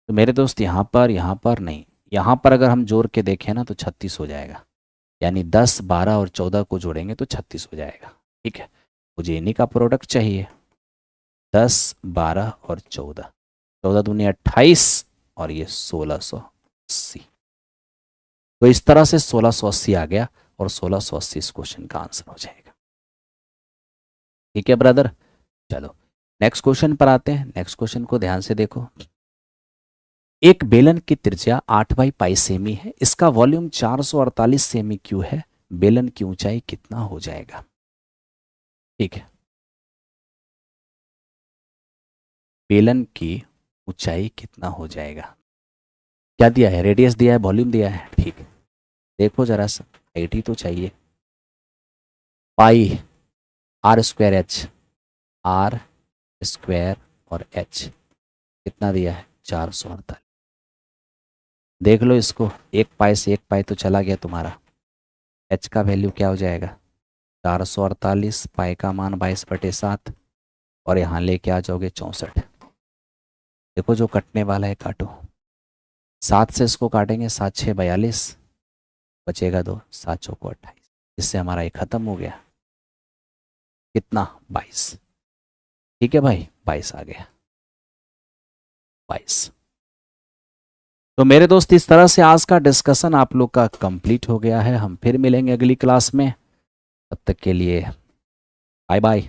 तो मेरे दोस्त यहाँ पर नहीं, यहाँ पर अगर हम जोड़ के देखें ना तो 36 हो जाएगा, यानी 10, 12 और 14 को जोड़ेंगे तो 36 हो जाएगा। ठीक है, मुझे इन्हीं का प्रोडक्ट चाहिए, 10, 12 और 14, 14 दूनी 28 और ये 1680। तो इस तरह से 1680 आ गया और 1680 इस क्वेश्चन का आंसर हो जाएगा। ठीक है ब्रदर, चलो नेक्स्ट क्वेश्चन पर आते हैं। नेक्स्ट क्वेश्चन को ध्यान से देखो। एक बेलन की त्रिज्या 8/π सेमी है, इसका वॉल्यूम 448 सेमी क्यूब है, बेलन की ऊंचाई कितना हो जाएगा। ठीक है, बेलन की ऊंचाई कितना हो जाएगा। क्या दिया है, रेडियस दिया है, वॉल्यूम दिया है। ठीक है, देखो जरा सा, हाइट ही तो चाहिए। पाई r² h, r स्क्वायर और h कितना दिया है, 448। देख लो इसको, 1 पाई से 1 पाई तो चला गया तुम्हारा। h का वैल्यू क्या हो जाएगा, 448, पाई का मान 22/7 और यहाँ लेके आ जाओगे 64। देखो जो कटने वाला है काटो, 7 से इसको काटेंगे, 7 6 42, बचेगा 2, 7 चौको 28। इससे हमारा ये खत्म हो गया, कितना, 22। ठीक है भाई, 22 आ गया, 22। तो मेरे दोस्त इस तरह से आज का डिस्कशन आप लोग का कंप्लीट हो गया है। हम फिर मिलेंगे अगली क्लास में, तब तक के लिए बाय बाय।